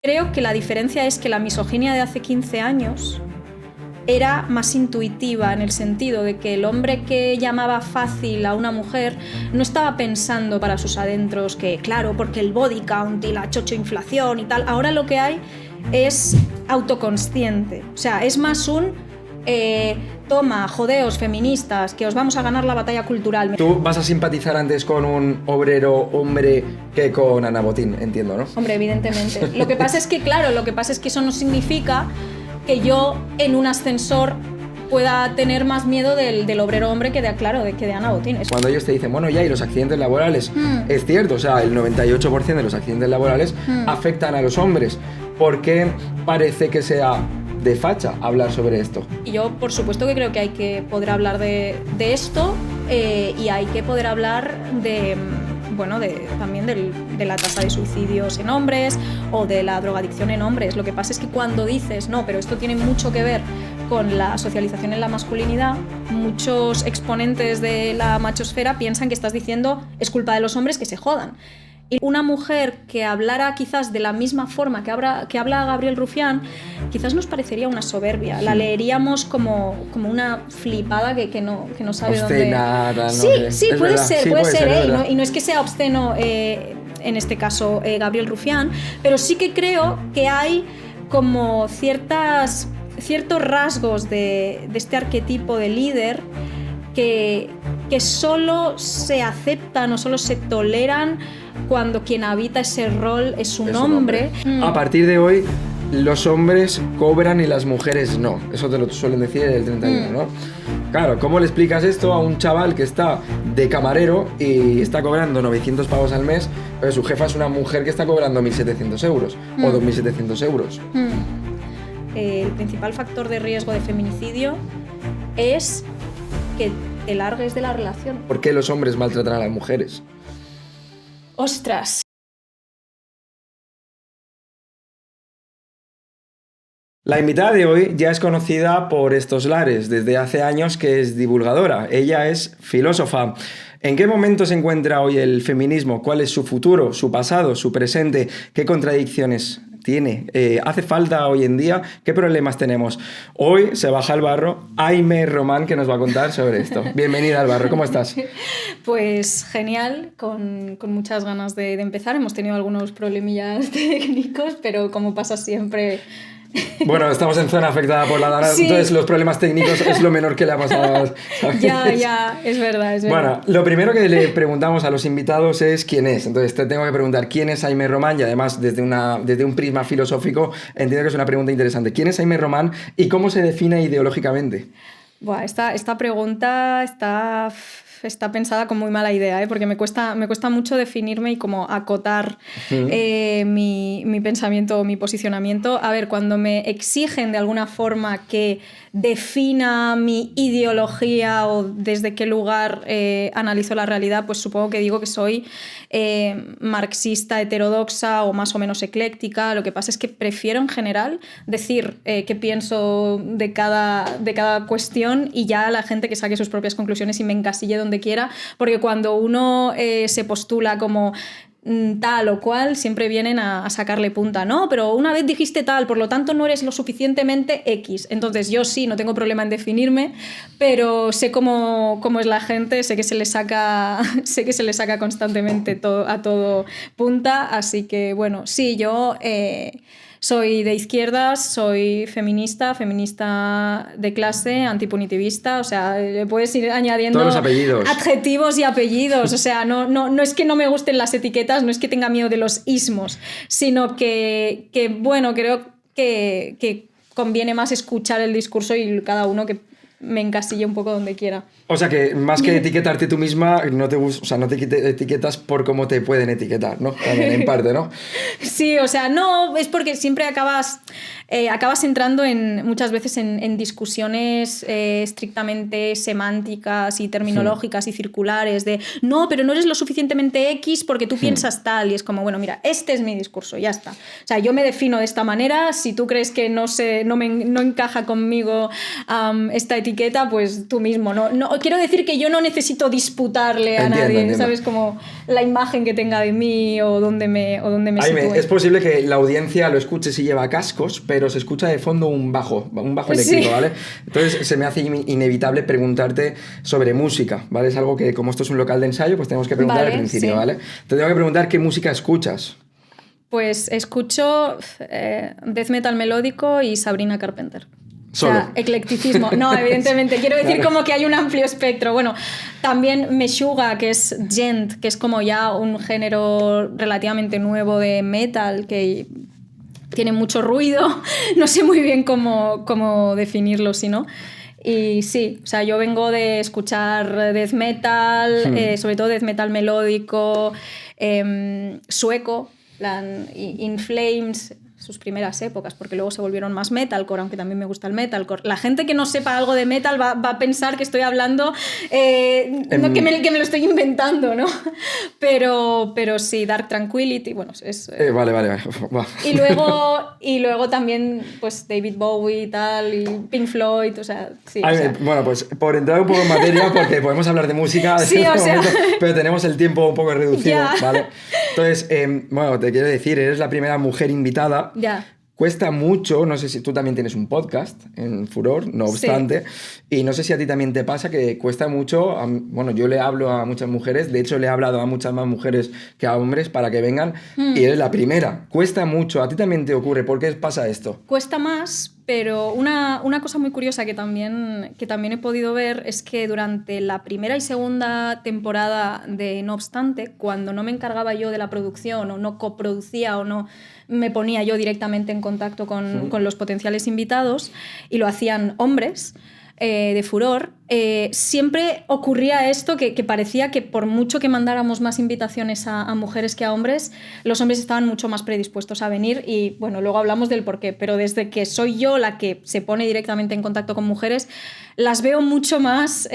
Creo que la diferencia es que la misoginia de hace 15 años era más intuitiva, en el sentido de que el hombre que llamaba fácil a una mujer no estaba pensando para sus adentros que, claro, porque el body count y la chochoinflación y tal. Ahora lo que hay es autoconsciente. O sea, es más un toma, jodeos feministas, que os vamos a ganar la batalla cultural. Tú vas a simpatizar antes con un obrero hombre que con Ana Botín, entiendo, ¿no? Hombre, evidentemente. Lo que pasa es que, claro, eso no significa que yo en un ascensor pueda tener más miedo del obrero hombre que de Ana Botín. Cuando ellos te dicen, bueno, ya, y los accidentes laborales, es cierto, o sea, el 98% de los accidentes laborales afectan a los hombres. ¿Por qué parece que sea de facha hablar sobre esto? Y yo, por supuesto, que creo que hay que poder hablar de esto y hay que poder hablar también de la tasa de suicidios en hombres o de la drogadicción en hombres. Lo que pasa es que cuando dices, no, pero esto tiene mucho que ver con la socialización en la masculinidad, muchos exponentes de la machosfera piensan que estás diciendo es culpa de los hombres que se jodan. Y una mujer que hablara quizás de la misma forma que habla Gabriel Rufián, quizás nos parecería una soberbia. La leeríamos como una flipada que no sabe obscena, dónde... ¿no? Sí, puede ser. Y No es que sea obsceno, en este caso, Gabriel Rufián, pero sí que creo que hay como ciertos rasgos de este arquetipo de líder que solo se aceptan o solo se toleran cuando quien habita ese rol es un hombre. A partir de hoy, los hombres cobran y las mujeres no. Eso te lo suelen decir el 31, ¿no? Claro, ¿cómo le explicas esto a un chaval que está de camarero y está cobrando 900 pavos al mes, pero su jefa es una mujer que está cobrando 1.700 euros o 2.700 euros? El principal factor de riesgo de feminicidio es que te largues de la relación. ¿Por qué los hombres maltratan a las mujeres? ¡Ostras! La invitada de hoy ya es conocida por estos lares desde hace años, que es divulgadora. Ella es filósofa. ¿En qué momento se encuentra hoy el feminismo? ¿Cuál es su futuro, su pasado, su presente? ¿Qué contradicciones tiene? ¿Hace falta hoy en día? ¿Qué problemas tenemos? Hoy se baja al barro Aimé Román, que nos va a contar sobre esto. Bienvenida al barro, ¿cómo estás? Pues genial, con muchas ganas de empezar. Hemos tenido algunos problemillas técnicos, pero como pasa siempre... Bueno, estamos en zona afectada por la dana, sí. Entonces los problemas técnicos es lo menor que le ha pasado. ¿Sabes? Ya, es verdad. Bueno, lo primero que le preguntamos a los invitados es quién es. Entonces te tengo que preguntar quién es Aimé Román, y además desde un prisma filosófico entiendo que es una pregunta interesante. ¿Quién es Aimé Román y cómo se define ideológicamente? Buah, esta pregunta está pensada con muy mala idea, porque me cuesta mucho definirme y como acotar mi pensamiento, mi posicionamiento. A ver, cuando me exigen de alguna forma que defina mi ideología o desde qué lugar analizo la realidad, pues supongo que digo que soy marxista heterodoxa o más o menos ecléctica. Lo que pasa es que prefiero en general decir qué pienso de cada cuestión y ya la gente que saque sus propias conclusiones y me encasille donde quiera, porque cuando uno se postula como tal o cual, siempre vienen a sacarle punta. No, pero una vez dijiste tal, por lo tanto no eres lo suficientemente X. Entonces yo sí, no tengo problema en definirme, pero sé cómo es la gente, sé que se le saca constantemente a todo punta, así que bueno, sí, yo... soy de izquierdas, soy feminista de clase, antipunitivista, o sea, le puedes ir añadiendo todos los apellidos, adjetivos y apellidos, o sea, no es que no me gusten las etiquetas, no es que tenga miedo de los ismos, sino que bueno, creo que conviene más escuchar el discurso y cada uno que me encasille un poco donde quiera. O sea que más que etiquetarte tú misma, no te etiquetas por cómo te pueden etiquetar, ¿no? También en parte, ¿no? Sí, o sea, no, es porque siempre acabas entrando muchas veces en discusiones estrictamente semánticas y terminológicas y circulares de no, pero no eres lo suficientemente X porque tú piensas tal, y es como, bueno, mira, este es mi discurso, ya está. O sea, yo me defino de esta manera, si tú crees que no encaja conmigo esta etiqueta, etiqueta, pues tú mismo. No, quiero decir que yo no necesito disputarle a nadie, entiendo. ¿sabes? Como la imagen que tenga de mí o dónde me sitúe. Es posible que la audiencia lo escuche si lleva cascos, pero se escucha de fondo un bajo eléctrico, Sí. ¿vale? Entonces se me hace inevitable preguntarte sobre música, ¿vale? Es algo que, como esto es un local de ensayo, pues tenemos que preguntar al principio, sí. ¿vale? Te tengo que preguntar qué música escuchas. Pues escucho death metal melódico y Sabrina Carpenter. Solo. O sea, eclecticismo. No, evidentemente. Quiero decir Claro. como que hay un amplio espectro. Bueno, también Meshuggah, que es gent, que es como ya un género relativamente nuevo de metal, que tiene mucho ruido. No sé muy bien cómo definirlo, si no. Y sí, o sea, yo vengo de escuchar death metal, sobre todo death metal melódico, sueco, In Flames, sus primeras épocas, porque luego se volvieron más metalcore, aunque también me gusta el metalcore. La gente que no sepa algo de metal va a pensar que estoy hablando, no que me lo estoy inventando, ¿no? Pero sí, Dark Tranquillity, bueno, es... Vale. Y luego también, pues, David Bowie y tal, y Pink Floyd, o sea, sí. Bueno, pues por entrar un poco en materia, porque podemos hablar de música Sí, en o sea... momento, pero tenemos el tiempo un poco reducido, Ya. ¿vale? Entonces, bueno, te quiero decir, eres la primera mujer invitada. Ya. Cuesta mucho, no sé si tú también tienes un podcast en Furor, no obstante, y no sé si a ti también te pasa que cuesta mucho, bueno, yo le hablo a muchas mujeres, de hecho le he hablado a muchas más mujeres que a hombres para que vengan, y eres la primera. Cuesta mucho, ¿a ti también te ocurre? ¿Por qué pasa esto? Cuesta más, pero una cosa muy curiosa que también he podido ver es que durante la primera y segunda temporada de No Obstante, cuando no me encargaba yo de la producción o no coproducía o no me ponía yo directamente en contacto con los potenciales invitados y lo hacían hombres de Furor, siempre ocurría esto que parecía que por mucho que mandáramos más invitaciones a mujeres que a hombres, los hombres estaban mucho más predispuestos a venir y bueno, luego hablamos del porqué, pero desde que soy yo la que se pone directamente en contacto con mujeres, las veo mucho más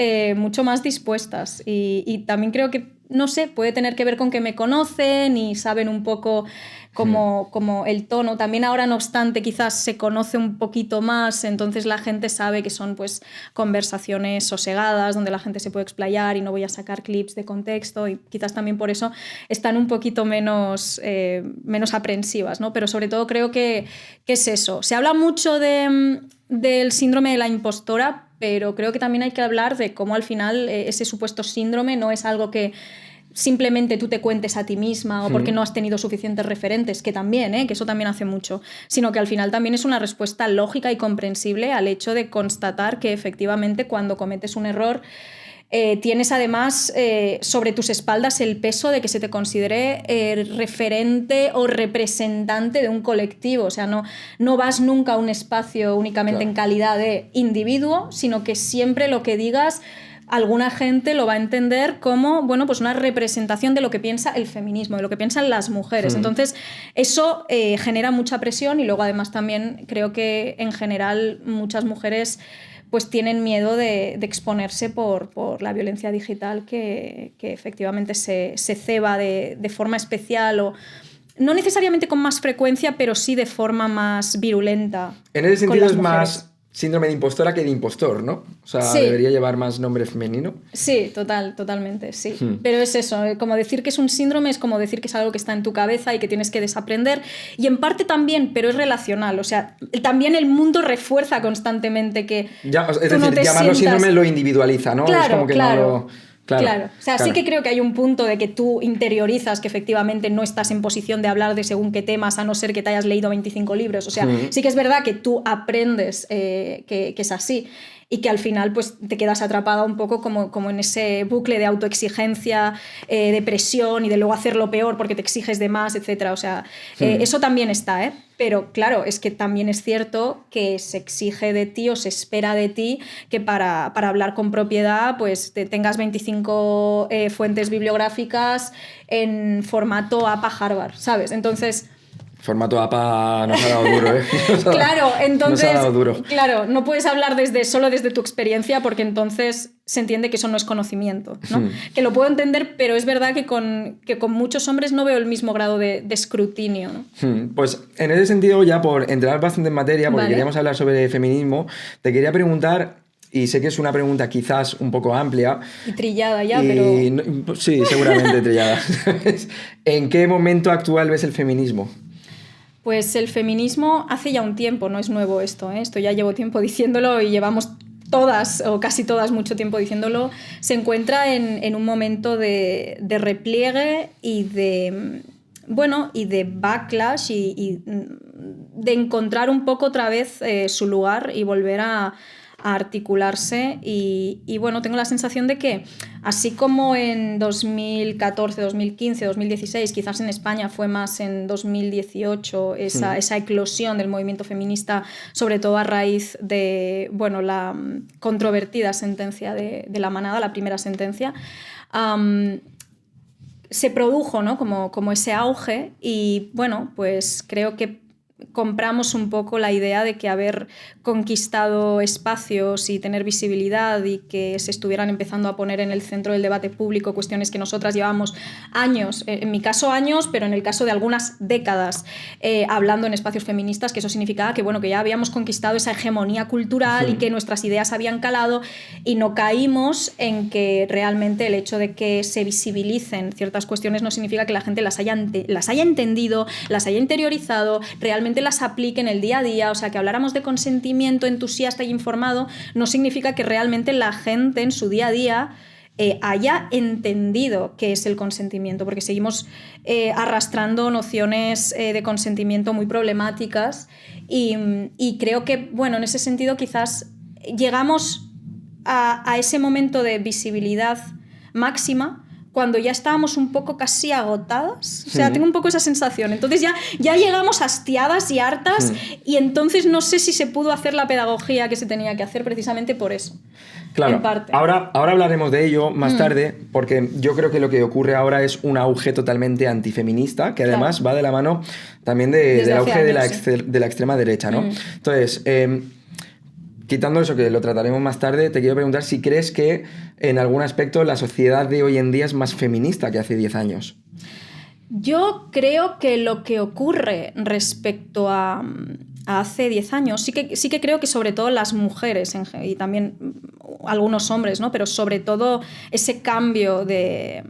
dispuestas y también creo que, no sé, puede tener que ver con que me conocen y saben un poco como el tono. También ahora, no obstante, quizás se conoce un poquito más, entonces la gente sabe que son pues conversaciones sosegadas, donde la gente se puede explayar y no voy a sacar clips de contexto y quizás también por eso están un poquito menos aprensivas, ¿no? Pero sobre todo creo que es eso. Se habla mucho del síndrome de la impostora, pero creo que también hay que hablar de cómo al final ese supuesto síndrome no es algo que simplemente tú te cuentes a ti misma o porque no has tenido suficientes referentes, que también, que eso también hace mucho, sino que al final también es una respuesta lógica y comprensible al hecho de constatar que efectivamente cuando cometes un error tienes además sobre tus espaldas el peso de que se te considere referente o representante de un colectivo. O sea, no vas nunca a un espacio únicamente en calidad de individuo, sino que siempre lo que digas alguna gente lo va a entender como, bueno, pues una representación de lo que piensa el feminismo, de lo que piensan las mujeres. Entonces, eso genera mucha presión y luego además también creo que en general muchas mujeres pues tienen miedo de exponerse por la violencia digital que efectivamente se ceba de forma especial o no necesariamente con más frecuencia, pero sí de forma más virulenta. En ese sentido es más síndrome de impostora que de impostor, ¿no? O sea, sí. Debería llevar más nombre femenino. Sí, totalmente, sí. Pero es eso, como decir que es un síndrome es como decir que es algo que está en tu cabeza y que tienes que desaprender. Y en parte también, pero es relacional. O sea, también el mundo refuerza constantemente que ya, es decir, llamarlo síndrome lo individualiza, ¿no? Claro, es como que claro. No Claro, o sea, sí que creo que hay un punto de que tú interiorizas que efectivamente no estás en posición de hablar de según qué temas, a no ser que te hayas leído 25 libros. O sea, sí que es verdad que tú aprendes que es así y que al final pues te quedas atrapada un poco como en ese bucle de autoexigencia, de presión y de luego hacerlo peor porque te exiges de más, etc. O sea, eso también está, ¿eh? Pero claro, es que también es cierto que se exige de ti o se espera de ti que para hablar con propiedad pues tengas 25 fuentes bibliográficas en formato APA Harvard, ¿sabes? Entonces... Formato APA nos ha dado duro, ¿eh? Claro, entonces, nos ha dado duro. Claro, no puedes hablar solo desde tu experiencia porque entonces se entiende que eso no es conocimiento, ¿no? Que lo puedo entender, pero es verdad que con muchos hombres no veo el mismo grado de escrutinio, ¿no? Pues en ese sentido, ya por entrar bastante en materia, porque queríamos hablar sobre feminismo, te quería preguntar y sé que es una pregunta quizás un poco amplia. Y trillada ya, pero... Sí, seguramente trillada. ¿En qué momento actual ves el feminismo? Pues el feminismo hace ya un tiempo, no es nuevo esto, ¿eh? Esto ya llevo tiempo diciéndolo y llevamos todas o casi todas mucho tiempo diciéndolo. Se encuentra en un momento de repliegue y de... Bueno, y de backlash y de encontrar un poco otra vez su lugar y volver a articularse y bueno, tengo la sensación de que así como en 2014, 2015, 2016, quizás en España fue más en 2018 esa eclosión del movimiento feminista, sobre todo a raíz de, bueno, la controvertida sentencia de la Manada, la primera sentencia, se produjo, ¿no? como ese auge y bueno, pues creo que compramos un poco la idea de que haber conquistado espacios y tener visibilidad y que se estuvieran empezando a poner en el centro del debate público cuestiones que nosotras llevamos años, en mi caso años, pero en el caso de algunas décadas, hablando en espacios feministas, que eso significaba que, bueno, que ya habíamos conquistado esa hegemonía cultural y que nuestras ideas habían calado y no caímos en que realmente el hecho de que se visibilicen ciertas cuestiones no significa que la gente las haya entendido, las haya interiorizado, realmente las aplique en el día a día. O sea, que habláramos de consentimiento entusiasta y informado no significa que realmente la gente en su día a día haya entendido qué es el consentimiento, porque seguimos arrastrando nociones de consentimiento muy problemáticas y creo que, bueno, en ese sentido quizás llegamos a ese momento de visibilidad máxima cuando ya estábamos un poco casi agotadas. O sea, tengo un poco esa sensación. Entonces ya llegamos hastiadas y hartas y entonces no sé si se pudo hacer la pedagogía que se tenía que hacer precisamente por eso. Claro, en parte. Ahora hablaremos de ello más tarde, porque yo creo que lo que ocurre ahora es un auge totalmente antifeminista, que además va de la mano también del auge años, de la extrema derecha, ¿no? Entonces, quitando eso, que lo trataremos más tarde, te quiero preguntar si crees que en algún aspecto la sociedad de hoy en día es más feminista que hace 10 años. Yo creo que lo que ocurre respecto a hace 10 años, sí que creo que sobre todo las mujeres y también algunos hombres, ¿no? Pero sobre todo ese cambio de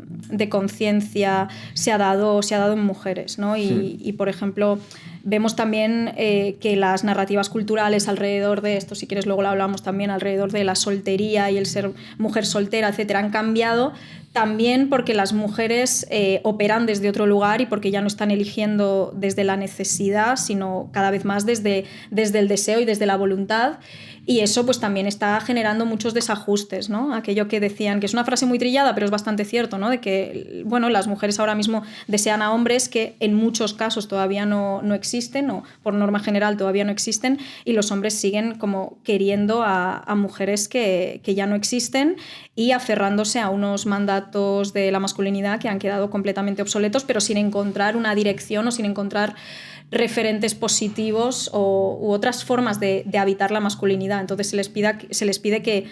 conciencia se ha dado en mujeres, ¿no? Y por ejemplo, vemos también que las narrativas culturales alrededor de esto, si quieres luego lo hablamos también, alrededor de la soltería y el ser mujer soltera, etcétera, han cambiado también porque las mujeres operan desde otro lugar y porque ya no están eligiendo desde la necesidad, sino cada vez más desde el deseo y desde la voluntad. Y eso pues también está generando muchos desajustes, ¿no? Aquello que decían, que es una frase muy trillada, pero es bastante cierto, ¿no? De que, bueno, las mujeres ahora mismo desean a hombres que en muchos casos todavía no existen, o por norma general todavía no existen, y los hombres siguen como queriendo a mujeres que ya no existen y aferrándose a unos mandatos de la masculinidad que han quedado completamente obsoletos, pero sin encontrar una dirección o sin encontrar referentes positivos u otras formas de habitar la masculinidad. Entonces se les pide que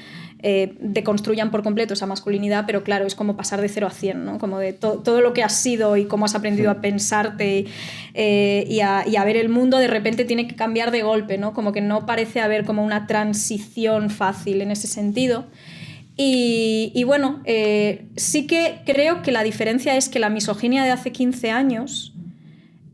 deconstruyan por completo esa masculinidad, pero claro, es como pasar de 0 a 100, ¿no? Como de todo lo que has sido y cómo has aprendido a pensarte y a ver el mundo, de repente tiene que cambiar de golpe, ¿no? Como que no parece haber como una transición fácil en ese sentido. Y bueno, sí que creo que la diferencia es que la misoginia de hace 15 años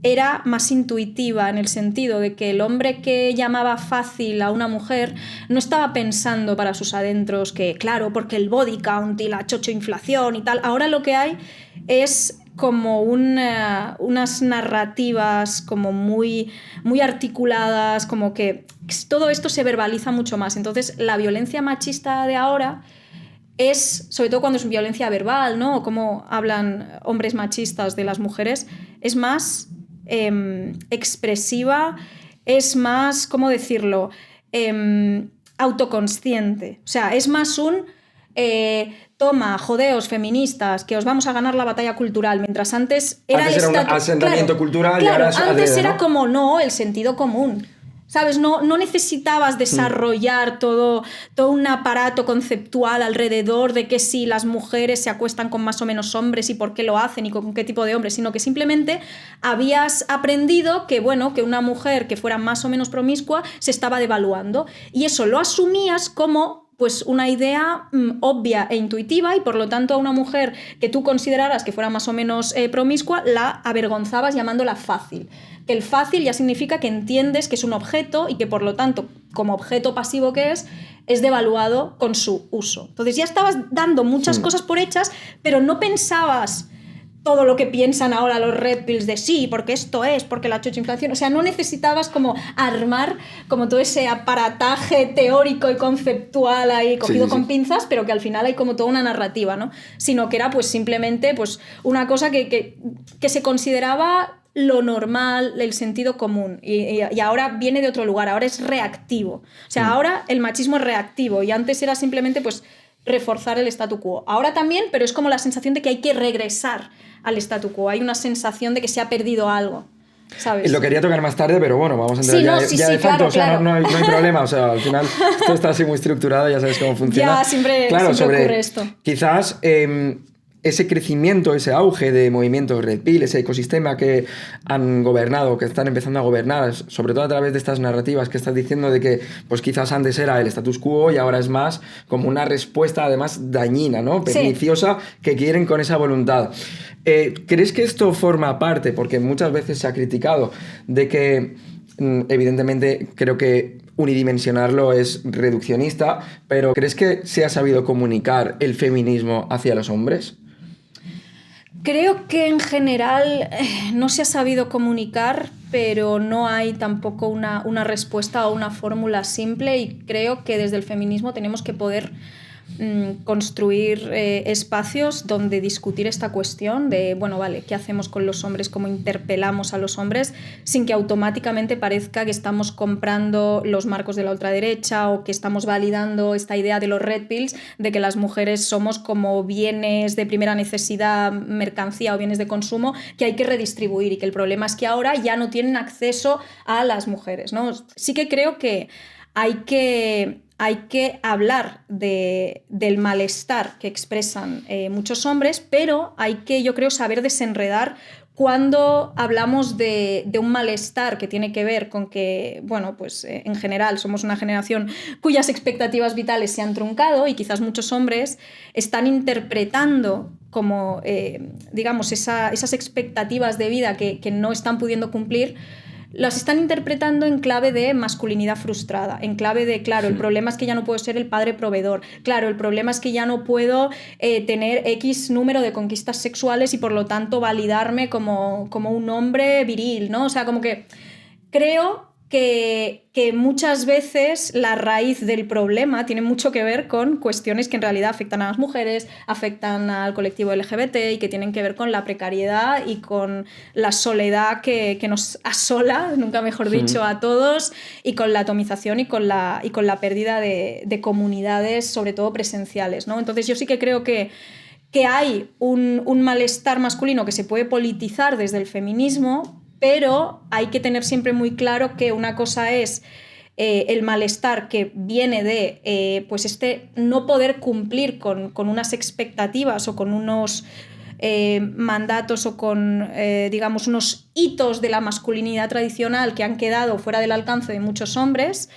era más intuitiva, en el sentido de que el hombre que llamaba fácil a una mujer no estaba pensando para sus adentros que, claro, porque el body count y la chochoinflación y tal. Ahora lo que hay es como unas narrativas como muy, muy articuladas, como que todo esto se verbaliza mucho más. Entonces, la violencia machista de ahora es, sobre todo cuando es violencia verbal, ¿no? O como hablan hombres machistas de las mujeres, es más expresiva, es más, ¿cómo decirlo?, autoconsciente. O sea, es más un toma, jodeos feministas, que os vamos a ganar la batalla cultural, mientras antes era antes el era un asentamiento cultural y ahora es antes era ¿no? como no, el sentido común. ¿Sabes? No necesitabas desarrollar todo un aparato conceptual alrededor de que si las mujeres se acuestan con más o menos hombres y por qué lo hacen y con qué tipo de hombres, sino que simplemente habías aprendido que, bueno, que una mujer que fuera más o menos promiscua se estaba devaluando. Y eso lo asumías como pues una idea obvia e intuitiva, y por lo tanto a una mujer que tú consideraras que fuera más o menos promiscua, la avergonzabas llamándola fácil. Que el fácil ya significa que entiendes que es un objeto y que por lo tanto, como objeto pasivo que es devaluado con su uso. Entonces ya estabas dando muchas cosas por hechas, pero no pensabas todo lo que piensan ahora los red pills de sí, porque esto es, porque la chochoinflación... O sea, no necesitabas como armar como todo ese aparataje teórico y conceptual ahí cogido con pinzas, pero que al final hay como toda una narrativa, ¿no? Sino que era pues simplemente pues, una cosa que se consideraba lo normal, el sentido común, y ahora viene de otro lugar, ahora es reactivo. O sea, ahora el machismo es reactivo y antes era simplemente pues reforzar el statu quo. Ahora también, pero es como la sensación de que hay que regresar al statu quo. Hay una sensación de que se ha perdido algo, ¿sabes? Lo quería tocar más tarde, pero bueno, vamos a entrar de facto, claro, o sea, claro. No hay problema, o sea, al final esto está así muy estructurado, ya sabes cómo funciona. Ya, siempre ocurre esto. Quizás ese crecimiento, ese auge de movimientos Red Pill, ese ecosistema que han gobernado, que están empezando a gobernar, sobre todo a través de estas narrativas que estás diciendo de que pues quizás antes era el status quo y ahora es más como una respuesta además dañina, ¿no? Perniciosa, que quieren con esa voluntad. ¿Crees que esto forma parte, porque muchas veces se ha criticado, de que evidentemente creo que unidimensionarlo es reduccionista, pero ¿crees que se ha sabido comunicar el feminismo hacia los hombres? Creo que en general no se ha sabido comunicar, pero no hay tampoco una respuesta o una fórmula simple, y creo que desde el feminismo tenemos que poder construir espacios donde discutir esta cuestión de, bueno, vale, ¿qué hacemos con los hombres? ¿Cómo interpelamos a los hombres? Sin que automáticamente parezca que estamos comprando los marcos de la ultraderecha o que estamos validando esta idea de los red pills de que las mujeres somos como bienes de primera necesidad, mercancía o bienes de consumo que hay que redistribuir, y que el problema es que ahora ya no tienen acceso a las mujeres, ¿no? Sí que creo que hay que hablar del malestar que expresan muchos hombres, pero hay que, yo creo, saber desenredar cuando hablamos de un malestar que tiene que ver con que, bueno, pues en general somos una generación cuyas expectativas vitales se han truncado, y quizás muchos hombres están interpretando como, digamos, esas expectativas de vida que no están pudiendo cumplir, las están interpretando en clave de masculinidad frustrada, en clave de, claro, el problema es que ya no puedo ser el padre proveedor, claro, el problema es que ya no puedo tener X número de conquistas sexuales y por lo tanto validarme como un hombre viril, ¿no? O sea, como que creo que muchas veces la raíz del problema tiene mucho que ver con cuestiones que en realidad afectan a las mujeres, afectan al colectivo LGBT y que tienen que ver con la precariedad y con la soledad que nos asola, nunca mejor dicho, a todos, y con la atomización y con la pérdida de comunidades, sobre todo presenciales, ¿no? Entonces yo sí que creo que hay un malestar masculino que se puede politizar desde el feminismo, pero hay que tener siempre muy claro que una cosa es el malestar que viene de pues no poder cumplir con unas expectativas o con unos mandatos o con, digamos, unos hitos de la masculinidad tradicional que han quedado fuera del alcance de muchos hombres,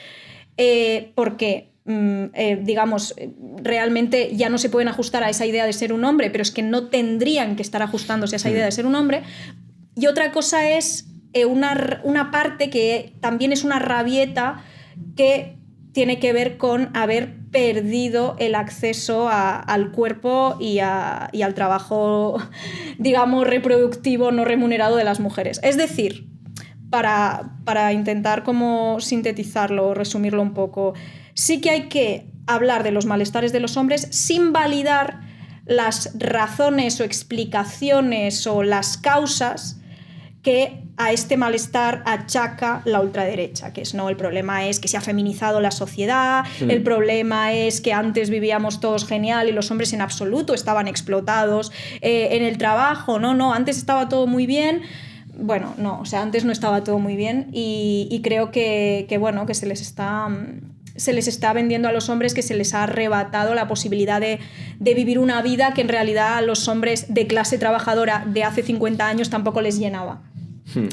porque digamos, realmente ya no se pueden ajustar a esa idea de ser un hombre, pero es que no tendrían que estar ajustándose a esa idea de ser un hombre. Y otra cosa es una parte que también es una rabieta que tiene que ver con haber perdido el acceso al cuerpo y al trabajo, digamos, reproductivo no remunerado de las mujeres. Es decir, para intentar como sintetizarlo o resumirlo un poco, sí que hay que hablar de los malestares de los hombres sin validar las razones o explicaciones o las causas que a este malestar achaca la ultraderecha, que es, no, el problema es que se ha feminizado la sociedad, el problema es que antes vivíamos todos genial y los hombres en absoluto estaban explotados en el trabajo, no, antes estaba todo muy bien. Bueno, no, o sea, antes no estaba todo muy bien, y creo que bueno, que se les está vendiendo a los hombres, que se les ha arrebatado la posibilidad de vivir una vida que en realidad a los hombres de clase trabajadora de hace 50 años tampoco les llenaba.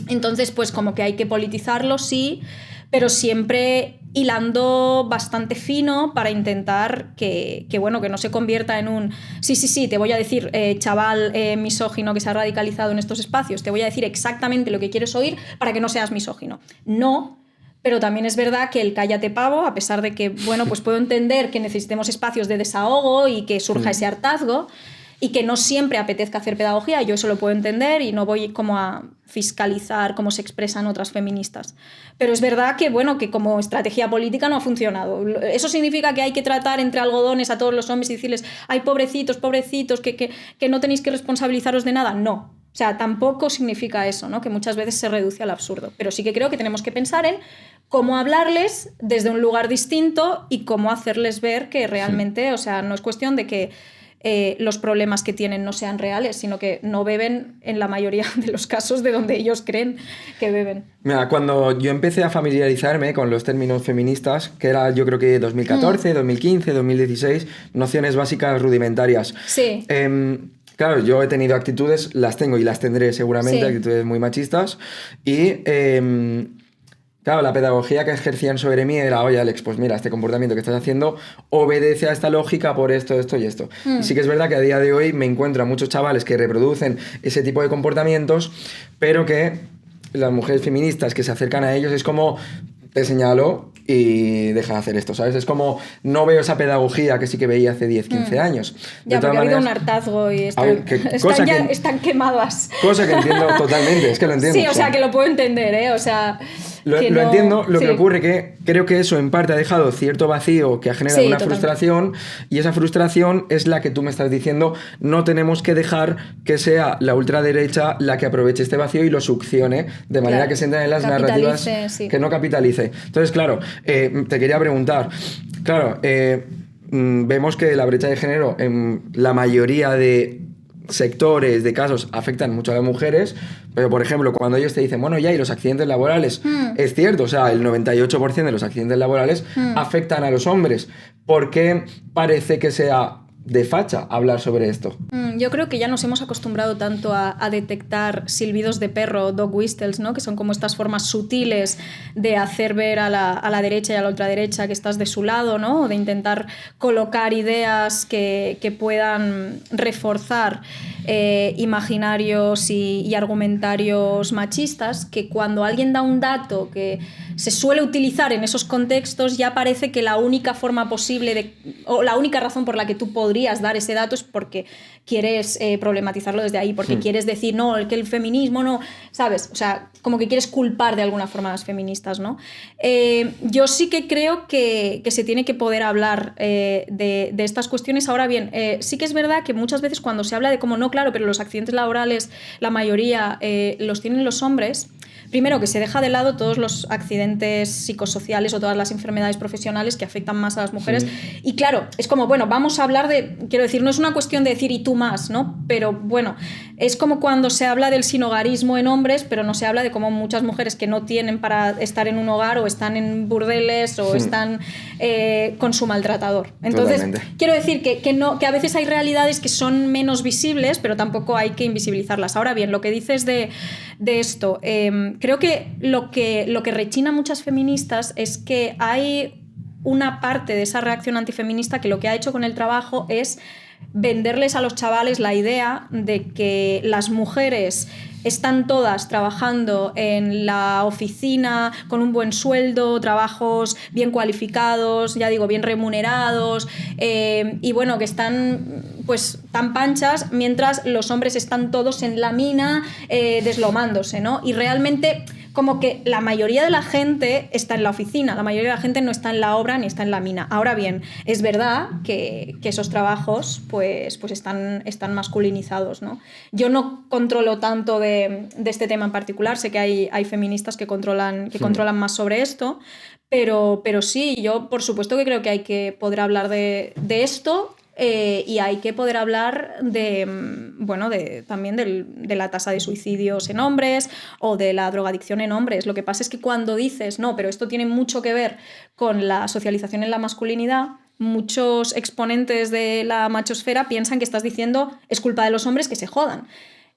Entonces, pues como que hay que politizarlo, sí, pero siempre hilando bastante fino para intentar que no se convierta en un sí, te voy a decir, chaval misógino que se ha radicalizado en estos espacios, te voy a decir exactamente lo que quieres oír para que no seas misógino. No, pero también es verdad que el cállate pavo, a pesar de que, bueno, pues puedo entender que necesitemos espacios de desahogo y que surja ese hartazgo, y que no siempre apetezca hacer pedagogía, yo eso lo puedo entender y no voy como a fiscalizar cómo se expresan otras feministas. Pero es verdad que, bueno, que como estrategia política no ha funcionado. ¿Eso significa que hay que tratar entre algodones a todos los hombres y decirles, ay, pobrecitos, que no tenéis que responsabilizaros de nada? No. O sea, tampoco significa eso, ¿no? Que muchas veces se reduce al absurdo. Pero sí que creo que tenemos que pensar en cómo hablarles desde un lugar distinto y cómo hacerles ver que realmente, o sea, no es cuestión de que los problemas que tienen no sean reales, sino que no beben en la mayoría de los casos de donde ellos creen que beben. Mira, cuando yo empecé a familiarizarme con los términos feministas, que era yo creo que 2014, 2015, 2016, nociones básicas rudimentarias. Sí. Claro, yo he tenido actitudes, las tengo y las tendré seguramente, actitudes muy machistas, y claro, la pedagogía que ejercían sobre mí era, oye Alex, pues mira, este comportamiento que estás haciendo obedece a esta lógica por esto y esto. Y sí que es verdad que a día de hoy me encuentro a muchos chavales que reproducen ese tipo de comportamientos, pero que las mujeres feministas que se acercan a ellos es como, te señalo y deja de hacer esto, ¿sabes? Es como, no veo esa pedagogía que sí que veía hace 10, 15 años. Ya, porque ha habido un hartazgo y están quemadas. Cosa que entiendo totalmente, es que lo entiendo. Sí, o sea, que lo puedo entender, ¿eh? O sea... Lo entiendo, lo que ocurre que creo que eso en parte ha dejado cierto vacío que ha generado una frustración, y esa frustración es la que tú me estás diciendo, no tenemos que dejar que sea la ultraderecha la que aproveche este vacío y lo succione de manera que se entren en las narrativas que no capitalice. Entonces, claro, te quería preguntar, claro, vemos que la brecha de género en la mayoría de sectores, de casos, afectan mucho a las mujeres, pero por ejemplo, cuando ellos te dicen, bueno, ya, y los accidentes laborales, es cierto, o sea, el 98% de los accidentes laborales afectan a los hombres. ¿Por qué parece que sea de facha hablar sobre esto? Yo creo que ya nos hemos acostumbrado tanto a detectar silbidos de perro, dog whistles, ¿no? Que son como estas formas sutiles de hacer ver a la derecha y a la ultraderecha que estás de su lado, ¿no? O de intentar colocar ideas que puedan reforzar imaginarios y argumentarios machistas, que cuando alguien da un dato que se suele utilizar en esos contextos, ya parece que la única forma posible o la única razón por la que tú podrías dar ese dato es porque quieres problematizarlo desde ahí, porque quieres decir, no, que el feminismo no, ¿sabes? O sea, como que quieres culpar de alguna forma a las feministas, ¿no? Yo sí que creo que se tiene que poder hablar de estas cuestiones. Ahora bien, sí que es verdad que muchas veces cuando se habla de cómo no, claro, pero los accidentes laborales, la mayoría los tienen los hombres. Primero, que se deja de lado todos los accidentes psicosociales o todas las enfermedades profesionales que afectan más a las mujeres. Y claro, es como, bueno, vamos a hablar de... Quiero decir, no es una cuestión de decir y tú más, ¿no? Pero bueno, es como cuando se habla del sinhogarismo en hombres, pero no se habla de cómo muchas mujeres que no tienen para estar en un hogar o están en burdeles o están con su maltratador. Entonces, quiero decir que a veces hay realidades que son menos visibles, pero tampoco hay que invisibilizarlas. Ahora bien, lo que dices de esto... creo que lo que rechina a muchas feministas es que hay una parte de esa reacción antifeminista que lo que ha hecho con el trabajo es venderles a los chavales la idea de que las mujeres están todas trabajando en la oficina con un buen sueldo, trabajos bien cualificados, ya digo, bien remunerados, y bueno, que están pues tan panchas, mientras los hombres están todos en la mina deslomándose, ¿no? Y realmente como que la mayoría de la gente está en la oficina, la mayoría de la gente no está en la obra ni está en la mina. Ahora bien, es verdad que esos trabajos pues están masculinizados, ¿no? Yo no controlo tanto de este tema en particular, sé que hay feministas que controlan más sobre esto, pero sí, yo por supuesto que creo que hay que poder hablar de esto. Y hay que poder hablar también de la tasa de suicidios en hombres o de la drogadicción en hombres. Lo que pasa es que cuando dices, no, pero esto tiene mucho que ver con la socialización en la masculinidad, muchos exponentes de la machosfera piensan que estás diciendo es culpa de los hombres que se jodan.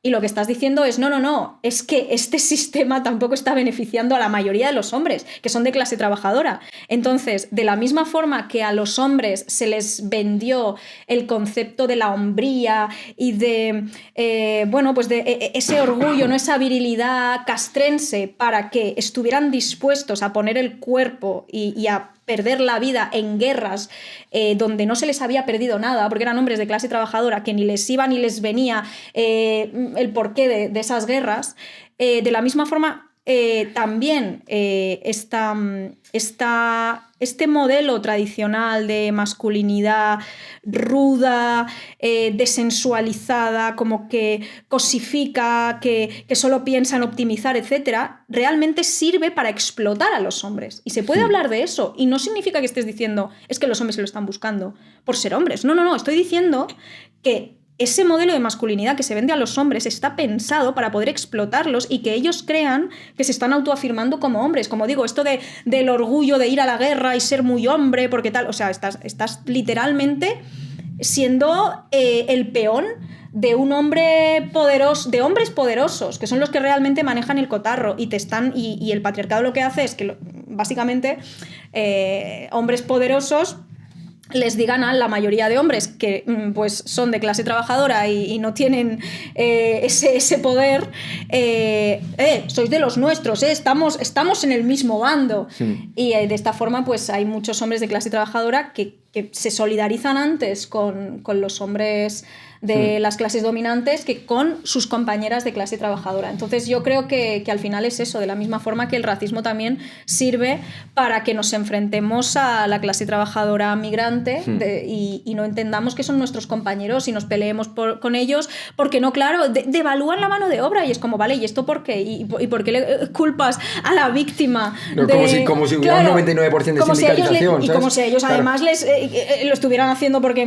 Y lo que estás diciendo es, no, es que este sistema tampoco está beneficiando a la mayoría de los hombres, que son de clase trabajadora. Entonces, de la misma forma que a los hombres se les vendió el concepto de la hombría y de, pues de ese orgullo, ¿no? Esa virilidad castrense para que estuvieran dispuestos a poner el cuerpo y a perder la vida en guerras donde no se les había perdido nada, porque eran hombres de clase trabajadora que ni les iba ni les venía el porqué de esas guerras. De la misma forma, también este modelo tradicional de masculinidad ruda, desensualizada, como que cosifica, que solo piensa en optimizar, etcétera, realmente sirve para explotar a los hombres. Y se puede hablar de eso. Y no significa que estés diciendo es que los hombres se lo están buscando por ser hombres. No. Estoy diciendo que ese modelo de masculinidad que se vende a los hombres está pensado para poder explotarlos y que ellos crean que se están autoafirmando como hombres. Como digo, esto del orgullo de ir a la guerra y ser muy hombre, porque tal, o sea, estás literalmente siendo el peón de un hombre poderoso, de hombres poderosos, que son los que realmente manejan el cotarro y el patriarcado lo que hace es que básicamente hombres poderosos les digan a la mayoría de hombres que pues son de clase trabajadora y no tienen ese poder, sois de los nuestros, estamos en el mismo bando. Y de esta forma pues hay muchos hombres de clase trabajadora que se solidarizan antes con los hombres de las clases dominantes que con sus compañeras de clase trabajadora. Entonces yo creo que al final es eso, de la misma forma que el racismo también sirve para que nos enfrentemos a la clase trabajadora migrante y no entendamos que son nuestros compañeros y nos peleemos con ellos, porque no, claro, devalúan la mano de obra y es como, vale, ¿y esto por qué? ¿Y por qué le culpas a la víctima? No, como si hubiera un 99% de sindicalización. Y como si a ellos además lo estuvieran haciendo porque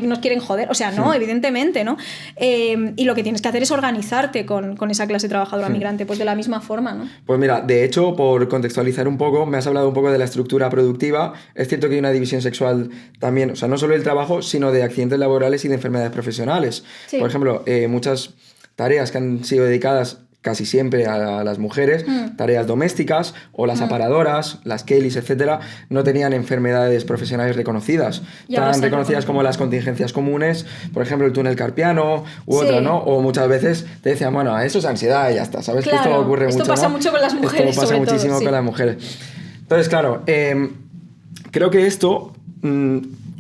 nos quieren joder. O sea, no, evidentemente, ¿no? Y lo que tienes que hacer es organizarte con esa clase trabajadora migrante, pues de la misma forma, ¿no? Pues mira, de hecho, por contextualizar un poco, me has hablado un poco de la estructura productiva. Es cierto que hay una división sexual también, o sea, no solo del trabajo, sino de accidentes laborales y de enfermedades profesionales. Sí. Por ejemplo, muchas tareas que han sido dedicadas casi siempre a las mujeres, tareas domésticas o las aparadoras, las Kellys, etcétera, no tenían enfermedades profesionales reconocidas, tan reconocidas como las contingencias comunes, por ejemplo el túnel carpiano u otra, ¿no? O muchas veces te decían, bueno, eso es ansiedad y ya está, ¿sabes? Claro, que esto ocurre mucho, pasa ¿no? mucho con las mujeres, esto pasa muchísimo con las mujeres. Entonces, claro, creo que esto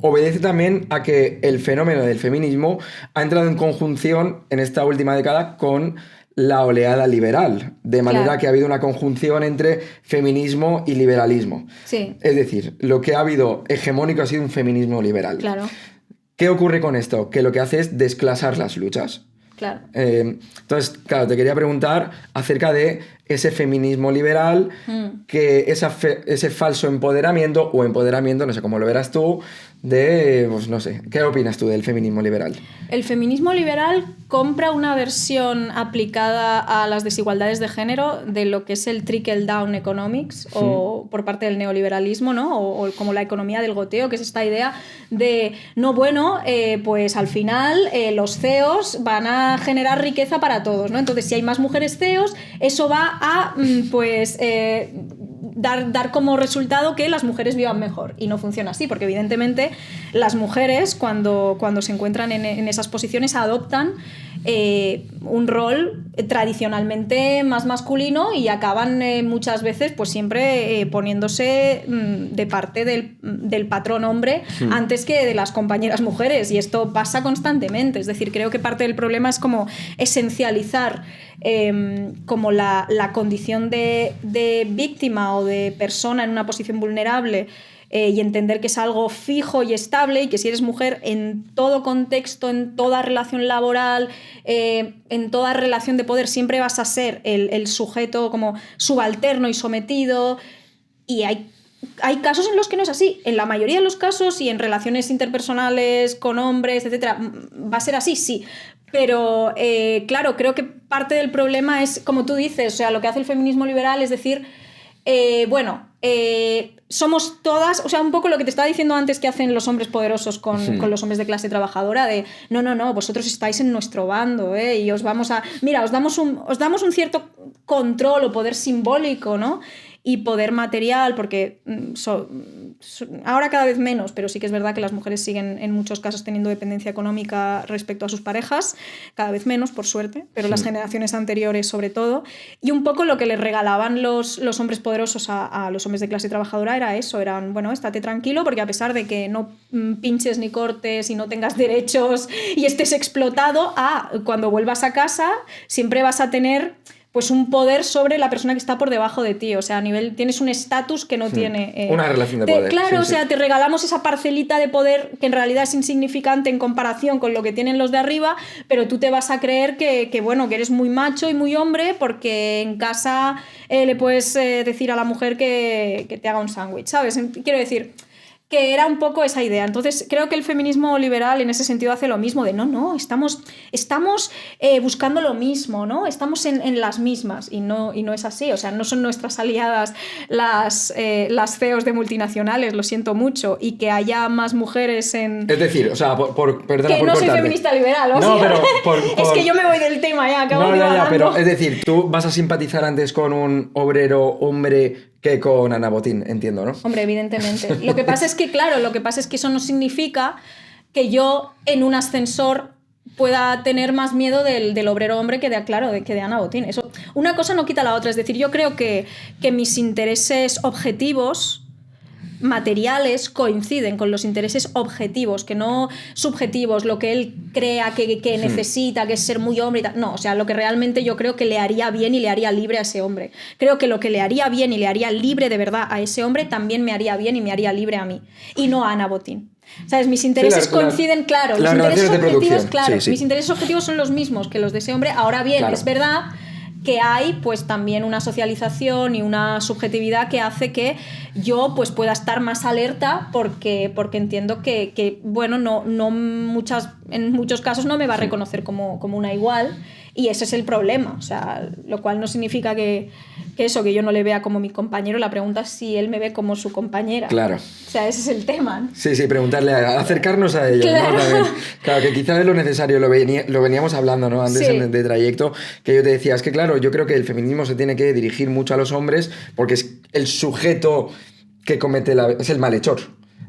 obedece también a que el fenómeno del feminismo ha entrado en conjunción en esta última década con la oleada liberal, de manera que ha habido una conjunción entre feminismo y liberalismo. Sí. Es decir, lo que ha habido hegemónico ha sido un feminismo liberal. Claro. ¿Qué ocurre con esto? Que lo que hace es desclasar las luchas. Claro. Entonces, claro, te quería preguntar acerca de ese feminismo liberal, que ese falso empoderamiento, o empoderamiento, no sé cómo lo verás tú, pues no sé, ¿qué opinas tú del feminismo liberal? El feminismo liberal compra una versión aplicada a las desigualdades de género de lo que es el trickle-down economics, o por parte del neoliberalismo, ¿no? O como la economía del goteo, que es esta idea de, no, bueno, pues al final los CEOs van a generar riqueza para todos, ¿no? Entonces, si hay más mujeres CEOs, eso va a, dar como resultado que las mujeres vivan mejor. Y no funciona así, porque evidentemente las mujeres cuando se encuentran en esas posiciones adoptan un rol tradicionalmente más masculino y acaban muchas veces pues siempre poniéndose de parte del patrón hombre antes que de las compañeras mujeres, y esto pasa constantemente. Es decir, creo que parte del problema es como esencializar como la condición de víctima o de persona en una posición vulnerable, y entender que es algo fijo y estable, y que si eres mujer en todo contexto, en toda relación laboral, en toda relación de poder, siempre vas a ser el sujeto como subalterno y sometido. Y hay casos en los que no es así. En la mayoría de los casos, y en relaciones interpersonales con hombres, etcétera, va a ser así, sí. Pero, claro, creo que parte del problema es, como tú dices, o sea, lo que hace el feminismo liberal es decir, bueno, somos todas, o sea, un poco lo que te estaba diciendo antes que hacen los hombres poderosos con los hombres de clase trabajadora, de no, vosotros estáis en nuestro bando, y os vamos a... Mira, os damos un cierto control o poder simbólico, ¿no? Y poder material, porque ahora cada vez menos, pero sí que es verdad que las mujeres siguen en muchos casos teniendo dependencia económica respecto a sus parejas, cada vez menos, por suerte, pero las generaciones anteriores sobre todo. Y un poco lo que les regalaban los hombres poderosos a los hombres de clase trabajadora era eso, eran, bueno, estate tranquilo porque a pesar de que no pinches ni cortes y no tengas derechos y estés explotado, cuando vuelvas a casa siempre vas a tener... pues un poder sobre la persona que está por debajo de ti, o sea, a nivel, tienes un estatus que no tiene... una relación de poder. Claro, sí, o sea, te regalamos esa parcelita de poder que en realidad es insignificante en comparación con lo que tienen los de arriba, pero tú te vas a creer que eres muy macho y muy hombre porque en casa le puedes decir a la mujer que te haga un sándwich, ¿sabes? Quiero decir... que era un poco esa idea. Entonces, creo que el feminismo liberal en ese sentido hace lo mismo, de no, estamos buscando lo mismo, ¿no? Estamos en las mismas, y no es así. O sea, no son nuestras aliadas las CEOs de multinacionales, lo siento mucho, y que haya más mujeres en... Es decir, o sea, perdona que por no soy cortarte. feminista liberal, no, pero es que yo me voy del tema ya, acabo ya, pero es decir, tú vas a simpatizar antes con un obrero hombre que con Ana Botín, entiendo, ¿no? Hombre, evidentemente. Lo que pasa es que, claro, eso no significa que yo en un ascensor pueda tener más miedo del obrero hombre que de Ana Botín. Eso, una cosa no quita la otra. Es decir, yo creo que mis intereses objetivos materiales coinciden con los intereses objetivos, que no subjetivos, lo que él crea que necesita, que es ser muy hombre y tal. No, o sea, lo que realmente yo creo que le haría bien y le haría libre a ese hombre. Creo que lo que le haría bien y le haría libre de verdad a ese hombre también me haría bien y me haría libre a mí. Y no a Ana Botín. ¿Sabes? Mis intereses coinciden, claro. Los intereses objetivos, claro. Sí. Mis intereses objetivos son los mismos que los de ese hombre. Ahora bien, claro, es verdad que hay pues también una socialización y una subjetividad que hace que yo pues pueda estar más alerta porque entiendo que bueno, en muchos casos no me va a reconocer como una igual, y ese es el problema. O sea, lo cual no significa que yo no le vea como mi compañero. La pregunta es si él me ve como su compañera. Claro. O sea, ese es el tema, ¿no? Sí, preguntarle, acercarnos a ellos, claro, ¿no? También, claro, que quizás es lo necesario, lo veníamos hablando, ¿no? Antes de trayecto, que yo te decía, es que claro, yo creo que el feminismo se tiene que dirigir mucho a los hombres porque es el sujeto que comete es el malhechor.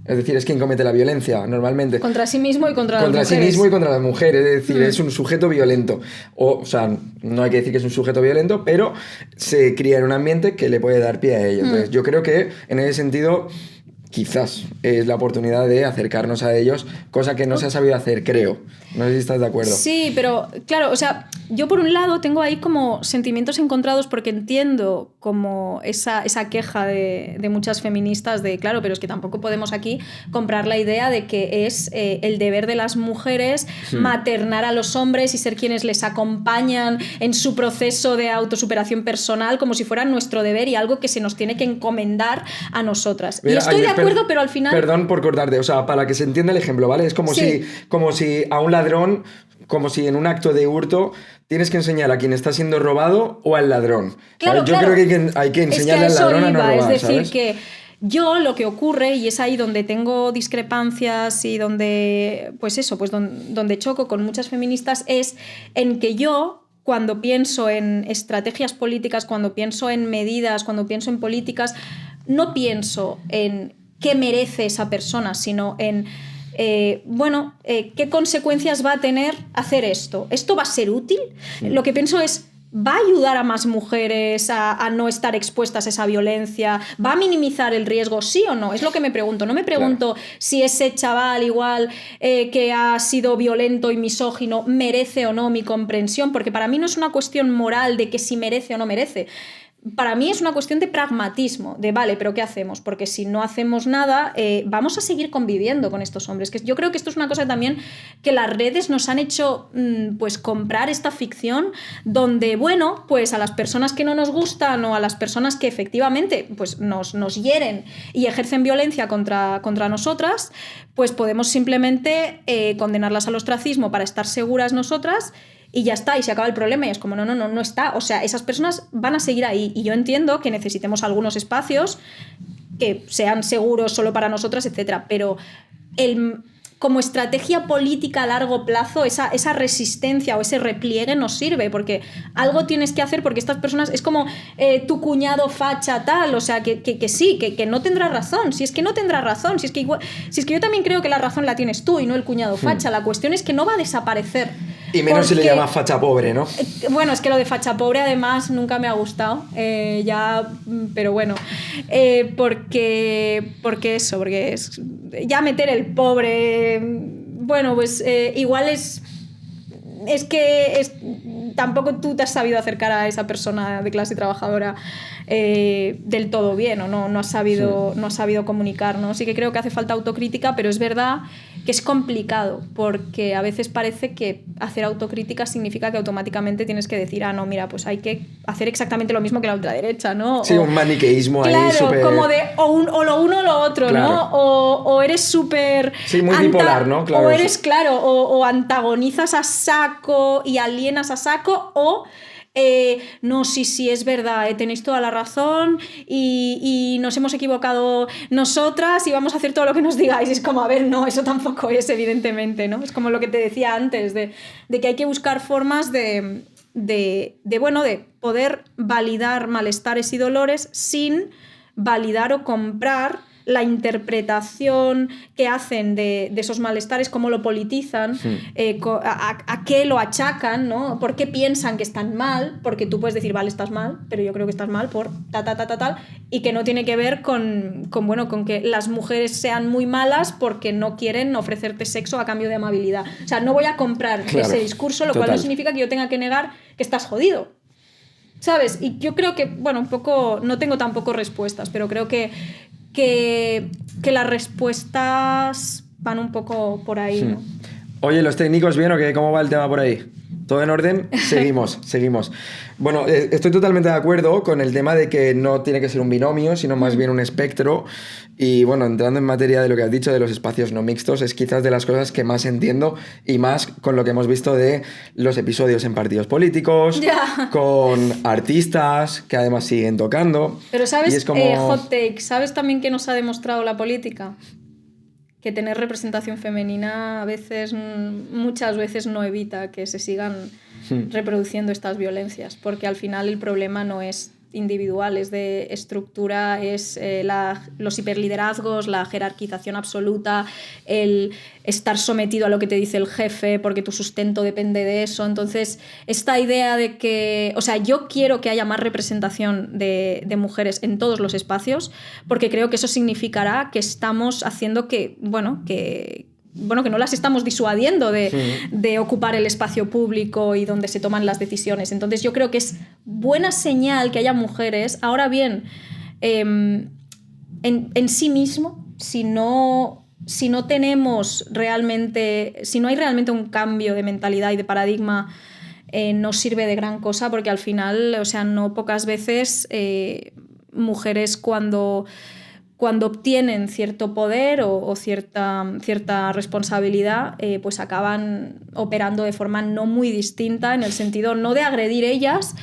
Es decir, es quien comete la violencia normalmente. Contra sí mismo y contra las mujeres. Contra sí mismo y contra las mujeres. Es decir, es un sujeto violento. O sea, no hay que decir que es un sujeto violento, pero se cría en un ambiente que le puede dar pie a ello. Entonces, yo creo que en ese sentido quizás es la oportunidad de acercarnos a ellos, cosa que no se ha sabido hacer, creo. No sé si estás de acuerdo. Sí, pero claro, o sea, yo por un lado tengo ahí como sentimientos encontrados porque entiendo como esa queja de muchas feministas de, claro, pero es que tampoco podemos aquí comprar la idea de que es el deber de las mujeres maternar a los hombres y ser quienes les acompañan en su proceso de autosuperación personal como si fuera nuestro deber y algo que se nos tiene que encomendar a nosotras. Mira, y estoy de acuerdo, pero al final... Perdón por cortarte, o sea, para que se entienda el ejemplo, ¿vale? Es como si a un ladrón, como si en un acto de hurto tienes que enseñar a quien está siendo robado o al ladrón. Claro, yo creo que hay que enseñarle al ladrón a no robar, es decir, ¿sabes? Que yo lo que ocurre, y es ahí donde tengo discrepancias y donde, pues eso, pues donde choco con muchas feministas, es en que yo, cuando pienso en estrategias políticas, cuando pienso en medidas, cuando pienso en políticas, no pienso en qué merece esa persona, sino en... ¿qué consecuencias va a tener hacer esto? ¿Esto va a ser útil? Lo que pienso es, ¿va a ayudar a más mujeres a no estar expuestas a esa violencia? ¿Va a minimizar el riesgo? ¿Sí o no? Es lo que me pregunto. No me pregunto si ese chaval igual que ha sido violento y misógino merece o no mi comprensión, porque para mí no es una cuestión moral de que si merece o no merece. Para mí es una cuestión de pragmatismo, de vale, pero ¿qué hacemos? Porque si no hacemos nada, vamos a seguir conviviendo con estos hombres. Que yo creo que esto es una cosa también que las redes nos han hecho pues comprar esta ficción donde, bueno, pues a las personas que no nos gustan o a las personas que efectivamente pues nos hieren y ejercen violencia contra nosotras, pues podemos simplemente condenarlas al ostracismo para estar seguras nosotras y ya está, y se acaba el problema, y es como, no está. O sea, esas personas van a seguir ahí, y yo entiendo que necesitemos algunos espacios que sean seguros solo para nosotras, etcétera, pero como estrategia política a largo plazo, esa resistencia o ese repliegue nos sirve, porque algo tienes que hacer, porque estas personas, es como tu cuñado facha tal, o sea, que sí, que no tendrá razón, si es que no tendrá razón, si es que yo también creo que la razón la tienes tú y no el cuñado facha, la cuestión es que no va a desaparecer. Y menos si le llamas facha pobre, ¿no? Bueno, es que lo de facha pobre además nunca me ha gustado, pero bueno, porque es ya meter el pobre, bueno, pues igual tampoco tú te has sabido acercar a esa persona de clase trabajadora del todo bien, o no has sabido comunicar, ¿no? Sí que creo que hace falta autocrítica, pero es verdad que es complicado, porque a veces parece que hacer autocrítica significa que automáticamente tienes que decir, no, mira, pues hay que hacer exactamente lo mismo que la ultraderecha, ¿no? Sí, un maniqueísmo ahí súper... Claro, como de o lo uno o lo otro, claro. ¿No? O eres súper... Sí, muy bipolar, ¿no? Claro. O eres, claro, o antagonizas a saco y alienas a saco, o... no, sí, es verdad, tenéis toda la razón y nos hemos equivocado nosotras y vamos a hacer todo lo que nos digáis. Es como, a ver, no, eso tampoco es, evidentemente, ¿no? Es como lo que te decía antes, de que hay que buscar formas de poder validar malestares y dolores sin validar o comprar la interpretación que hacen de esos malestares, cómo lo politizan, a qué lo achacan, ¿no? ¿Por qué piensan que están mal? Porque tú puedes decir, vale, estás mal, pero yo creo que estás mal por tal, y que no tiene que ver con que las mujeres sean muy malas porque no quieren ofrecerte sexo a cambio de amabilidad. O sea, no voy a comprar ese discurso, lo cual no significa que yo tenga que negar que estás jodido, ¿sabes? Y yo creo que, un poco, no tengo tampoco respuestas, pero creo que las respuestas van un poco por ahí, ¿no? Oye, ¿los técnicos bien o qué? ¿Cómo va el tema por ahí? ¿Todo en orden? Seguimos. Bueno, estoy totalmente de acuerdo con el tema de que no tiene que ser un binomio, sino más bien un espectro. Y bueno, entrando en materia de lo que has dicho de los espacios no mixtos, es quizás de las cosas que más entiendo, y más con lo que hemos visto de los episodios en partidos políticos, con artistas que además siguen tocando. Pero ¿sabes, hot take, ¿sabes también que nos ha demostrado la política? Que tener representación femenina muchas veces no evita que se sigan reproduciendo estas violencias, porque al final el problema no es individual, es de estructura, es los hiperliderazgos, la jerarquización absoluta, el estar sometido a lo que te dice el jefe porque tu sustento depende de eso. Entonces, esta idea de que... O sea, yo quiero que haya más representación de mujeres en todos los espacios, porque creo que eso significará que estamos haciendo que no las estamos disuadiendo de ocupar el espacio público y donde se toman las decisiones. Entonces yo creo que es buena señal que haya mujeres. Ahora bien, en sí mismo, si no tenemos realmente, si no hay realmente un cambio de mentalidad y de paradigma, no sirve de gran cosa, porque al final, o sea, no pocas veces mujeres cuando obtienen cierto poder o cierta responsabilidad, pues acaban operando de forma no muy distinta, en el sentido no de agredir ellas,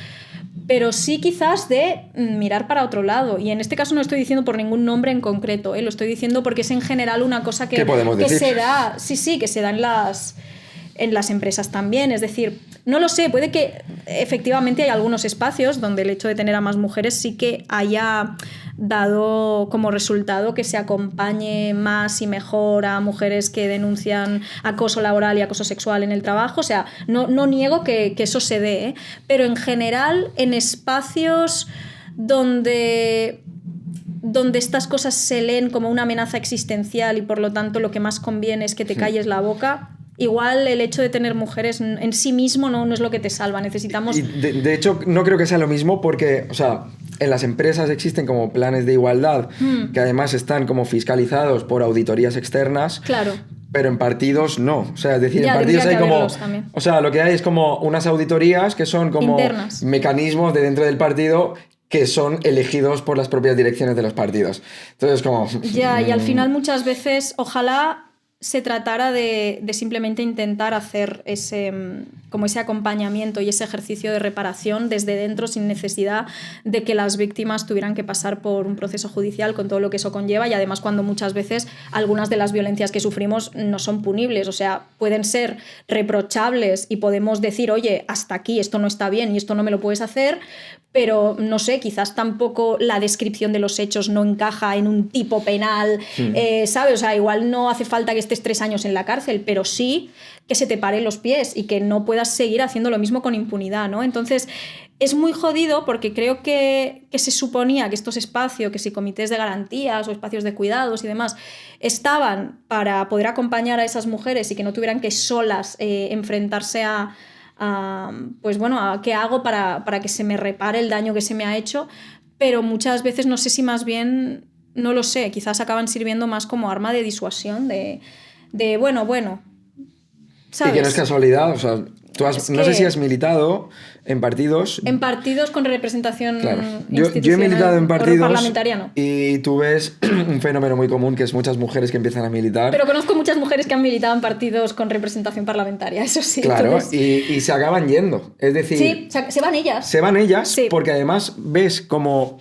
pero sí quizás de mirar para otro lado. Y en este caso no estoy diciendo por ningún nombre en concreto, lo estoy diciendo porque es en general una cosa que se da, que se da en las empresas también. Es decir, no lo sé, puede que efectivamente hay algunos espacios donde el hecho de tener a más mujeres sí que haya dado como resultado que se acompañe más y mejor a mujeres que denuncian acoso laboral y acoso sexual en el trabajo. O sea, no niego que eso se dé, pero en general en espacios donde estas cosas se leen como una amenaza existencial y por lo tanto lo que más conviene es que te calles la boca. Igual el hecho de tener mujeres en sí mismo no es lo que te salva. Necesitamos... Y de hecho, no creo que sea lo mismo porque, o sea, en las empresas existen como planes de igualdad que además están como fiscalizados por auditorías externas. Claro. Pero en partidos no. O sea, es decir, en partidos hay como... O sea, lo que hay es como unas auditorías que son como internas, mecanismos de dentro del partido que son elegidos por las propias direcciones de los partidos. Entonces, como... Ya, y al final muchas veces, ojalá se tratara de simplemente intentar hacer como ese acompañamiento y ese ejercicio de reparación desde dentro, sin necesidad de que las víctimas tuvieran que pasar por un proceso judicial con todo lo que eso conlleva, y además cuando muchas veces algunas de las violencias que sufrimos no son punibles, o sea, pueden ser reprochables y podemos decir, oye, hasta aquí, esto no está bien y esto no me lo puedes hacer, pero no sé, quizás tampoco la descripción de los hechos no encaja en un tipo penal, ¿sabes? O sea, igual no hace falta que estés 3 años en la cárcel, pero sí que se te paren los pies y que no puedas seguir haciendo lo mismo con impunidad, ¿no? Entonces, es muy jodido porque creo que se suponía que estos espacios, que si comités de garantías o espacios de cuidados y demás, estaban para poder acompañar a esas mujeres y que no tuvieran que solas enfrentarse pues bueno, a qué hago para que se me repare el daño que se me ha hecho, pero muchas veces no sé si más bien, no lo sé, quizás acaban sirviendo más como arma de disuasión, de bueno, ¿sabes? Y que no es casualidad, o sea, no sé si has militado en partidos. En partidos con representación institucional. Yo he militado en partidos parlamentaria, no. Y tú ves un fenómeno muy común que es muchas mujeres que empiezan a militar. Pero conozco muchas mujeres que han militado en partidos con representación parlamentaria, eso sí. Claro, entonces... y se acaban yendo. Es decir... Sí, se van ellas. Se van ellas sí. Porque además ves como...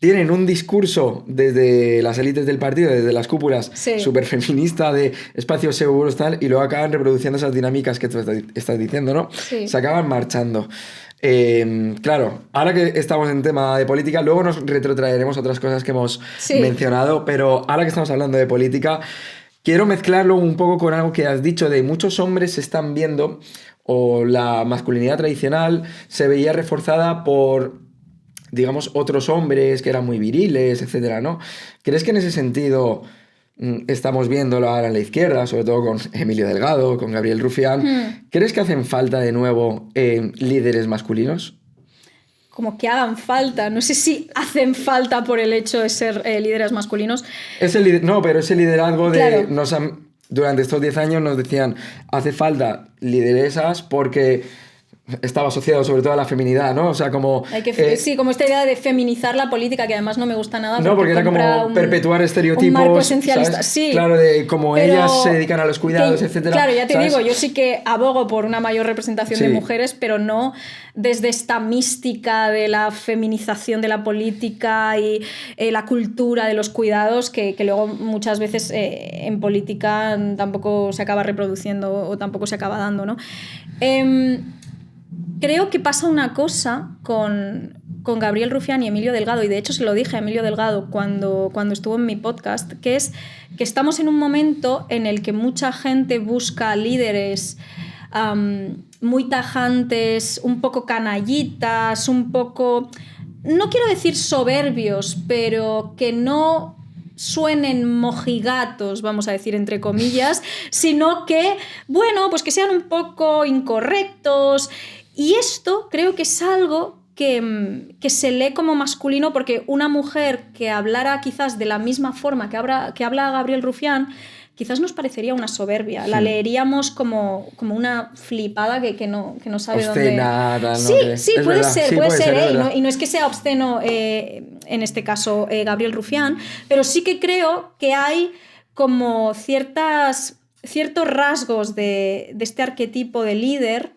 Tienen un discurso desde las élites del partido, desde las cúpulas, súper feminista, de espacios seguros, tal, y luego acaban reproduciendo esas dinámicas que tú estás diciendo, ¿no? Sí. Se acaban marchando. Claro, ahora que estamos en tema de política, luego nos retrotraeremos otras cosas que hemos mencionado, pero ahora que estamos hablando de política, quiero mezclarlo un poco con algo que has dicho de muchos hombres se están viendo, o la masculinidad tradicional se veía reforzada por... digamos, otros hombres que eran muy viriles, etcétera, ¿no? ¿Crees que en ese sentido estamos viéndolo ahora en la izquierda, sobre todo con Emilio Delgado, con Gabriel Rufián? ¿Crees que hacen falta de nuevo líderes masculinos? Como que hagan falta, no sé si hacen falta por el hecho de ser líderes masculinos. No, pero ese liderazgo de... Claro. Durante estos 10 años nos decían, hace falta lideresas porque... estaba asociado sobre todo a la feminidad, ¿no? O sea, como... sí, como esta idea de feminizar la política, que además no me gusta nada. No, porque era como perpetuar estereotipos. Un marco esencialista, ¿sabes? Sí. Claro, de cómo ellas se dedican a los cuidados, etcétera. Claro, ya te ¿sabes? digo, yo sí que abogo por una mayor representación de mujeres, pero no desde esta mística de la feminización de la política y la cultura de los cuidados, que luego muchas veces en política tampoco se acaba reproduciendo o tampoco se acaba dando, ¿no? Creo que pasa una cosa con Gabriel Rufián y Emilio Delgado, y de hecho se lo dije a Emilio Delgado cuando estuvo en mi podcast, que es que estamos en un momento en el que mucha gente busca líderes muy tajantes, un poco canallitas, un poco, no quiero decir soberbios, pero que no suenen mojigatos, vamos a decir entre comillas, sino que, bueno, pues que sean un poco incorrectos. Y esto creo que es algo que se lee como masculino, porque una mujer que hablara quizás de la misma forma que habla Gabriel Rufián, quizás nos parecería una soberbia. La leeríamos como una flipada que no sabe obscena, dónde... Sí, puede ser. Y no es que sea obsceno, en este caso, Gabriel Rufián, pero sí que creo que hay como ciertos rasgos de este arquetipo de líder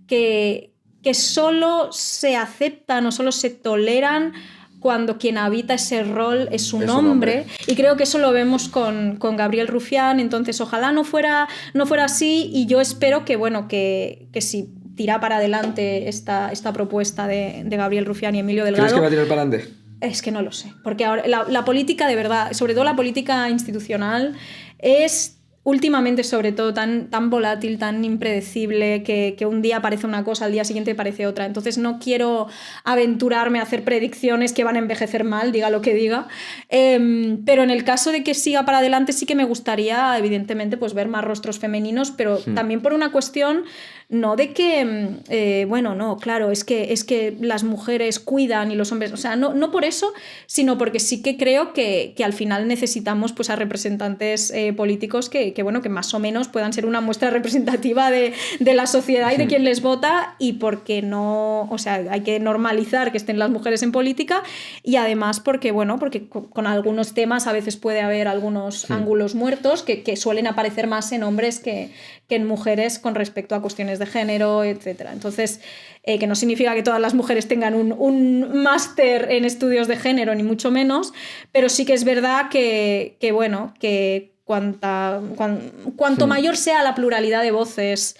que solo se aceptan o solo se toleran cuando quien habita ese rol es un hombre. Y creo que eso lo vemos con Gabriel Rufián. Entonces ojalá no fuera así, y yo espero que, bueno, que si tira para adelante esta propuesta de Gabriel Rufián y Emilio Delgado... ¿Crees que va a tirar para adelante? Es que no lo sé, porque ahora la política de verdad, sobre todo la política institucional, es... últimamente, sobre todo, tan volátil, tan impredecible, que un día parece una cosa, al día siguiente parece otra. Entonces no quiero aventurarme a hacer predicciones que van a envejecer mal, diga lo que diga. Pero en el caso de que siga para adelante, sí que me gustaría, evidentemente, pues ver más rostros femeninos, pero también por una cuestión no de que, bueno, no, claro, es que las mujeres cuidan y los hombres, o sea, no por eso, sino porque sí que creo que al final necesitamos pues a representantes políticos que, bueno, que más o menos puedan ser una muestra representativa de la sociedad y de quien les vota, y porque no, o sea, hay que normalizar que estén las mujeres en política, y además porque, bueno, porque con algunos temas a veces puede haber algunos ángulos muertos que suelen aparecer más en hombres que en mujeres con respecto a cuestiones de género, etc. Entonces, que no significa que todas las mujeres tengan un máster en estudios de género, ni mucho menos, pero sí que es verdad que bueno, que cuanto mayor sea la pluralidad de voces,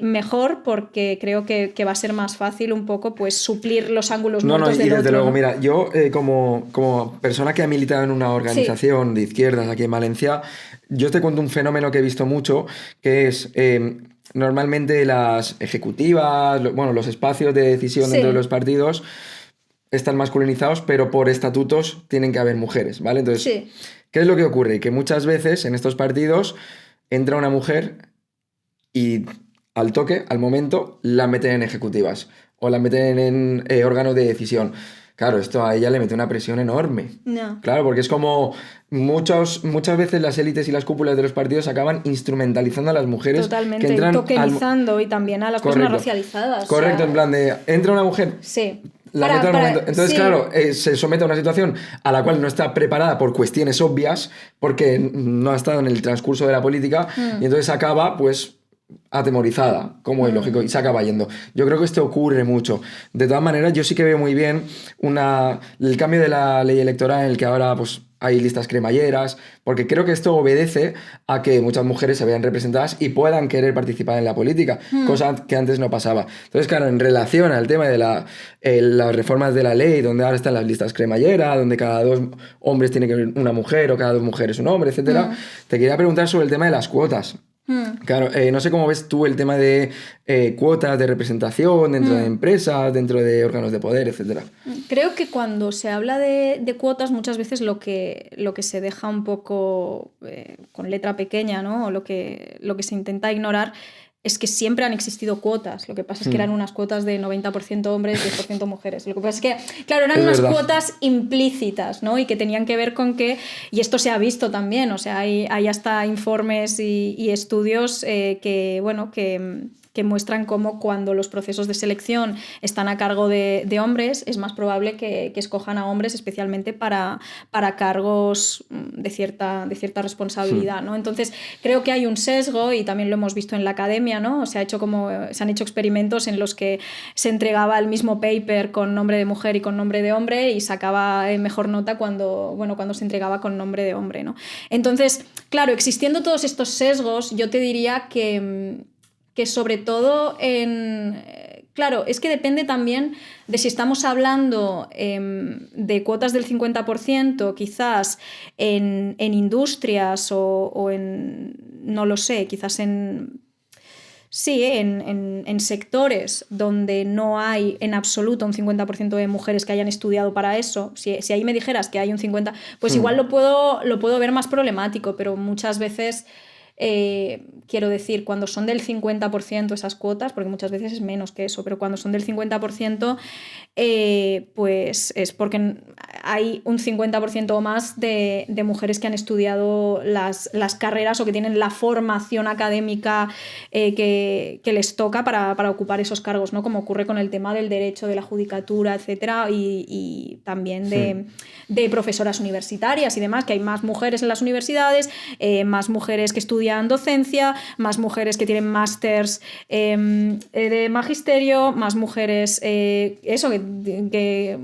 mejor, porque creo que va a ser más fácil un poco pues suplir los ángulos muertos del y desde otro, luego, ¿no? mira, yo como persona que ha militado en una organización de izquierdas aquí en Valencia, yo te cuento un fenómeno que he visto mucho, que es normalmente las ejecutivas, los espacios de decisión dentro de los partidos están masculinizados, pero por estatutos tienen que haber mujeres, ¿vale? Entonces, ¿qué es lo que ocurre? Que muchas veces en estos partidos entra una mujer y al toque, al momento, la meten en ejecutivas o la meten en órganos de decisión. Claro, esto a ella le mete una presión enorme. No. Claro, porque es como muchas veces las élites y las cúpulas de los partidos acaban instrumentalizando a las mujeres. Totalmente, que entran y tokenizando y también a las personas racializadas. Correcto, o sea, en plan de, entra una mujer. Sí. La meto al momento. Entonces, claro, se somete a una situación a la cual no está preparada por cuestiones obvias, porque no ha estado en el transcurso de la política, y entonces acaba, pues, atemorizada, como es lógico, y se acaba yendo. Yo creo que esto ocurre mucho. De todas maneras, yo sí que veo muy bien el cambio de la ley electoral en el que ahora pues, hay listas cremalleras, porque creo que esto obedece a que muchas mujeres se vean representadas y puedan querer participar en la política, cosa que antes no pasaba. Entonces, claro, en relación al tema de las reformas de la ley, donde ahora están las listas cremalleras, donde cada 2 hombres tiene que haber una mujer o cada 2 mujeres un hombre, etcétera, te quería preguntar sobre el tema de las cuotas. Claro, no sé cómo ves tú el tema de cuotas de representación dentro de empresas, dentro de órganos de poder, etcétera. Creo que cuando se habla de cuotas, muchas veces lo que se deja un poco con letra pequeña, ¿no? O lo que se intenta ignorar es que siempre han existido cuotas. Lo que pasa es que eran unas cuotas de 90% hombres, 10% mujeres. Lo que pasa es que, claro, eran unas cuotas implícitas, ¿no? Y que tenían que ver con que, y esto se ha visto también, o sea, hay hasta informes y estudios que, bueno, que muestran cómo cuando los procesos de selección están a cargo de hombres, es más probable que escojan a hombres especialmente para cargos de cierta responsabilidad, ¿no? Entonces, creo que hay un sesgo, y también lo hemos visto en la academia, ¿no? Se han hecho experimentos en los que se entregaba el mismo paper con nombre de mujer y con nombre de hombre, y sacaba mejor nota cuando se entregaba con nombre de hombre, ¿no? Entonces, claro, existiendo todos estos sesgos, yo te diría que sobre todo claro, es que depende también de si estamos hablando de cuotas del 50%, quizás en industrias o en, no lo sé, quizás en sectores donde no hay en absoluto un 50% de mujeres que hayan estudiado para eso. Si ahí me dijeras que hay un 50%, pues igual lo puedo ver más problemático, pero muchas veces... quiero decir, cuando son del 50% esas cuotas, porque muchas veces es menos que eso, pero cuando son del 50%, pues es porque hay un 50% o más de mujeres que han estudiado las carreras o que tienen la formación académica que les toca para ocupar esos cargos, ¿no? Como ocurre con el tema del derecho, de la judicatura, etcétera, y también de profesoras universitarias y demás, que hay más mujeres en las universidades, más mujeres que estudian docencia, más mujeres que tienen másters de magisterio, más mujeres, que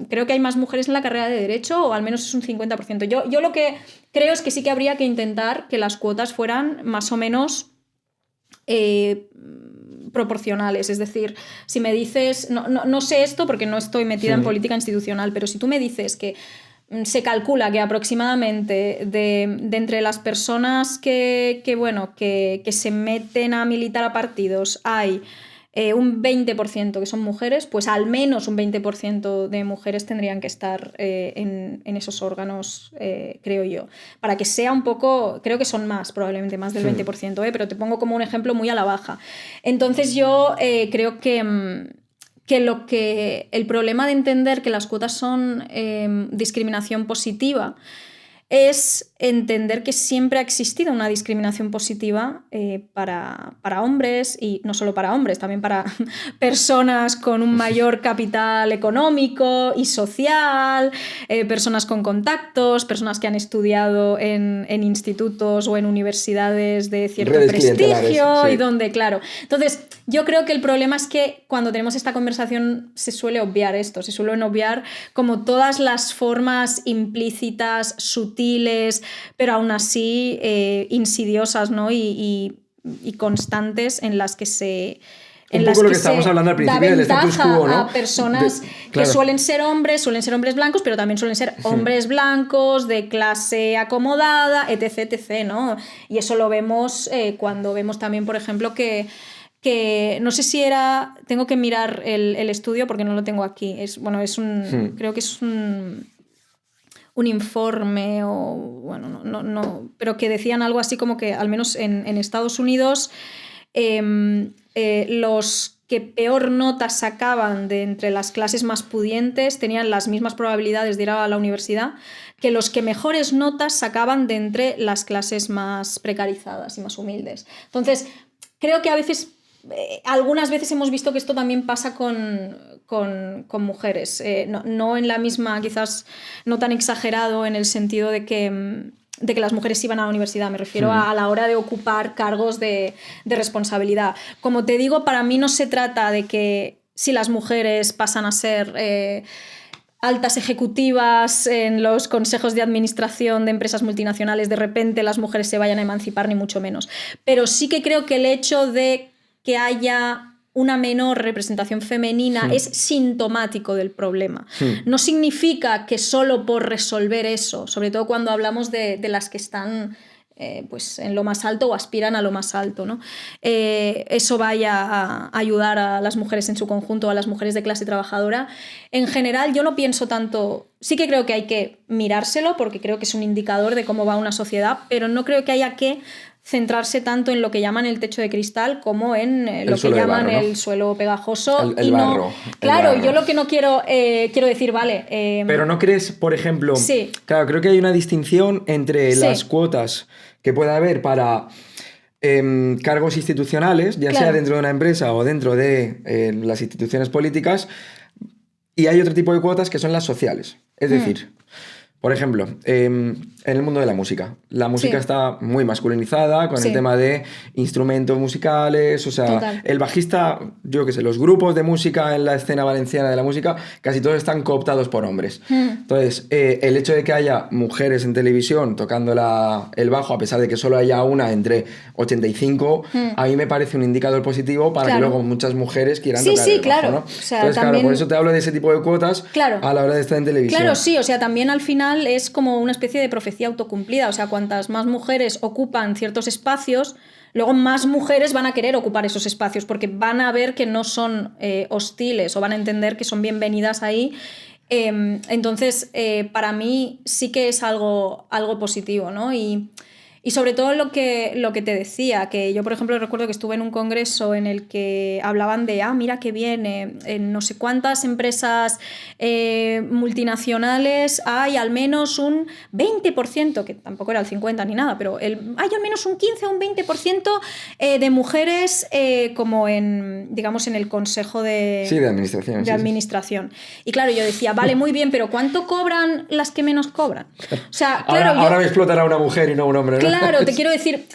creo que hay más mujeres en la carrera de Derecho, o al menos es un 50%. Yo lo que creo es que sí que habría que intentar que las cuotas fueran más o menos proporcionales. Es decir, si me dices, no sé esto porque no estoy metida en política institucional, pero si tú me dices que se calcula que aproximadamente de entre las personas que se meten a militar a partidos hay un 20% que son mujeres, pues al menos un 20% de mujeres tendrían que estar en esos órganos, creo yo. Para que sea un poco, creo que son más, probablemente más del 20%, pero te pongo como un ejemplo muy a la baja. Entonces yo creo que el problema de entender que las cuotas son discriminación positiva es entender que siempre ha existido una discriminación positiva para hombres, y no solo para hombres, también para personas con un mayor capital económico y social, personas con contactos, personas que han estudiado en institutos o en universidades de cierto prestigio, sí. Y donde, claro. Entonces, yo creo que el problema es que cuando tenemos esta conversación se suele obviar esto, se suelen obviar como todas las formas implícitas, sutiles, pero aún así insidiosas, ¿no? y constantes en las que se... Un poco lo que estábamos hablando al principio del status quo, ¿no? A personas que suelen ser hombres blancos, pero también suelen ser hombres blancos, de clase acomodada, etc., etc., ¿no? Y eso lo vemos cuando vemos también, por ejemplo, que no sé si era... Tengo que mirar el estudio porque no lo tengo aquí. Creo que es un informe o... Bueno, no, pero que decían algo así como que al menos en Estados Unidos los que peor notas sacaban de entre las clases más pudientes tenían las mismas probabilidades de ir a la universidad que los que mejores notas sacaban de entre las clases más precarizadas y más humildes. Entonces, creo que a veces... algunas veces hemos visto que esto también pasa con mujeres, no en la misma, quizás no tan exagerado en el sentido de que las mujeres iban a la universidad, me refiero a la hora de ocupar cargos de responsabilidad. Como te digo, para mí no se trata de que si las mujeres pasan a ser altas ejecutivas en los consejos de administración de empresas multinacionales, de repente las mujeres se vayan a emancipar, ni mucho menos. Pero sí que creo que el hecho de que haya una menor representación femenina es sintomático del problema. No significa que solo por resolver eso, sobre todo cuando hablamos de las que están pues en lo más alto o aspiran a lo más alto, ¿no? Eso vaya a ayudar a las mujeres en su conjunto, a las mujeres de clase trabajadora. En general, yo no pienso tanto... Sí que creo que hay que mirárselo porque creo que es un indicador de cómo va una sociedad, pero no creo que haya que centrarse tanto en lo que llaman el techo de cristal como en lo que llaman barro, ¿no? El suelo pegajoso. El barro. Claro, el barro. Yo lo que no quiero decir, vale... Pero ¿no crees, por ejemplo... Sí. Claro, creo que hay una distinción entre las cuotas que puede haber para cargos institucionales, ya sea dentro de una empresa o dentro de las instituciones políticas, y hay otro tipo de cuotas que son las sociales. Es decir... Por ejemplo, en el mundo de la música. La música está muy masculinizada con el tema de instrumentos musicales. O sea, total. El bajista, yo qué sé, los grupos de música en la escena valenciana de la música, casi todos están cooptados por hombres. Entonces, el hecho de que haya mujeres en televisión tocando el bajo, a pesar de que solo haya una entre 85, a mí me parece un indicador positivo para que luego muchas mujeres quieran tocar el bajo, ¿no? O sea, entonces, también... claro, por eso te hablo de ese tipo de cuotas a la hora de estar en televisión. Claro, sí, o sea, también al final es como una especie de profecía autocumplida, o sea, cuantas más mujeres ocupan ciertos espacios, luego más mujeres van a querer ocupar esos espacios porque van a ver que no son hostiles o van a entender que son bienvenidas ahí. Entonces, para mí sí que es algo positivo, ¿no? Y sobre todo lo que te decía, que yo, por ejemplo, recuerdo que estuve en un congreso en el que hablaban de, mira qué bien, en no sé cuántas empresas multinacionales hay al menos un 20%, que tampoco era el 50 ni nada, pero hay al menos un 15 o un 20% de mujeres como digamos, en el consejo de administración. De administración. Y claro, yo decía, vale, muy bien, pero ¿cuánto cobran las que menos cobran? O sea, claro, ahora me explotará una mujer y no un hombre, ¿no? Claro, te quiero decir,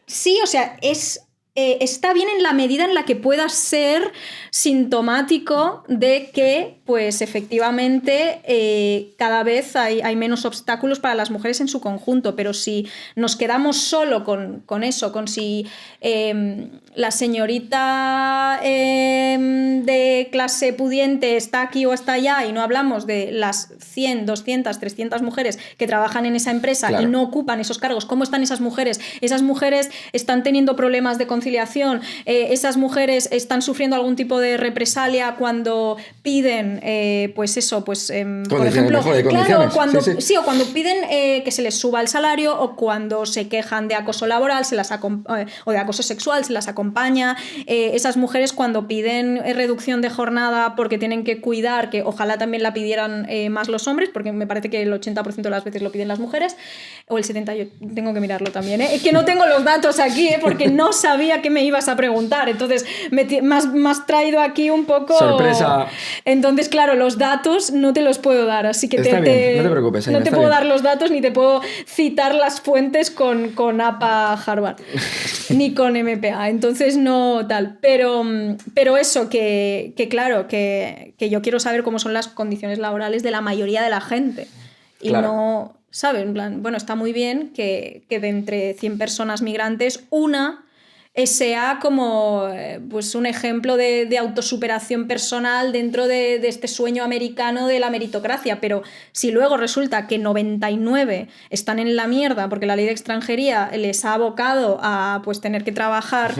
sí, o sea, está bien en la medida en la que pueda ser sintomático de que, pues efectivamente, cada vez hay menos obstáculos para las mujeres en su conjunto, pero si nos quedamos solo con eso, con si la señorita de clase pudiente está aquí o está allá y no hablamos de las 100, 200, 300 mujeres que trabajan en esa empresa y no ocupan esos cargos, ¿cómo están esas mujeres? Esas mujeres están teniendo problemas de conciliación conciliación, esas mujeres están sufriendo algún tipo de represalia cuando piden, pues eso, pues por ejemplo, claro, cuando, sí, o cuando piden que se les suba el salario, o cuando se quejan de acoso laboral o de acoso sexual, se las acompaña. Esas mujeres cuando piden reducción de jornada porque tienen que cuidar, que ojalá también la pidieran más los hombres, porque me parece que el 80% de las veces lo piden las mujeres, o el 70%, yo tengo que mirarlo también, es que no tengo los datos aquí, porque no sabía que me ibas a preguntar, entonces me has traído aquí un poco... Sorpresa. Entonces, claro, los datos no te los puedo dar, así que está bien, no te preocupes, Aina, no te puedo dar los datos, ni te puedo citar las fuentes con APA Harvard, ni con MPA, entonces no tal, pero eso, que claro, que yo quiero saber cómo son las condiciones laborales de la mayoría de la gente, y claro. No, ¿sabes? En plan, bueno, está muy bien que de entre 100 personas migrantes, una sea como pues un ejemplo de autosuperación personal dentro de este sueño americano de la meritocracia, pero si luego resulta que 99 están en la mierda porque la ley de extranjería les ha abocado a pues tener que trabajar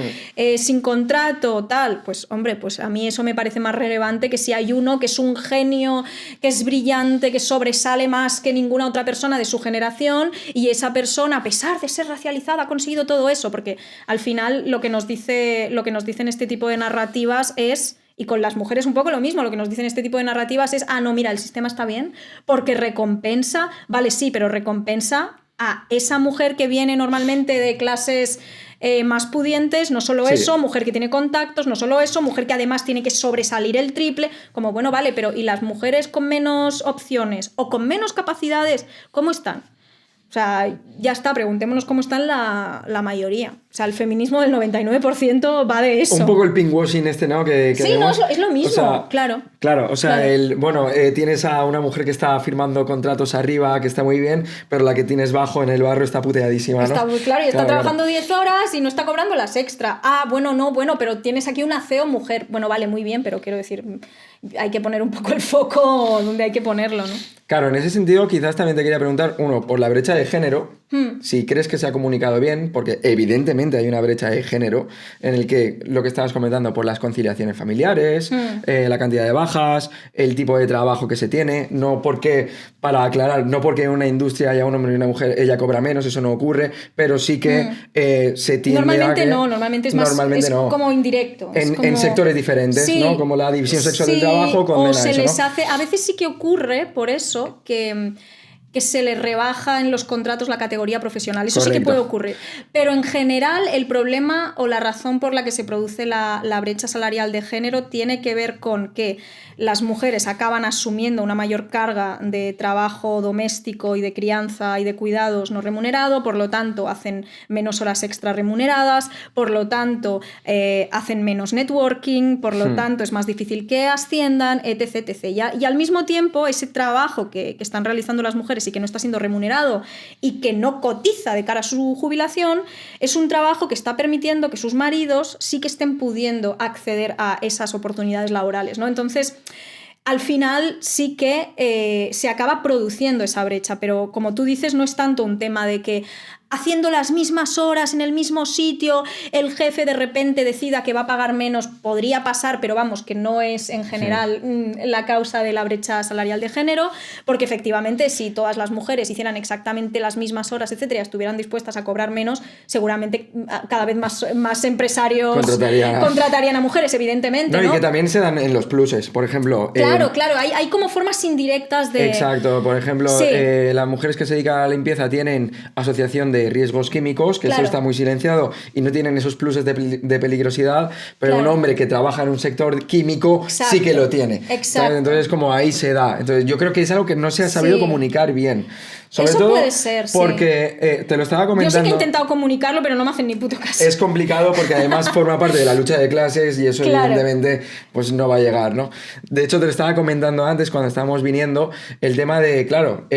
sin contrato, tal, pues hombre, pues a mí eso me parece más relevante que si hay uno que es un genio, que es brillante, que sobresale más que ninguna otra persona de su generación, y esa persona, a pesar de ser racializada, ha conseguido todo eso, porque al final lo que nos dicen este tipo de narrativas es, y con las mujeres un poco lo mismo, lo que nos dicen este tipo de narrativas es, no, mira, el sistema está bien porque recompensa, vale, sí, pero recompensa a esa mujer que viene normalmente de clases más pudientes, no solo eso, mujer que tiene contactos, no solo eso, mujer que además tiene que sobresalir el triple, como bueno, vale, pero ¿y las mujeres con menos opciones o con menos capacidades, cómo están? O sea, ya está, preguntémonos cómo están la mayoría. O sea, el feminismo del 99% va de eso. Un poco el pinkwashing este, ¿no? Que sí, vemos. No, es lo mismo, o sea, claro. Claro, o sea, claro. Tienes a una mujer que está firmando contratos arriba, que está muy bien, pero la que tienes bajo en el barro está puteadísima, ¿no? Está muy claro, y está trabajando 10 horas y no está cobrando las extra. Bueno, pero tienes aquí una CEO mujer. Bueno, vale, muy bien, pero quiero decir, hay que poner un poco el foco donde hay que ponerlo, ¿no? Claro, en ese sentido quizás también te quería preguntar, uno, por la brecha de género, si crees que se ha comunicado bien, porque evidentemente hay una brecha de género en el que lo que estabas comentando, por las conciliaciones familiares, la cantidad de bajas, el tipo de trabajo que se tiene, no porque, para aclarar, no porque en una industria haya un hombre y una mujer, ella cobra menos, eso no ocurre, pero sí que se tiende normalmente a que... Normalmente es más, es como indirecto. En sectores diferentes, sí, ¿no? Como la división sexual del trabajo condena o se eso, les ¿no? hace, a veces sí que ocurre, por eso, que se le rebaja en los contratos la categoría profesional. Eso Correcto. Sí que puede ocurrir. Pero en general el problema o la razón por la que se produce la brecha salarial de género tiene que ver con que las mujeres acaban asumiendo una mayor carga de trabajo doméstico y de crianza y de cuidados no remunerado, por lo tanto hacen menos horas extra remuneradas, por lo tanto hacen menos networking, por lo tanto es más difícil que asciendan, etc. Y al mismo tiempo ese trabajo que están realizando las mujeres y que no está siendo remunerado y que no cotiza de cara a su jubilación, es un trabajo que está permitiendo que sus maridos sí que estén pudiendo acceder a esas oportunidades laborales, ¿no? Entonces, al final sí que se acaba produciendo esa brecha, pero como tú dices, no es tanto un tema de que haciendo las mismas horas en el mismo sitio, el jefe de repente decida que va a pagar menos, podría pasar, pero vamos, que no es en general la causa de la brecha salarial de género, porque efectivamente si todas las mujeres hicieran exactamente las mismas horas, etcétera, y estuvieran dispuestas a cobrar menos, seguramente cada vez más empresarios contratarían a mujeres, evidentemente, ¿no? Y que también se dan en los pluses, por ejemplo. Claro, hay como formas indirectas de... Exacto, por ejemplo, las mujeres que se dedican a la limpieza tienen asociación de riesgos químicos, que eso está muy silenciado y no tienen esos pluses de peligrosidad, pero un hombre que trabaja en un sector químico sí que lo tiene. Exacto. Entonces, como ahí se da. Entonces, yo creo que es algo que no se ha sabido comunicar bien. Sobre eso todo puede ser, porque te lo estaba comentando. Yo sí que he intentado comunicarlo, pero no me hacen ni puto caso. Es complicado porque además forma parte de la lucha de clases y eso evidentemente pues no va a llegar, ¿no? De hecho, te lo estaba comentando antes cuando estábamos viniendo, el tema de, claro,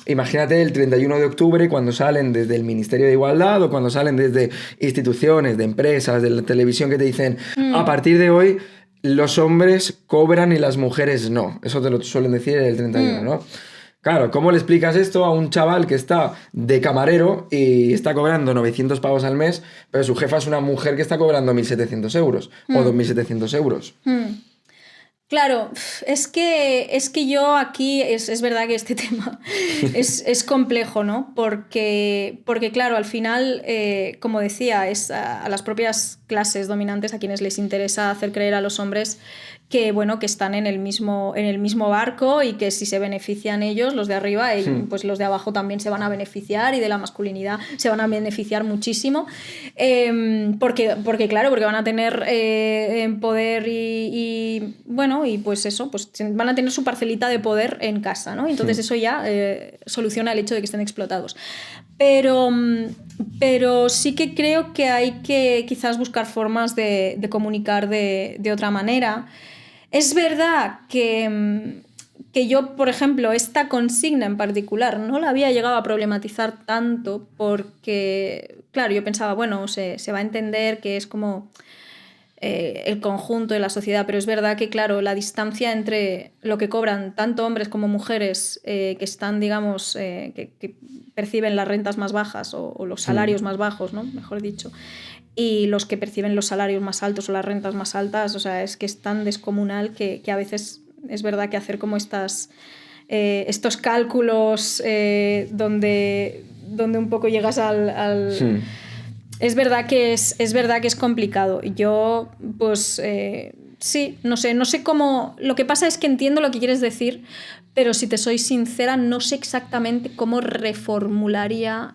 imagínate el 31 de octubre cuando salen desde el Ministerio de Igualdad o cuando salen desde instituciones, de empresas, de la televisión que te dicen, a partir de hoy los hombres cobran y las mujeres no. Eso te lo suelen decir el 31, ¿no? Claro, ¿cómo le explicas esto a un chaval que está de camarero y está cobrando 900 pavos al mes, pero su jefa es una mujer que está cobrando 1.700 euros o 2.700 euros? Claro, es que yo aquí, es verdad que este tema es complejo, ¿no? Porque claro, al final, como decía, es a las propias clases dominantes a quienes les interesa hacer creer a los hombres que, bueno, que están en el mismo barco y que si se benefician ellos, los de arriba, pues los de abajo también se van a beneficiar, y de la masculinidad se van a beneficiar muchísimo, porque claro, porque van a tener poder y bueno, y pues eso, pues van a tener su parcelita de poder en casa, ¿no? Entonces eso ya soluciona el hecho de que estén explotados. Pero sí que creo que hay que quizás buscar formas de comunicar de otra manera. Es verdad que yo, por ejemplo, esta consigna en particular no la había llegado a problematizar tanto porque, claro, yo pensaba, bueno, se va a entender que es como el conjunto de la sociedad, pero es verdad que, claro, la distancia entre lo que cobran tanto hombres como mujeres que están, digamos, que perciben las rentas más bajas o los salarios más bajos, ¿no? Mejor dicho, y los que perciben los salarios más altos o las rentas más altas, o sea, es que es tan descomunal que a veces es verdad que hacer como estos cálculos donde un poco llegas al Es verdad que es complicado. Yo, pues, sí, no sé cómo... Lo que pasa es que entiendo lo que quieres decir, pero si te soy sincera, no sé exactamente cómo reformularía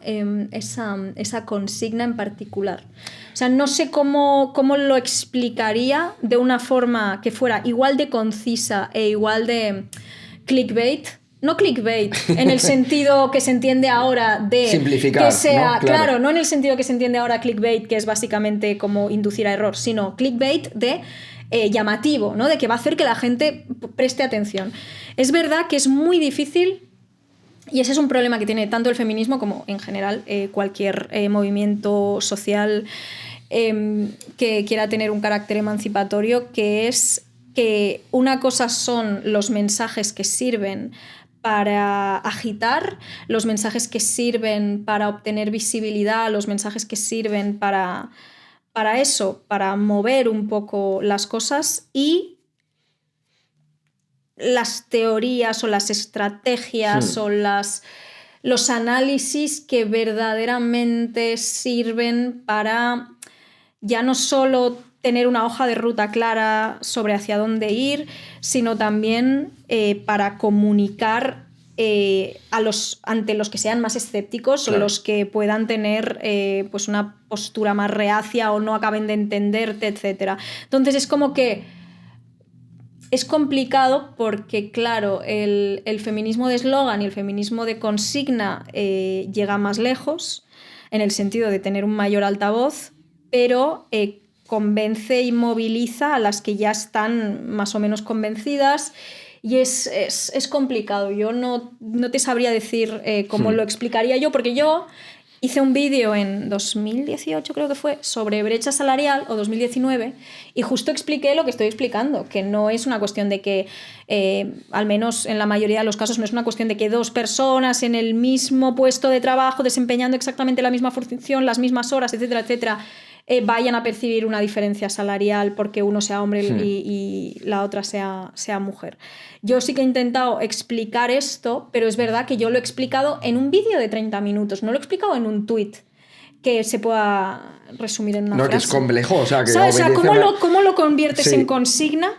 esa consigna en particular. O sea, no sé cómo lo explicaría de una forma que fuera igual de concisa e igual de clickbait. No clickbait en el sentido que se entiende ahora de simplificar, que sea, ¿no? Claro, no en el sentido que se entiende ahora clickbait, que es básicamente como inducir a error, sino clickbait de llamativo, ¿no? De que va a hacer que la gente preste atención. Es verdad que es muy difícil, y ese es un problema que tiene tanto el feminismo como en general cualquier movimiento social que quiera tener un carácter emancipatorio, que es que una cosa son los mensajes que sirven para agitar, los mensajes que sirven para obtener visibilidad, los mensajes que sirven para eso, para mover un poco las cosas, y las teorías o las estrategias o los análisis que verdaderamente sirven para ya no solo tener una hoja de ruta clara sobre hacia dónde ir, sino también para comunicar ante los que sean más escépticos, claro, o los que puedan tener pues una postura más reacia o no acaben de entenderte, etc. Entonces es como que es complicado porque, claro, el feminismo de eslogan y el feminismo de consigna llega más lejos en el sentido de tener un mayor altavoz, pero convence y moviliza a las que ya están más o menos convencidas, y es complicado. Yo no te sabría decir cómo lo explicaría yo, porque yo hice un vídeo en 2018, creo que fue, sobre brecha salarial, o 2019, y justo expliqué lo que estoy explicando, que no es una cuestión de que, al menos en la mayoría de los casos, no es una cuestión de que dos personas en el mismo puesto de trabajo, desempeñando exactamente la misma función, las mismas horas, etcétera, etcétera, vayan a percibir una diferencia salarial porque uno sea hombre y la otra sea mujer. Yo sí que he intentado explicar esto, pero es verdad que yo lo he explicado en un vídeo de 30 minutos, no lo he explicado en un tuit que se pueda resumir en una frase. No, que es complejo. O sea, ¿sabes? O sea, ¿cómo lo conviertes en consigna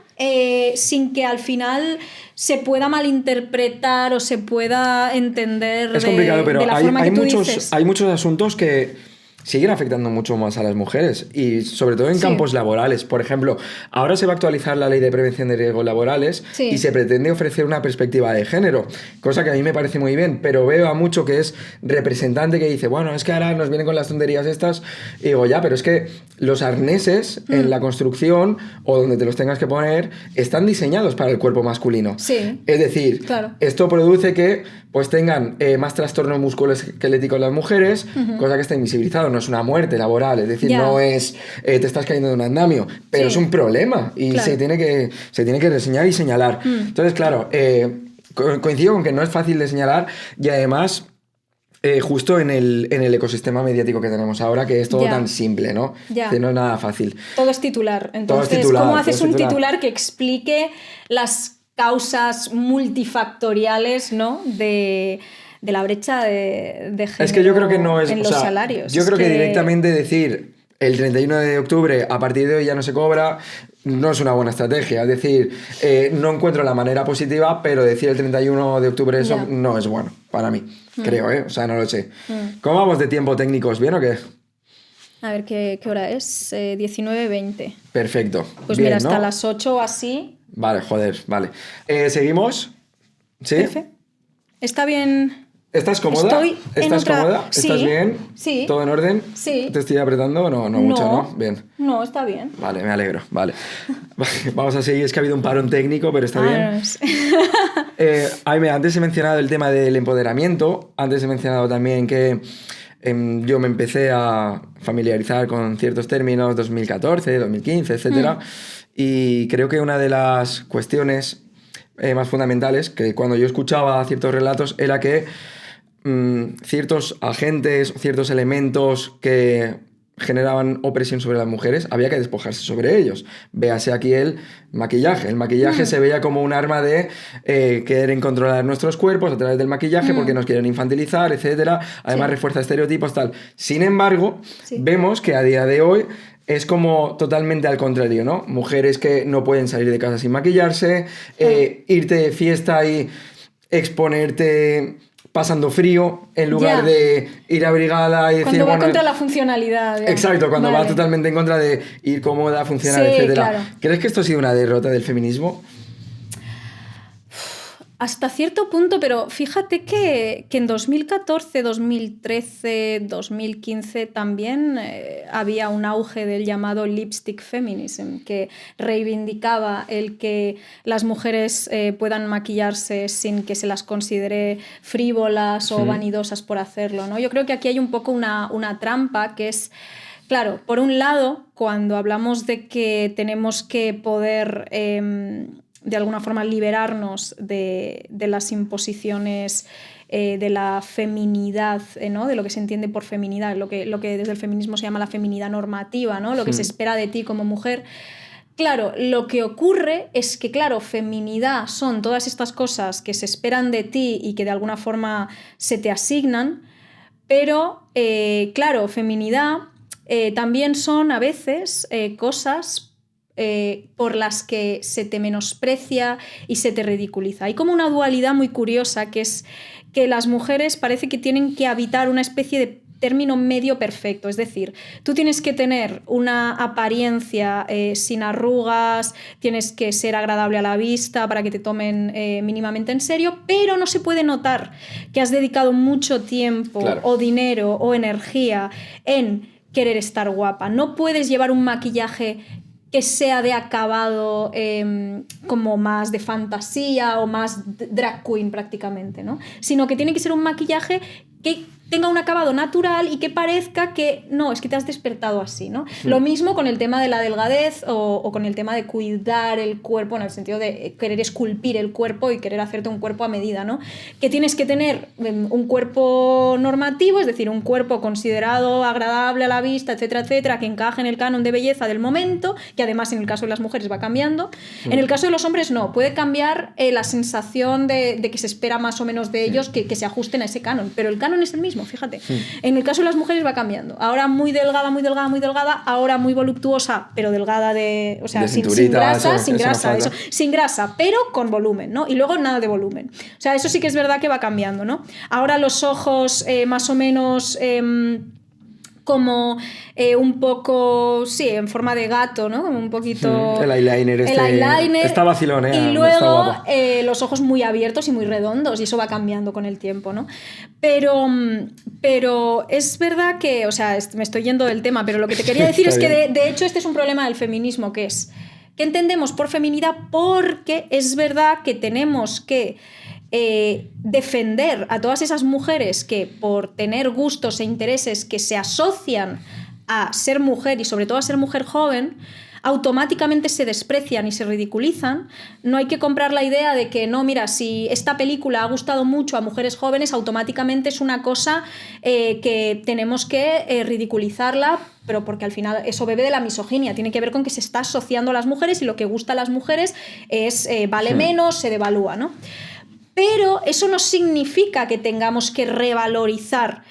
sin que al final se pueda malinterpretar o se pueda entender es complicado, pero de la forma que tú dices? Hay muchos asuntos que siguen afectando mucho más a las mujeres, y sobre todo en campos laborales. Por ejemplo, ahora se va a actualizar la Ley de Prevención de Riesgos Laborales y se pretende ofrecer una perspectiva de género, cosa que a mí me parece muy bien, pero veo a mucho que es representante que dice, bueno, es que ahora nos vienen con las tonterías estas, y digo, ya, pero es que los arneses en la construcción o donde te los tengas que poner están diseñados para el cuerpo masculino. Sí. Es decir, esto produce que pues tengan más trastornos musculoesqueléticos las mujeres, cosa que está invisibilizado. No es una muerte laboral, es decir, no es te estás cayendo de un andamio, pero es un problema y se tiene que reseñar y señalar. Entonces, claro, coincido con que no es fácil de señalar y además... justo en el ecosistema mediático que tenemos ahora, que es todo tan simple, ¿no? Que no es nada fácil. Todo es titular. Entonces, ¿cómo haces un titular que explique las causas multifactoriales, ¿no? de la brecha de género es que yo creo que no es, en los salarios? Yo creo que directamente decir el 31 de octubre, a partir de hoy ya no se cobra, no es una buena estrategia. Es decir, no encuentro la manera positiva, pero decir el 31 de octubre eso no es bueno para mí. Creo, ¿eh? O sea, no lo sé. ¿Cómo vamos de tiempo técnicos? ¿Bien o qué? A ver, ¿qué hora es? 19:20. Perfecto. Pues bien, mira, hasta ¿no? las 8 o así. Vale, joder, vale. ¿Seguimos? ¿Sí? Perfecto. ¿Está bien? ¿Estás cómoda? ¿Estás cómoda? Sí. ¿Estás bien? Sí. ¿Todo en orden? Sí. ¿Te estoy apretando? No mucho, ¿no? Bien. No, está bien. Vale, me alegro. Vale. Vamos a seguir. Es que ha habido un parón técnico, pero está bien. No sé. Jaime, antes he mencionado el tema del empoderamiento. Antes he mencionado también que yo me empecé a familiarizar con ciertos términos 2014, 2015, etc. Y creo que una de las cuestiones más fundamentales, que cuando yo escuchaba ciertos relatos, era que ciertos agentes, ciertos elementos que generaban opresión sobre las mujeres, había que despojarse sobre ellos. Véase aquí el maquillaje. El maquillaje se veía como un arma de querer controlar nuestros cuerpos a través del maquillaje porque nos quieren infantilizar, etc. Además refuerza estereotipos, tal. Sin embargo, vemos que a día de hoy es como totalmente al contrario, ¿no? Mujeres que no pueden salir de casa sin maquillarse, irte de fiesta y exponerte pasando frío en lugar de ir abrigada y decir... Cuando va contra la funcionalidad. Exacto, cuando va totalmente en contra de ir cómoda, funcional, etc. Claro. ¿Crees que esto ha sido una derrota del feminismo? Hasta cierto punto, pero fíjate que en 2014, 2013, 2015 también había un auge del llamado lipstick feminism, que reivindicaba el que las mujeres puedan maquillarse sin que se las considere frívolas o vanidosas por hacerlo, ¿no? Yo creo que aquí hay un poco una trampa que es... Claro, por un lado, cuando hablamos de que tenemos que poder... de alguna forma liberarnos de las imposiciones de la feminidad, ¿no? De lo que se entiende por feminidad, lo que desde el feminismo se llama la feminidad normativa, ¿no? Lo que se espera de ti como mujer. Claro, lo que ocurre es que, claro, feminidad son todas estas cosas que se esperan de ti y que de alguna forma se te asignan, pero, claro, feminidad también son a veces cosas por las que se te menosprecia y se te ridiculiza. Hay como una dualidad muy curiosa, que es que las mujeres parece que tienen que habitar una especie de término medio perfecto, es decir, tú tienes que tener una apariencia sin arrugas, tienes que ser agradable a la vista para que te tomen mínimamente en serio, pero no se puede notar que has dedicado mucho tiempo o dinero o energía en querer estar guapa. No puedes llevar un maquillaje que sea de acabado como más de fantasía o más drag queen prácticamente, ¿no? Sino que tiene que ser un maquillaje que tenga un acabado natural y que parezca que no, es que te has despertado así, ¿no? Lo mismo con el tema de la delgadez o con el tema de cuidar el cuerpo, en el sentido de querer esculpir el cuerpo y querer hacerte un cuerpo a medida, ¿no? Que tienes que tener un cuerpo normativo, es decir, un cuerpo considerado agradable a la vista, etcétera, etcétera, que encaje en el canon de belleza del momento, que además en el caso de las mujeres va cambiando. En el caso de los hombres no, puede cambiar la sensación de que se espera más o menos de ellos que se ajusten a ese canon, pero el canon es el mismo, fíjate. En el caso de las mujeres va cambiando. Ahora muy delgada, muy delgada, muy delgada, ahora muy voluptuosa, pero delgada o sea, sin grasa, sin grasa, pero con volumen, ¿no? Y luego nada de volumen. O sea, eso sí que es verdad que va cambiando, ¿no? Ahora los ojos más o menos... como un poco, sí, en forma de gato, ¿no? Como un poquito... El eyeliner está vacilón, y luego los ojos muy abiertos y muy redondos, y eso va cambiando con el tiempo, ¿no? Pero es verdad que, o sea, me estoy yendo del tema, pero lo que te quería decir es que de hecho este es un problema del feminismo, que es, ¿qué entendemos por feminidad? Porque es verdad que tenemos que defender a todas esas mujeres que por tener gustos e intereses que se asocian a ser mujer y sobre todo a ser mujer joven, automáticamente se desprecian y se ridiculizan, no hay que comprar la idea de que, no, mira, si esta película ha gustado mucho a mujeres jóvenes, automáticamente es una cosa que tenemos que ridiculizarla, pero porque al final eso bebe de la misoginia, tiene que ver con que se está asociando a las mujeres y lo que gusta a las mujeres es vale menos, se devalúa, ¿no? Pero eso no significa que tengamos que revalorizar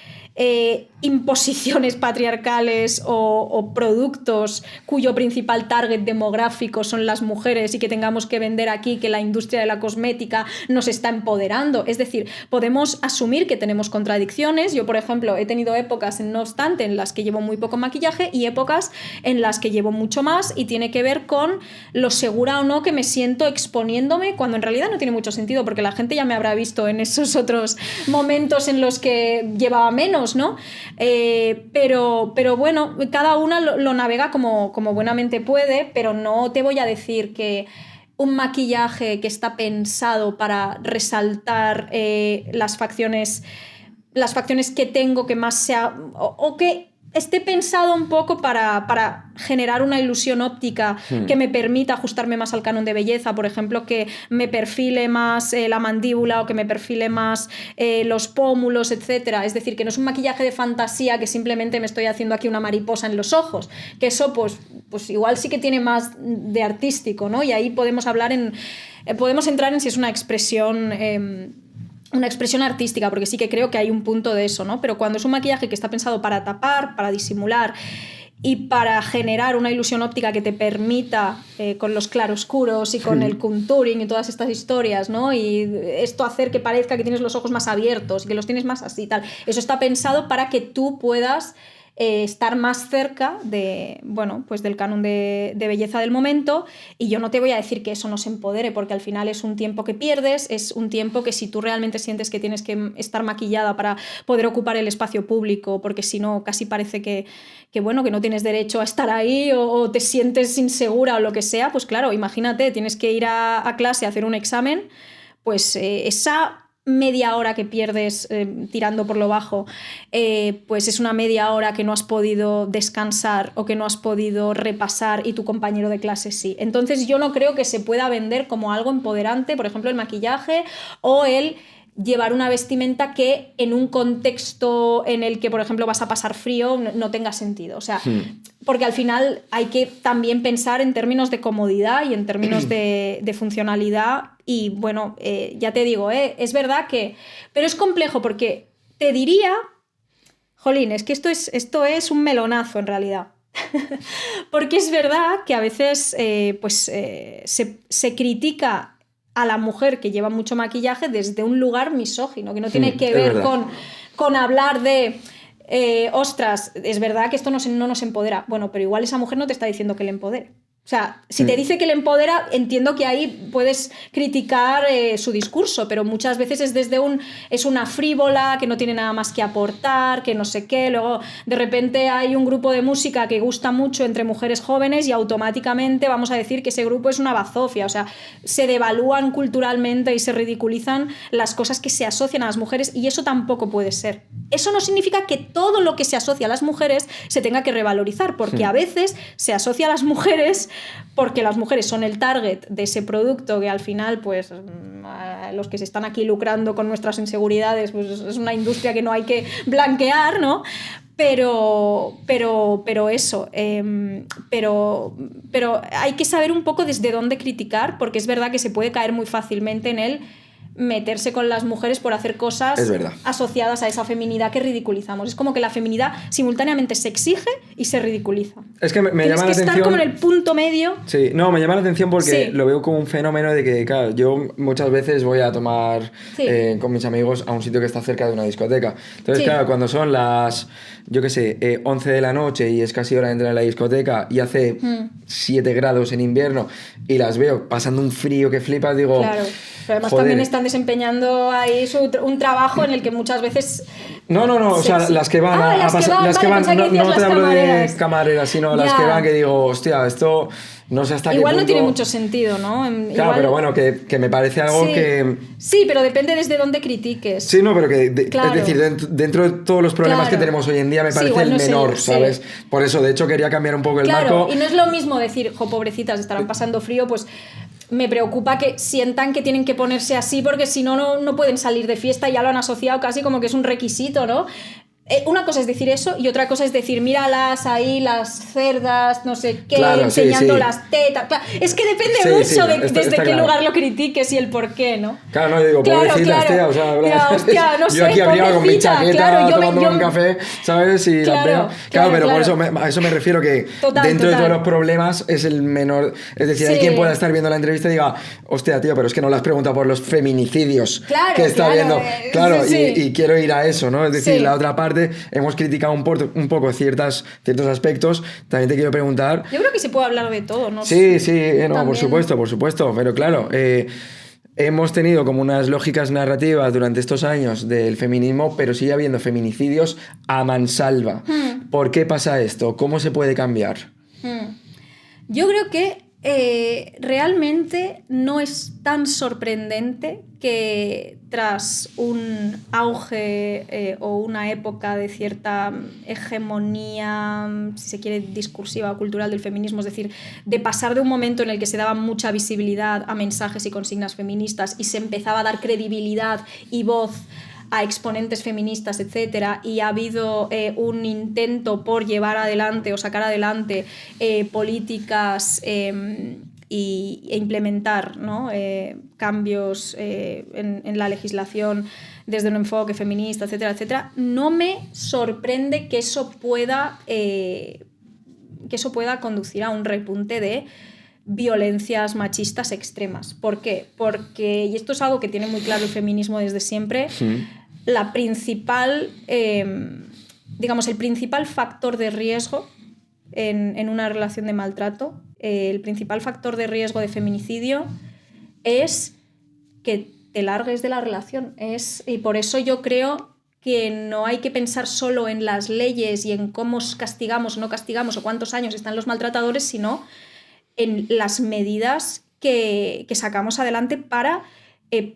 imposiciones patriarcales o productos cuyo principal target demográfico son las mujeres y que tengamos que vender aquí que la industria de la cosmética nos está empoderando. Es decir, podemos asumir que tenemos contradicciones. Yo, por ejemplo, he tenido épocas, no obstante, en las que llevo muy poco maquillaje y épocas en las que llevo mucho más, y tiene que ver con lo segura o no que me siento exponiéndome, cuando en realidad no tiene mucho sentido, porque la gente ya me habrá visto en esos otros momentos en los que llevaba menos, ¿no? Pero bueno, cada una lo navega como buenamente puede, pero no te voy a decir que un maquillaje que está pensado para resaltar las facciones que tengo que más sea, o que esté pensado un poco para generar una ilusión óptica que me permita ajustarme más al canon de belleza, por ejemplo, que me perfile más la mandíbula o que me perfile más los pómulos, etc. Es decir, que no es un maquillaje de fantasía que simplemente me estoy haciendo aquí una mariposa en los ojos, que eso pues igual sí que tiene más de artístico, ¿no? Y ahí podemos entrar en si es una expresión artística, porque sí que creo que hay un punto de eso, ¿no? Pero cuando es un maquillaje que está pensado para tapar, para disimular y para generar una ilusión óptica que te permita, con los claroscuros y con el contouring y todas estas historias, ¿no? Y esto hacer que parezca que tienes los ojos más abiertos y que los tienes más así, tal. Eso está pensado para que tú puedas estar más cerca del canon de belleza del momento, y yo no te voy a decir que eso nos empodere, porque al final es un tiempo que pierdes, es un tiempo que si tú realmente sientes que tienes que estar maquillada para poder ocupar el espacio público, porque si no casi parece que no tienes derecho a estar ahí, o te sientes insegura o lo que sea, pues claro, imagínate, tienes que ir a clase a hacer un examen, pues esa media hora que pierdes tirando por lo bajo, pues es una media hora que no has podido descansar o que no has podido repasar, y tu compañero de clase sí. Entonces yo no creo que se pueda vender como algo empoderante, por ejemplo, el maquillaje o el llevar una vestimenta que en un contexto en el que, por ejemplo, vas a pasar frío no tenga sentido. O sea, porque al final hay que también pensar en términos de comodidad y en términos de funcionalidad. Y bueno, ya te digo, es verdad que... Pero es complejo, porque te diría... Jolín, es que esto es un melonazo en realidad. Porque es verdad que a veces se critica a la mujer que lleva mucho maquillaje desde un lugar misógino, que no tiene que ver con hablar de... ostras, es verdad que esto no nos empodera. Bueno, pero igual esa mujer no te está diciendo que le empodere. O sea, si te dice que le empodera, entiendo que ahí puedes criticar su discurso, pero muchas veces es una frívola, que no tiene nada más que aportar, que no sé qué. Luego, de repente hay un grupo de música que gusta mucho entre mujeres jóvenes y automáticamente vamos a decir que ese grupo es una bazofia. O sea, se devalúan culturalmente y se ridiculizan las cosas que se asocian a las mujeres, y eso tampoco puede ser. Eso no significa que todo lo que se asocia a las mujeres se tenga que revalorizar, porque a veces se asocia a las mujeres porque las mujeres son el target de ese producto, que al final, pues, los que se están aquí lucrando con nuestras inseguridades, pues es una industria que no hay que blanquear, ¿no? Pero eso, pero hay que saber un poco desde dónde criticar, porque es verdad que se puede caer muy fácilmente en el meterse con las mujeres por hacer cosas asociadas a esa feminidad que ridiculizamos. Es como que la feminidad simultáneamente se exige y se ridiculiza. Es que me llama la atención... estar como en el punto medio. Sí, no, me llama la atención porque lo veo como un fenómeno de que, claro, yo muchas veces voy a tomar con mis amigos a un sitio que está cerca de una discoteca. Entonces, claro, cuando son las, yo qué sé, 11 de la noche y es casi hora de entrar en la discoteca y hace 7 grados en invierno y las veo pasando un frío que flipas, digo... Claro. Pero además joder. también están desempeñando ahí un trabajo en el que muchas veces... No, o sea, las que van a pasar, las que van, no te hablo de camareras, sino las que van que digo, hostia, esto no sé hasta qué punto... Igual no tiene mucho sentido, ¿no? Claro, igual... pero bueno, que me parece algo que... Sí, pero depende desde dónde critiques. Sí, no, pero que, claro. es decir, dentro de todos los problemas que tenemos hoy en día me parece el menor, ¿sabes? Por eso, de hecho, quería cambiar un poco el marco. Y no es lo mismo decir, jo, pobrecitas, estarán pasando frío, pues... Me preocupa que sientan que tienen que ponerse así porque si no, no pueden salir de fiesta y ya lo han asociado casi como que es un requisito, ¿no? Una cosa es decir eso y otra cosa es decir, míralas ahí, las cerdas, no sé qué, enseñando las tetas. Claro, es que depende mucho desde qué lugar lo critiques y el por qué, ¿no? Claro, no digo, pobrecitas, tía, o sea, hostia, no sé, yo aquí abrigado con mi chaqueta, tomándome un café, ¿sabes? Y las veo. Claro, pero por eso a eso me refiero que dentro de todos los problemas es el menor. Es decir, hay quien pueda estar viendo la entrevista y diga, hostia, tío, pero es que no la has preguntado por los feminicidios que está viendo. Claro, y quiero ir a eso, ¿no? Es decir, la otra parte hemos criticado un poco ciertos aspectos. También te quiero preguntar... Yo creo que se puede hablar de todo, ¿no? Sí, no, por supuesto, pero claro, hemos tenido como unas lógicas narrativas durante estos años del feminismo, pero sigue habiendo feminicidios a mansalva. ¿Por qué pasa esto? ¿Cómo se puede cambiar? Yo creo que realmente no es tan sorprendente que tras un auge o una época de cierta hegemonía, si se quiere, discursiva o cultural del feminismo, es decir, de pasar de un momento en el que se daba mucha visibilidad a mensajes y consignas feministas y se empezaba a dar credibilidad y voz a exponentes feministas, etcétera, y ha habido un intento por llevar adelante o sacar adelante políticas e implementar, ¿no? Cambios en la legislación desde un enfoque feminista, etcétera, etcétera. No me sorprende que eso pueda conducir a un repunte de violencias machistas extremas. ¿Por qué? Porque, y esto es algo que tiene muy claro el feminismo desde siempre, la principal, digamos, el principal factor de riesgo en una relación de maltrato, el principal factor de riesgo de feminicidio es que te largues de la relación. Y por eso yo creo que no hay que pensar solo en las leyes y en cómo castigamos o no castigamos o cuántos años están los maltratadores, sino en las medidas que sacamos adelante para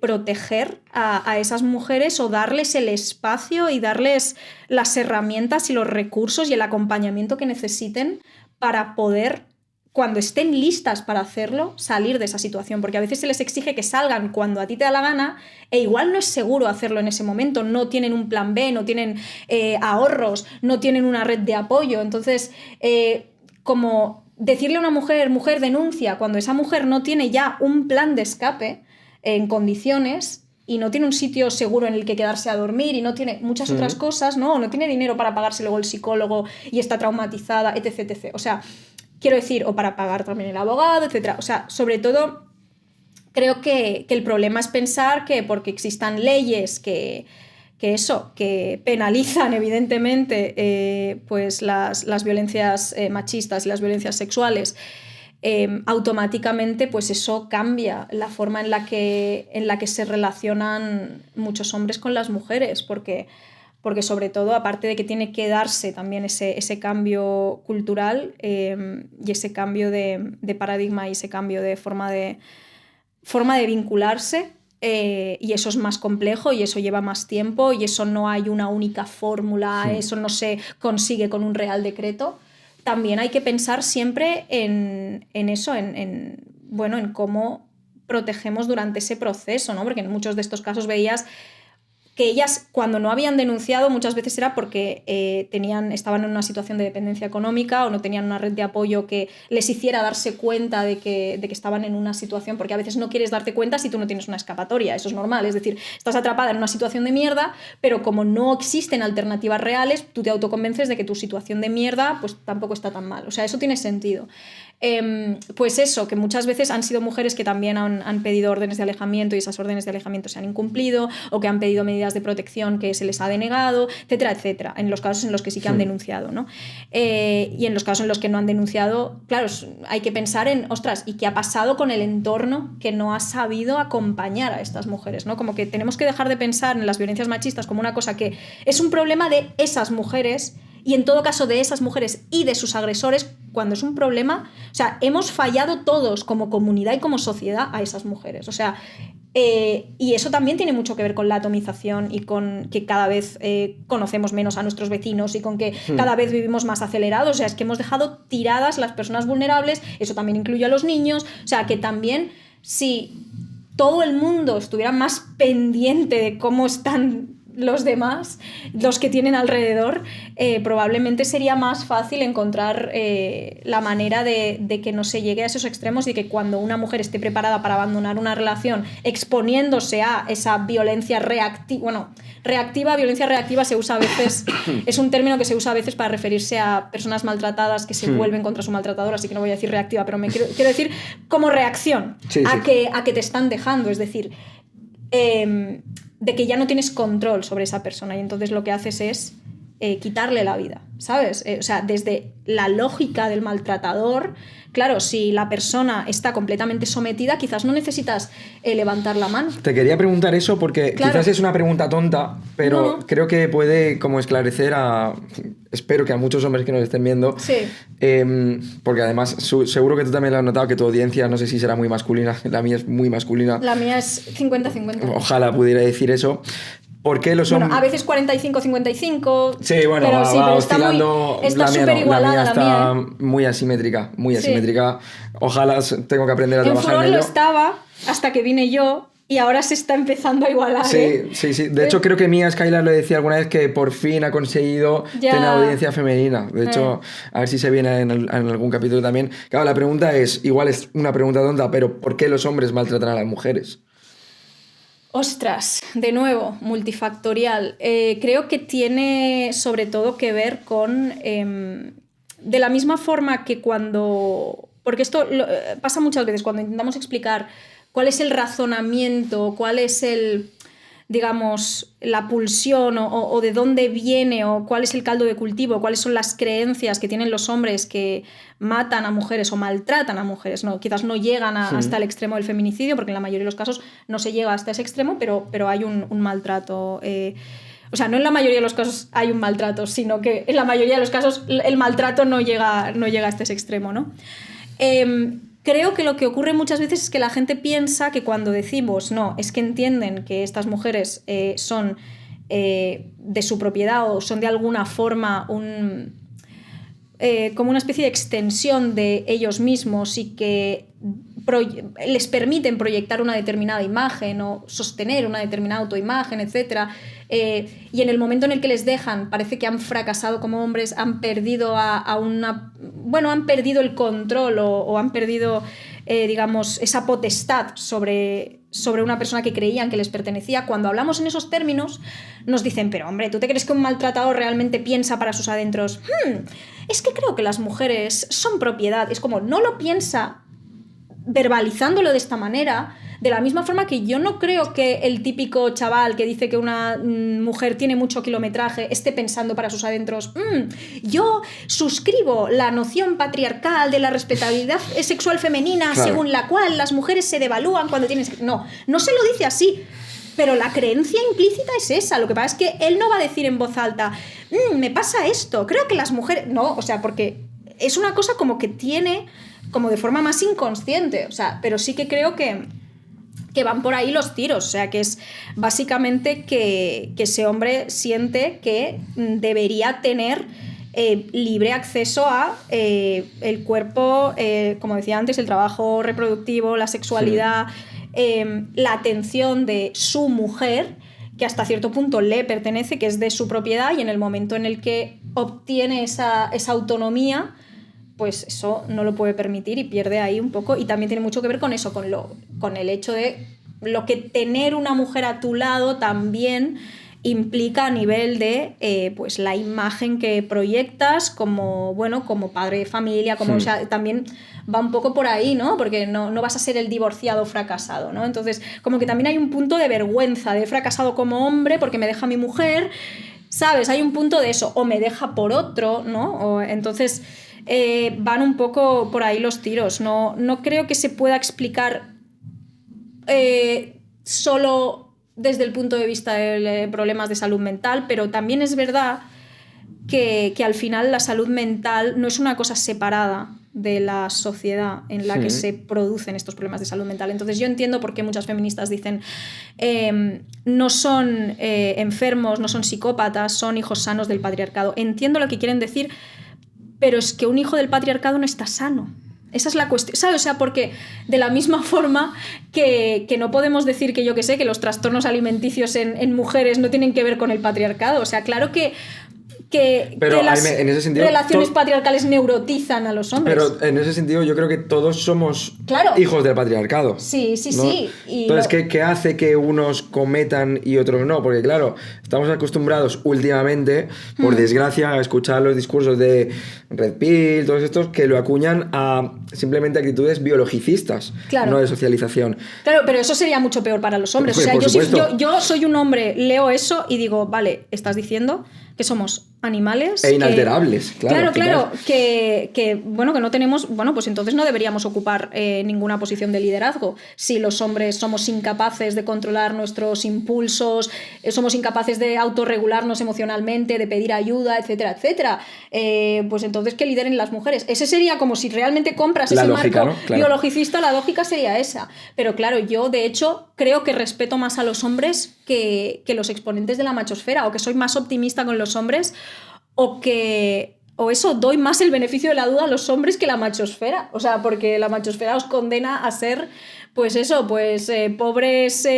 proteger a esas mujeres o darles el espacio y darles las herramientas y los recursos y el acompañamiento que necesiten para poder, cuando estén listas para hacerlo, salir de esa situación. Porque a veces se les exige que salgan cuando a ti te da la gana e igual no es seguro hacerlo en ese momento. No tienen un plan B, no tienen ahorros, no tienen una red de apoyo. Entonces, como decirle a una mujer, denuncia, cuando esa mujer no tiene ya un plan de escape en condiciones y no tiene un sitio seguro en el que quedarse a dormir y no tiene muchas otras cosas, ¿no? O no tiene dinero para pagarse luego el psicólogo y está traumatizada, etc, etc. O sea, quiero decir, o para pagar también el abogado, etc. O sea, sobre todo, creo que el problema es pensar que porque existan leyes que penalizan evidentemente pues las violencias machistas y las violencias sexuales, automáticamente pues eso cambia la forma en la que se relacionan muchos hombres con las mujeres, porque sobre todo, aparte de que tiene que darse también ese cambio cultural y ese cambio de paradigma y ese cambio de forma de vincularse, y eso es más complejo y eso lleva más tiempo y eso no hay una única fórmula, eso no se consigue con un real decreto. También hay que pensar siempre en eso, en cómo protegemos durante ese proceso, ¿no? Porque en muchos de estos casos veías que ellas, cuando no habían denunciado, muchas veces era porque estaban en una situación de dependencia económica o no tenían una red de apoyo que les hiciera darse cuenta de que estaban en una situación, porque a veces no quieres darte cuenta si tú no tienes una escapatoria, eso es normal, es decir, estás atrapada en una situación de mierda, pero como no existen alternativas reales, tú te autoconvences de que tu situación de mierda pues tampoco está tan mal, o sea, eso tiene sentido. Pues eso, que muchas veces han sido mujeres que también han pedido órdenes de alejamiento y esas órdenes de alejamiento se han incumplido, o que han pedido medidas de protección que se les ha denegado, etcétera, etcétera, en los casos en los que sí que han denunciado, ¿no? Y en los casos en los que no han denunciado, claro, hay que pensar en, ostras, ¿y qué ha pasado con el entorno que no ha sabido acompañar a estas mujeres, ¿no? Como que tenemos que dejar de pensar en las violencias machistas como una cosa que es un problema de esas mujeres, y en todo caso de esas mujeres y de sus agresores, cuando es un problema, o sea, hemos fallado todos como comunidad y como sociedad a esas mujeres, o sea, y eso también tiene mucho que ver con la atomización y con que cada vez conocemos menos a nuestros vecinos y con que cada vez vivimos más acelerados, o sea, es que hemos dejado tiradas las personas vulnerables, eso también incluye a los niños, o sea, que también si todo el mundo estuviera más pendiente de cómo están los demás, los que tienen alrededor, probablemente sería más fácil encontrar la manera de que no se llegue a esos extremos y que cuando una mujer esté preparada para abandonar una relación exponiéndose a esa violencia reactiva, bueno, violencia reactiva se usa a veces, es un término que se usa a veces para referirse a personas maltratadas que se vuelven contra su maltratador, así que no voy a decir reactiva, pero quiero decir como reacción a que te están dejando, es decir, de que ya no tienes control sobre esa persona y entonces lo que haces es quitarle la vida, ¿sabes? O sea, desde la lógica del maltratador, claro, si la persona está completamente sometida, quizás no necesitas levantar la mano. Te quería preguntar eso porque quizás es una pregunta tonta, pero creo que puede como esclarecer espero que a muchos hombres que nos estén viendo. Sí. Porque además seguro que tú también lo has notado, que tu audiencia no sé si será muy masculina, la mía es muy masculina. La mía es 50-50. Ojalá pudiera decir eso. ¿Por qué los hombres? Bueno, a veces 45-55. Sí, bueno, pero va oscilando. Está súper igualada la mía está ¿eh? muy asimétrica, muy asimétrica. Ojalá tengo que aprender a trabajar en ello. Lo estaba hasta que vine yo y ahora se está empezando a igualar. Sí, sí, sí. De hecho, creo que Mía Skylar le decía alguna vez que por fin ha conseguido tener audiencia femenina. De hecho, a ver si se viene en algún capítulo también. Claro, la pregunta es, igual es una pregunta tonta, pero ¿por qué los hombres maltratan a las mujeres? Ostras, de nuevo, multifactorial. Creo que tiene sobre todo que ver con... de la misma forma que cuando... Porque esto pasa muchas veces cuando intentamos explicar cuál es el razonamiento, cuál es digamos, la pulsión o de dónde viene o cuál es el caldo de cultivo, cuáles son las creencias que tienen los hombres que matan a mujeres o maltratan a mujeres. No, quizás no llegan hasta el extremo del feminicidio, porque en la mayoría de los casos no se llega hasta ese extremo, pero hay un maltrato. O sea, no en la mayoría de los casos hay un maltrato, sino que en la mayoría de los casos el maltrato no llega hasta ese extremo, ¿no? Creo que lo que ocurre muchas veces es que la gente piensa que cuando decimos no, es que entienden que estas mujeres son de su propiedad o son de alguna forma como una especie de extensión de ellos mismos y que les permiten proyectar una determinada imagen o sostener una determinada autoimagen, etc. Y en el momento en el que les dejan, parece que han fracasado como hombres, han perdido han perdido el control o han perdido, digamos, esa potestad sobre una persona que creían que les pertenecía. Cuando hablamos en esos términos, nos dicen, pero hombre, ¿tú te crees que un maltratador realmente piensa para sus adentros? Es que creo que las mujeres son propiedad. Es como, no lo piensa verbalizándolo de esta manera, de la misma forma que yo no creo que el típico chaval que dice que una mujer tiene mucho kilometraje esté pensando para sus adentros, yo suscribo la noción patriarcal de la respetabilidad sexual femenina, claro, según la cual las mujeres se devalúan cuando tienen... No se lo dice así, pero la creencia implícita es esa. Lo que pasa es que él no va a decir en voz alta, me pasa esto, creo que las mujeres... No, o sea, porque es una cosa como que tiene... como de forma más inconsciente, o sea, pero sí que creo que van por ahí los tiros, o sea, que es básicamente que ese hombre siente que debería tener libre acceso a el cuerpo, como decía antes, el trabajo reproductivo, la sexualidad, la atención de su mujer, que hasta cierto punto le pertenece, que es de su propiedad, y en el momento en el que obtiene esa autonomía, pues eso no lo puede permitir y pierde ahí un poco. Y también tiene mucho que ver con eso, con el hecho de lo que tener una mujer a tu lado también implica a nivel de pues la imagen que proyectas como, bueno, como padre de familia, como, o sea, también va un poco por ahí, ¿no? Porque no vas a ser el divorciado fracasado, ¿no? Entonces, como que también hay un punto de vergüenza, de he fracasado como hombre porque me deja mi mujer, ¿sabes? Hay un punto de eso, o me deja por otro, ¿no? Entonces, van un poco por ahí los tiros. No creo que se pueda explicar solo desde el punto de vista de problemas de salud mental, pero también es verdad que al final la salud mental no es una cosa separada de la sociedad en la que se producen estos problemas de salud mental. Entonces yo entiendo por qué muchas feministas dicen no son enfermos, no son psicópatas, son hijos sanos del patriarcado. Entiendo lo que quieren decir, pero es que un hijo del patriarcado no está sano. Esa es la cuestión, ¿sabes? O sea, porque de la misma forma que no podemos decir que, yo qué sé, que los trastornos alimenticios en mujeres no tienen que ver con el patriarcado. O sea, claro que las en ese sentido, relaciones patriarcales neurotizan a los hombres. Pero en ese sentido yo creo que todos somos hijos del patriarcado. Sí, ¿no? Sí. Entonces, ¿qué hace que unos cometan y otros no? Porque claro, estamos acostumbrados últimamente, por desgracia, a escuchar los discursos de Red Pill, todos estos, que lo acuñan a simplemente actitudes biologicistas, no de socialización. Claro, pero eso sería mucho peor para los hombres. Pues, o sea, yo soy un hombre, leo eso y digo, vale, estás diciendo que somos animales e inalterables, claro, que bueno, que no tenemos, bueno, pues entonces no deberíamos ocupar ninguna posición de liderazgo. Si los hombres somos incapaces de controlar nuestros impulsos, somos incapaces de autorregularnos emocionalmente, de pedir ayuda, etcétera, etcétera, pues entonces que lideren las mujeres. Ese sería como si realmente compras ese lógica, marco, ¿no? Biologicista, la lógica sería esa. Pero claro, yo de hecho creo que respeto más a los hombres que los exponentes de la machosfera, o que soy más optimista con los hombres, o eso, doy más el beneficio de la duda a los hombres que la machosfera. O sea, porque la machosfera os condena a ser, pues eso, pues pobres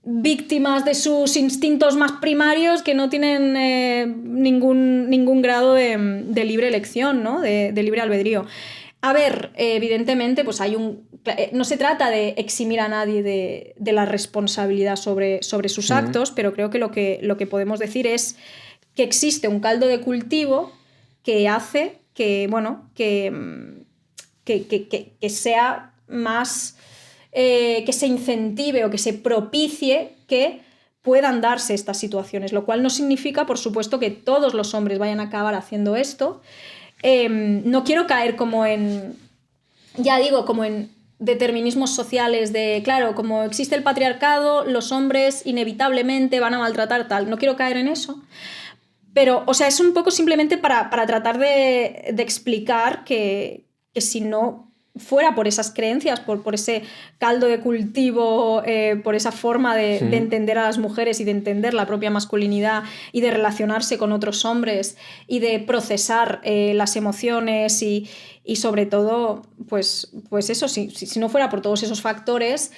víctimas de sus instintos más primarios que no tienen ningún grado de libre elección, ¿no? De libre albedrío. A ver, evidentemente, pues no se trata de eximir a nadie de la responsabilidad sobre sus actos, pero creo que lo que podemos decir es que existe un caldo de cultivo que hace que, bueno, que sea más, que se incentive o que se propicie que puedan darse estas situaciones, lo cual no significa, por supuesto, que todos los hombres vayan a acabar haciendo esto. No quiero caer como en determinismos sociales de, claro, como existe el patriarcado, los hombres inevitablemente van a maltratar tal. No quiero caer en eso. Pero, o sea, es un poco simplemente para tratar de explicar que si no fuera por esas creencias, por ese caldo de cultivo, por esa forma de entender a las mujeres y de entender la propia masculinidad y de relacionarse con otros hombres y de procesar las emociones y sobre todo, pues eso, si no fuera por todos esos factores,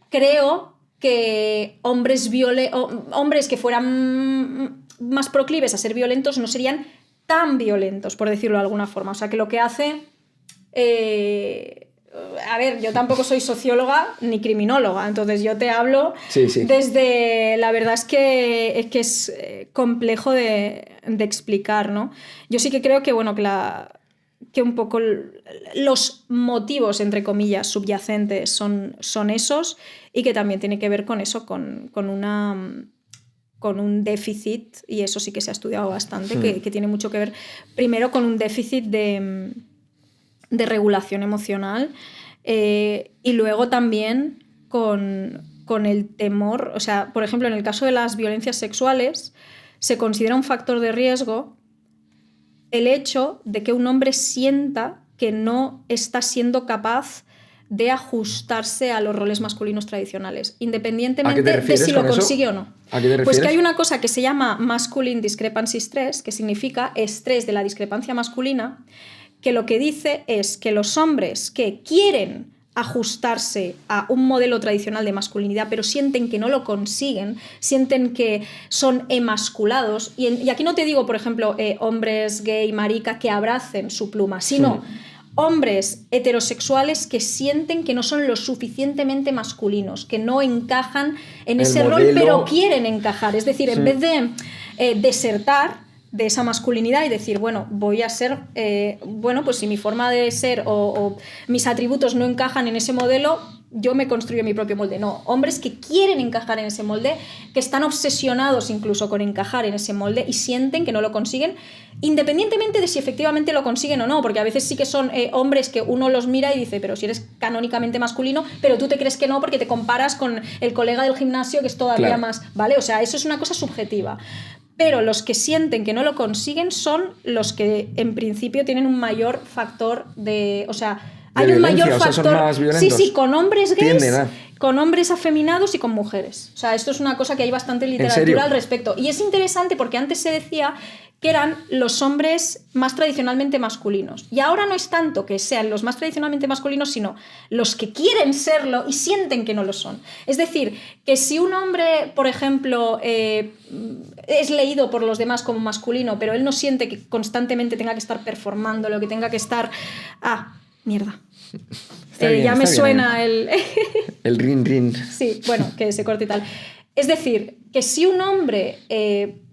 creo que hombres que fueran más proclives a ser violentos no serían tan violentos, por decirlo de alguna forma. O sea, que lo que hace... a ver, yo tampoco soy socióloga ni criminóloga, entonces yo te hablo desde... La verdad es que es complejo de explicar, ¿no? Yo sí que creo que, bueno, que un poco los motivos, entre comillas, subyacentes son esos, y que también tiene que ver con eso, con un déficit, y eso sí que se ha estudiado bastante, que tiene mucho que ver primero con un déficit de regulación emocional, y luego también con el temor. O sea, por ejemplo, en el caso de las violencias sexuales se considera un factor de riesgo el hecho de que un hombre sienta que no está siendo capaz de ajustarse a los roles masculinos tradicionales, independientemente de si lo consigue o no. ¿A qué te refieres? Pues que hay una cosa que se llama Masculine Discrepancy Stress, que significa estrés de la discrepancia masculina, que lo que dice es que los hombres que quieren ajustarse a un modelo tradicional de masculinidad, pero sienten que no lo consiguen, sienten que son emasculados, y aquí no te digo, por ejemplo, hombres gay, marica, que abracen su pluma, sino hombres heterosexuales que sienten que no son lo suficientemente masculinos, que no encajan en ese rol, pero quieren encajar. Es decir, en vez de desertar de esa masculinidad y decir, bueno, voy a ser, bueno, pues si mi forma de ser o mis atributos no encajan en ese modelo, yo me construyo mi propio molde. No, hombres que quieren encajar en ese molde, que están obsesionados incluso con encajar en ese molde y sienten que no lo consiguen, independientemente de si efectivamente lo consiguen o no, porque a veces sí que son hombres que uno los mira y dice, pero si eres canónicamente masculino, pero tú te crees que no porque te comparas con el colega del gimnasio que es todavía más, ¿vale? O sea, eso es una cosa subjetiva. Pero los que sienten que no lo consiguen son los que en principio tienen un mayor factor de... O sea, hay un mayor factor... O sea, son más violentos. Sí, con hombres gays, con hombres afeminados y con mujeres. O sea, esto es una cosa que hay bastante literatura al respecto. Y es interesante porque antes se decía que eran los hombres más tradicionalmente masculinos. Y ahora no es tanto que sean los más tradicionalmente masculinos, sino los que quieren serlo y sienten que no lo son. Es decir, que si un hombre, por ejemplo, es leído por los demás como masculino, pero él no siente que constantemente tenga que estar performando, lo que tenga que estar... ¡Ah, mierda! Bien, ya me suena el... el rin rin. Sí, bueno, que se corte y tal. Es decir, que si un hombre...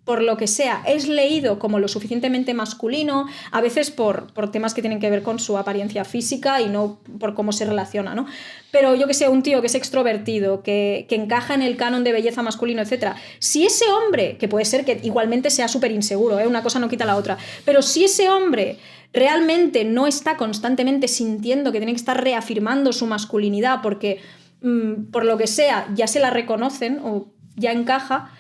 por lo que sea, es leído como lo suficientemente masculino, a veces por temas que tienen que ver con su apariencia física y no por cómo se relaciona, ¿no? Pero yo que sé, un tío que es extrovertido, que encaja en el canon de belleza masculino, etc. Si ese hombre, que puede ser que igualmente sea súper inseguro, una cosa no quita la otra, pero si ese hombre realmente no está constantemente sintiendo que tiene que estar reafirmando su masculinidad porque, por lo que sea, ya se la reconocen o ya encaja...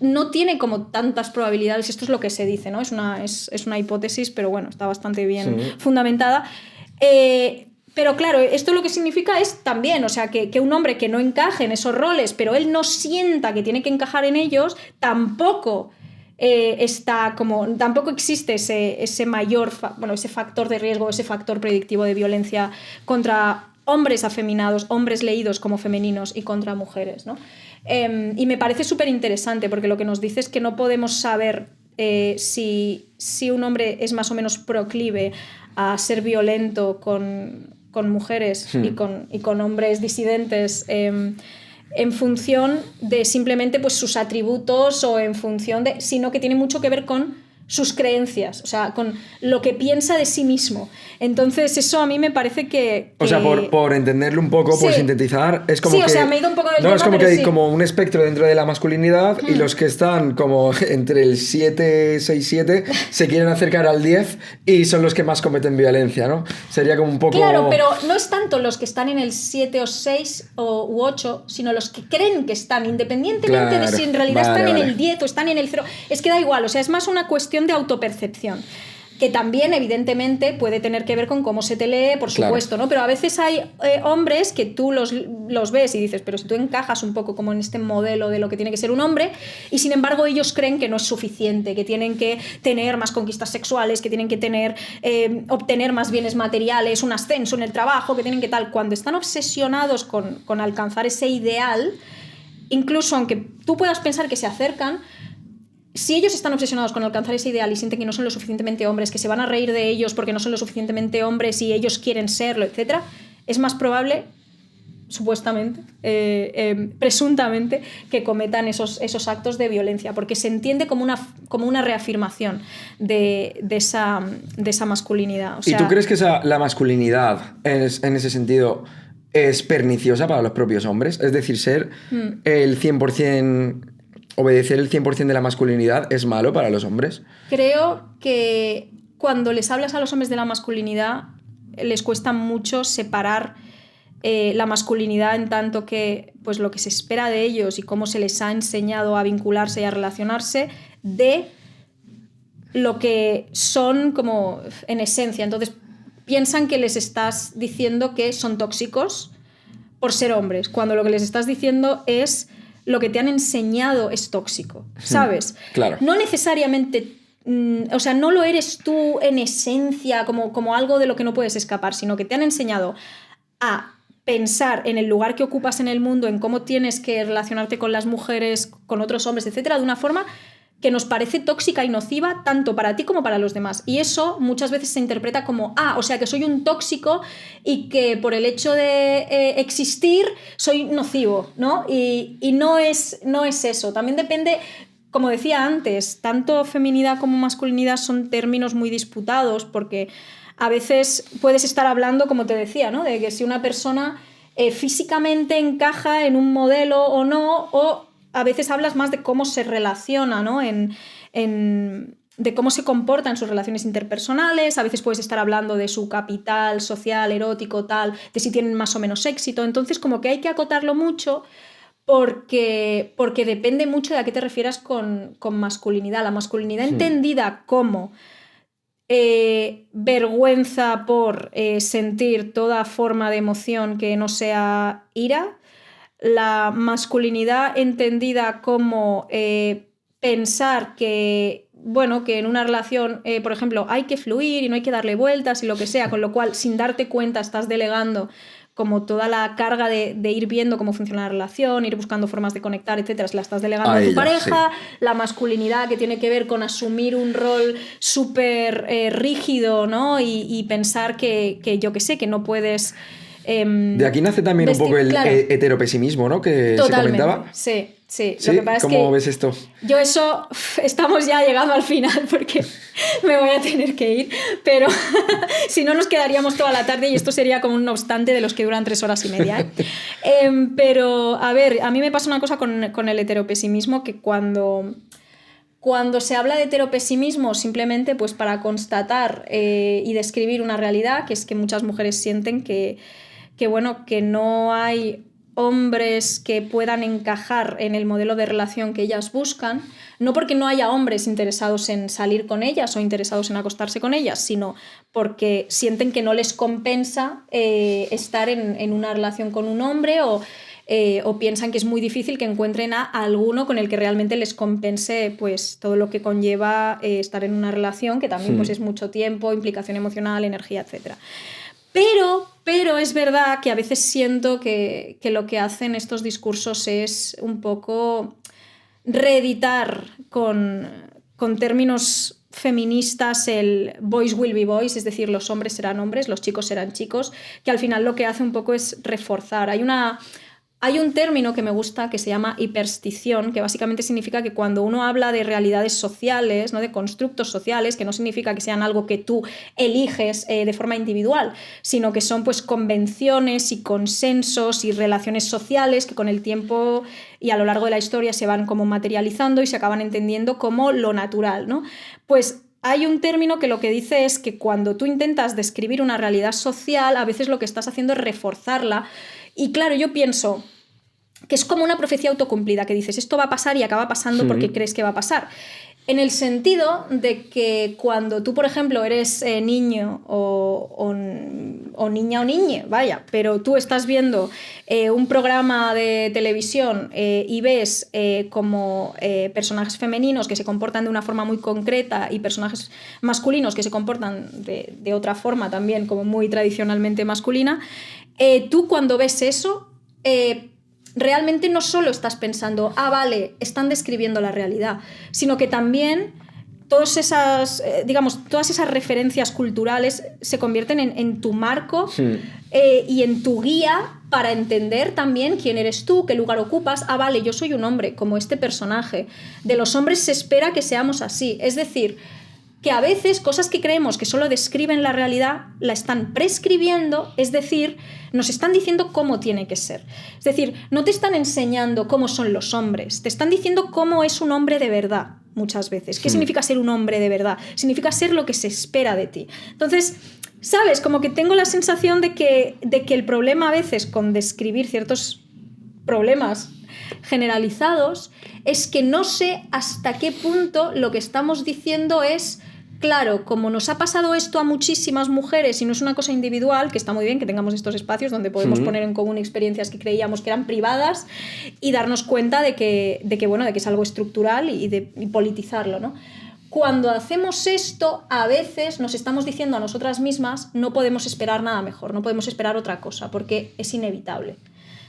no tiene como tantas probabilidades, esto es lo que se dice, ¿no? Es una hipótesis, pero bueno, está bastante bien fundamentada. Pero claro, esto lo que significa es también, o sea, que un hombre que no encaje en esos roles, pero él no sienta que tiene que encajar en ellos, tampoco tampoco existe ese mayor, ese factor de riesgo, ese factor predictivo de violencia contra hombres afeminados, hombres leídos como femeninos y contra mujeres, ¿no? Y me parece súper interesante porque lo que nos dice es que no podemos saber si un hombre es más o menos proclive a ser violento con mujeres y con hombres disidentes en función de simplemente pues, sus atributos o en función de... sino que tiene mucho que ver con sus creencias, o sea, con lo que piensa de sí mismo. Entonces, eso a mí me parece que... O sea, por entenderlo un poco, por sintetizar, es como que... Sí, o sea, me he ido un poco del tema, no, es como que hay como un espectro dentro de la masculinidad y los que están como entre el 7, 6, 7 se quieren acercar al 10 y son los que más cometen violencia, ¿no? Sería como un poco... Claro, pero no es tanto los que están en el 7 o 6 u 8, sino los que creen que están, independientemente de si en realidad están en el 10 o están en el 0. Es que da igual, o sea, es más una cuestión de autopercepción, que también evidentemente puede tener que ver con cómo se te lee, por supuesto, ¿no? Pero a veces hay hombres que tú los ves y dices, pero si tú encajas un poco como en este modelo de lo que tiene que ser un hombre, y sin embargo ellos creen que no es suficiente, que tienen que tener más conquistas sexuales, que tienen que obtener más bienes materiales, un ascenso en el trabajo, que tienen que tal. Cuando están obsesionados con alcanzar ese ideal, incluso aunque tú puedas pensar que se acercan, si ellos están obsesionados con alcanzar ese ideal y sienten que no son lo suficientemente hombres, que se van a reír de ellos porque no son lo suficientemente hombres y ellos quieren serlo, etc., es más probable, supuestamente, presuntamente, que cometan esos actos de violencia, porque se entiende como una reafirmación de esa masculinidad. O sea, ¿y tú crees que la masculinidad, en ese sentido, es perniciosa para los propios hombres? Es decir, ser el 100%... ¿obedecer el 100% de la masculinidad es malo para los hombres? Creo que cuando les hablas a los hombres de la masculinidad les cuesta mucho separar la masculinidad en tanto que pues, lo que se espera de ellos y cómo se les ha enseñado a vincularse y a relacionarse de lo que son como en esencia. Entonces piensan que les estás diciendo que son tóxicos por ser hombres, cuando lo que les estás diciendo es... lo que te han enseñado es tóxico, ¿sabes? Claro. No necesariamente, o sea, no lo eres tú en esencia como algo de lo que no puedes escapar, sino que te han enseñado a pensar en el lugar que ocupas en el mundo, en cómo tienes que relacionarte con las mujeres, con otros hombres, etcétera, de una forma que nos parece tóxica y nociva tanto para ti como para los demás. Y eso muchas veces se interpreta como, o sea que soy un tóxico y que por el hecho de existir soy nocivo, ¿no? Y no es eso. También depende, como decía antes, tanto feminidad como masculinidad son términos muy disputados porque a veces puedes estar hablando, como te decía, ¿no? De que si una persona físicamente encaja en un modelo o no, o a veces hablas más de cómo se relaciona, ¿no? De cómo se comporta en sus relaciones interpersonales, a veces puedes estar hablando de su capital social, erótico, tal, de si tienen más o menos éxito. Entonces, como que hay que acotarlo mucho porque depende mucho de a qué te refieras con masculinidad. La masculinidad entendida como vergüenza por sentir toda forma de emoción que no sea ira, la masculinidad entendida como pensar que, bueno, que en una relación, por ejemplo, hay que fluir y no hay que darle vueltas y lo que sea, con lo cual, sin darte cuenta, estás delegando como toda la carga de ir viendo cómo funciona la relación, ir buscando formas de conectar, etcétera, se la estás delegando a tu pareja, sí. La masculinidad que tiene que ver con asumir un rol súper rígido, ¿no? Y pensar que yo qué sé, que no puedes... de aquí nace también un poco el heteropesimismo, ¿no? Que totalmente, se comentaba. Sí. ¿Sí? Lo que pasa es ¿Cómo que ves esto? Yo eso, estamos ya llegando al final porque me voy a tener que ir, pero si no nos quedaríamos toda la tarde y esto sería como un obstante de los que duran 3 horas y media. Pero, a ver, a mí me pasa una cosa con el heteropesimismo, que cuando se habla de heteropesimismo simplemente pues para constatar y describir una realidad, que es que muchas mujeres sienten que no hay hombres que puedan encajar en el modelo de relación que ellas buscan, no porque no haya hombres interesados en salir con ellas o interesados en acostarse con ellas, sino porque sienten que no les compensa estar en una relación con un hombre o piensan que es muy difícil que encuentren a alguno con el que realmente les compense pues, todo lo que conlleva estar en una relación, que también pues, es mucho tiempo, implicación emocional, energía, etc. Pero es verdad que a veces siento que lo que hacen estos discursos es un poco reeditar con términos feministas el boys will be boys, es decir, los hombres serán hombres, los chicos serán chicos, que al final lo que hace un poco es reforzar. Hay un término que me gusta que se llama hiperstición, que básicamente significa que cuando uno habla de realidades sociales, ¿no? De constructos sociales, que no significa que sean algo que tú eliges de forma individual, sino que son pues, convenciones y consensos y relaciones sociales que con el tiempo y a lo largo de la historia se van como materializando y se acaban entendiendo como lo natural, ¿no? Pues hay un término que lo que dice es que cuando tú intentas describir una realidad social, a veces lo que estás haciendo es reforzarla. Y claro, yo pienso que es como una profecía autocumplida, que dices, esto va a pasar y acaba pasando porque crees que va a pasar. En el sentido de que cuando tú, por ejemplo, eres niño o niña o niñe, vaya, pero tú estás viendo un programa de televisión y ves como personajes femeninos que se comportan de una forma muy concreta y personajes masculinos que se comportan de otra forma también, como muy tradicionalmente masculina, tú cuando ves eso... realmente no solo estás pensando, vale, están describiendo la realidad, sino que también todas esas referencias culturales se convierten en tu marco y en tu guía para entender también quién eres tú, qué lugar ocupas. Vale, yo soy un hombre, como este personaje. De los hombres se espera que seamos así. Es decir, que a veces cosas que creemos que solo describen la realidad la están prescribiendo, es decir, nos están diciendo cómo tiene que ser. Es decir, no te están enseñando cómo son los hombres, te están diciendo cómo es un hombre de verdad muchas veces. ¿Qué significa ser un hombre de verdad? Significa ser lo que se espera de ti. Entonces, ¿sabes? Como que tengo la sensación de que el problema a veces con describir ciertos problemas generalizados es que no sé hasta qué punto lo que estamos diciendo es... Claro, como nos ha pasado esto a muchísimas mujeres y no es una cosa individual, que está muy bien que tengamos estos espacios donde podemos poner en común experiencias que creíamos que eran privadas y darnos cuenta de que es algo estructural y politizarlo, ¿no? Cuando hacemos esto, a veces nos estamos diciendo a nosotras mismas no podemos esperar nada mejor, no podemos esperar otra cosa, porque es inevitable.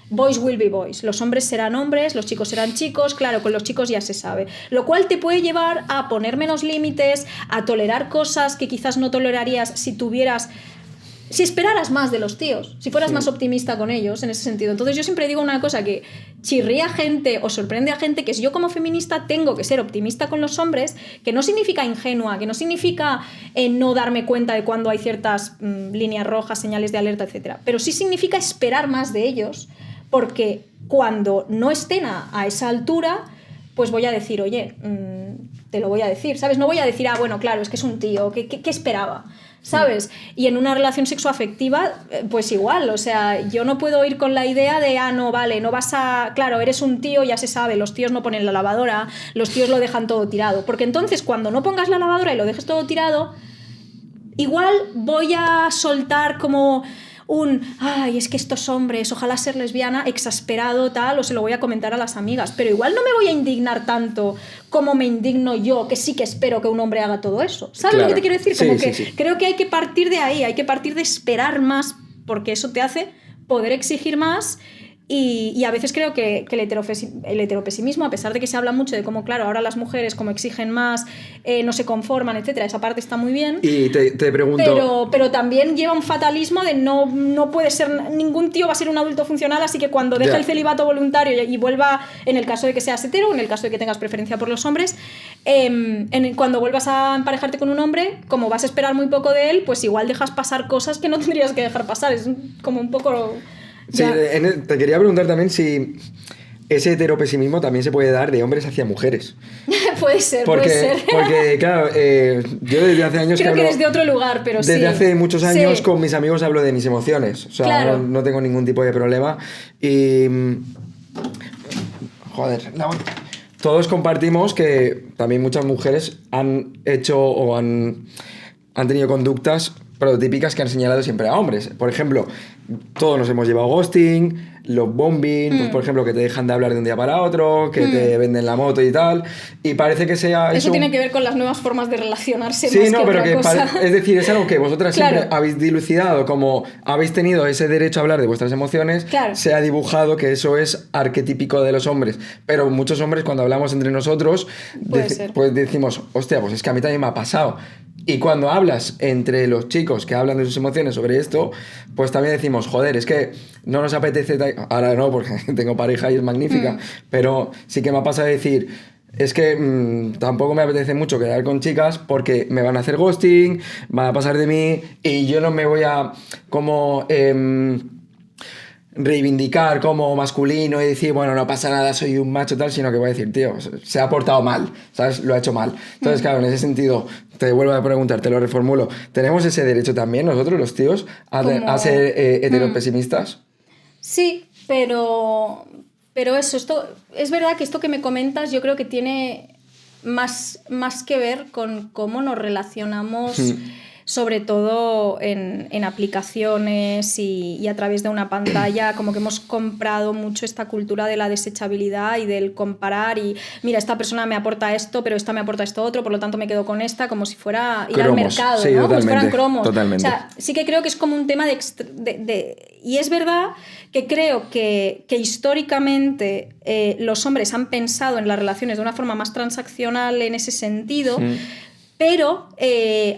boys will be boys, los hombres serán hombres, los chicos serán chicos, claro, con los chicos ya se sabe, lo cual te puede llevar a poner menos límites, a tolerar cosas que quizás no tolerarías si esperaras más de los tíos, si fueras más optimista con ellos en ese sentido. Entonces yo siempre digo una cosa que chirría a gente o sorprende a gente, que es yo como feminista tengo que ser optimista con los hombres, que no significa ingenua, que no significa no darme cuenta de cuando hay ciertas líneas rojas, señales de alerta, etc. Pero sí significa esperar más de ellos, porque cuando no estén a esa altura, pues voy a decir, oye, te lo voy a decir, ¿sabes? No voy a decir, bueno, claro, es que es un tío, ¿qué esperaba? ¿Sabes? Y en una relación sexoafectiva, pues igual, o sea, yo no puedo ir con la idea de, no, vale, no vas a... Claro, eres un tío, ya se sabe, los tíos no ponen la lavadora, los tíos lo dejan todo tirado, porque entonces cuando no pongas la lavadora y lo dejes todo tirado, igual voy a soltar como ay, es que estos hombres, ojalá ser lesbiana, exasperado, tal, o se lo voy a comentar a las amigas, pero igual no me voy a indignar tanto como me indigno yo, que sí que espero que un hombre haga todo eso. ¿Sabes lo que te quiero decir? Como que creo que hay que partir de ahí, hay que partir de esperar más, porque eso te hace poder exigir más. Y a veces creo que el heteropesimismo, a pesar de que se habla mucho de cómo, claro, ahora las mujeres como exigen más, no se conforman, etcétera, esa parte está muy bien. Y te pregunto... Pero también lleva un fatalismo de no puede ser... Ningún tío va a ser un adulto funcional, así que cuando deje el celibato voluntario y vuelva, en el caso de que seas hetero, en el caso de que tengas preferencia por los hombres, cuando vuelvas a emparejarte con un hombre, como vas a esperar muy poco de él, pues igual dejas pasar cosas que no tendrías que dejar pasar. Es como un poco... Sí, te quería preguntar también si ese heteropesimismo también se puede dar de hombres hacia mujeres. puede ser. Porque, claro, yo desde hace años... Creo que desde otro lugar, pero desde sí. Desde hace muchos años con mis amigos hablo de mis emociones. O sea, claro. no tengo ningún tipo de problema. Y... Joder, todos compartimos que también muchas mujeres han hecho o han tenido conductas prototípicas que han señalado siempre a hombres. Por ejemplo, todos nos hemos llevado ghosting, love bombing, pues por ejemplo que te dejan de hablar de un día para otro, que te venden la moto y tal, y parece que sea eso tiene que ver con las nuevas formas de relacionarse. Sí, más no, que pero otra cosa. Es decir, es algo que vosotras siempre habéis dilucidado, como habéis tenido ese derecho a hablar de vuestras emociones, se ha dibujado que eso es arquetípico de los hombres, pero muchos hombres cuando hablamos entre nosotros pues decimos, hostia, pues es que a mí también me ha pasado. Y cuando hablas entre los chicos que hablan de sus emociones sobre esto, pues también decimos, joder, es que no nos apetece... Ahora no, porque tengo pareja y es magnífica, pero sí que me ha pasado de decir, es que tampoco me apetece mucho quedar con chicas porque me van a hacer ghosting, van a pasar de mí y yo no me voy a como... reivindicar como masculino y decir, bueno, no pasa nada, soy un macho tal, sino que voy a decir, tío, se ha portado mal, ¿sabes? Lo ha hecho mal. Entonces, claro, en ese sentido, te vuelvo a preguntar, te lo reformulo. ¿Tenemos ese derecho también nosotros, los tíos, a ser heteropesimistas? Sí, pero esto es verdad que esto que me comentas yo creo que tiene más que ver con cómo nos relacionamos... sobre todo en aplicaciones y a través de una pantalla, como que hemos comprado mucho esta cultura de la desechabilidad y del comparar y mira, esta persona me aporta esto, pero esta me aporta esto otro, por lo tanto me quedo con esta, como si fuera ir al mercado, sí, ¿no? Como si fueran cromos. Totalmente. O sea, sí que creo que es como un tema y es verdad que creo que históricamente los hombres han pensado en las relaciones de una forma más transaccional en ese sentido. Pero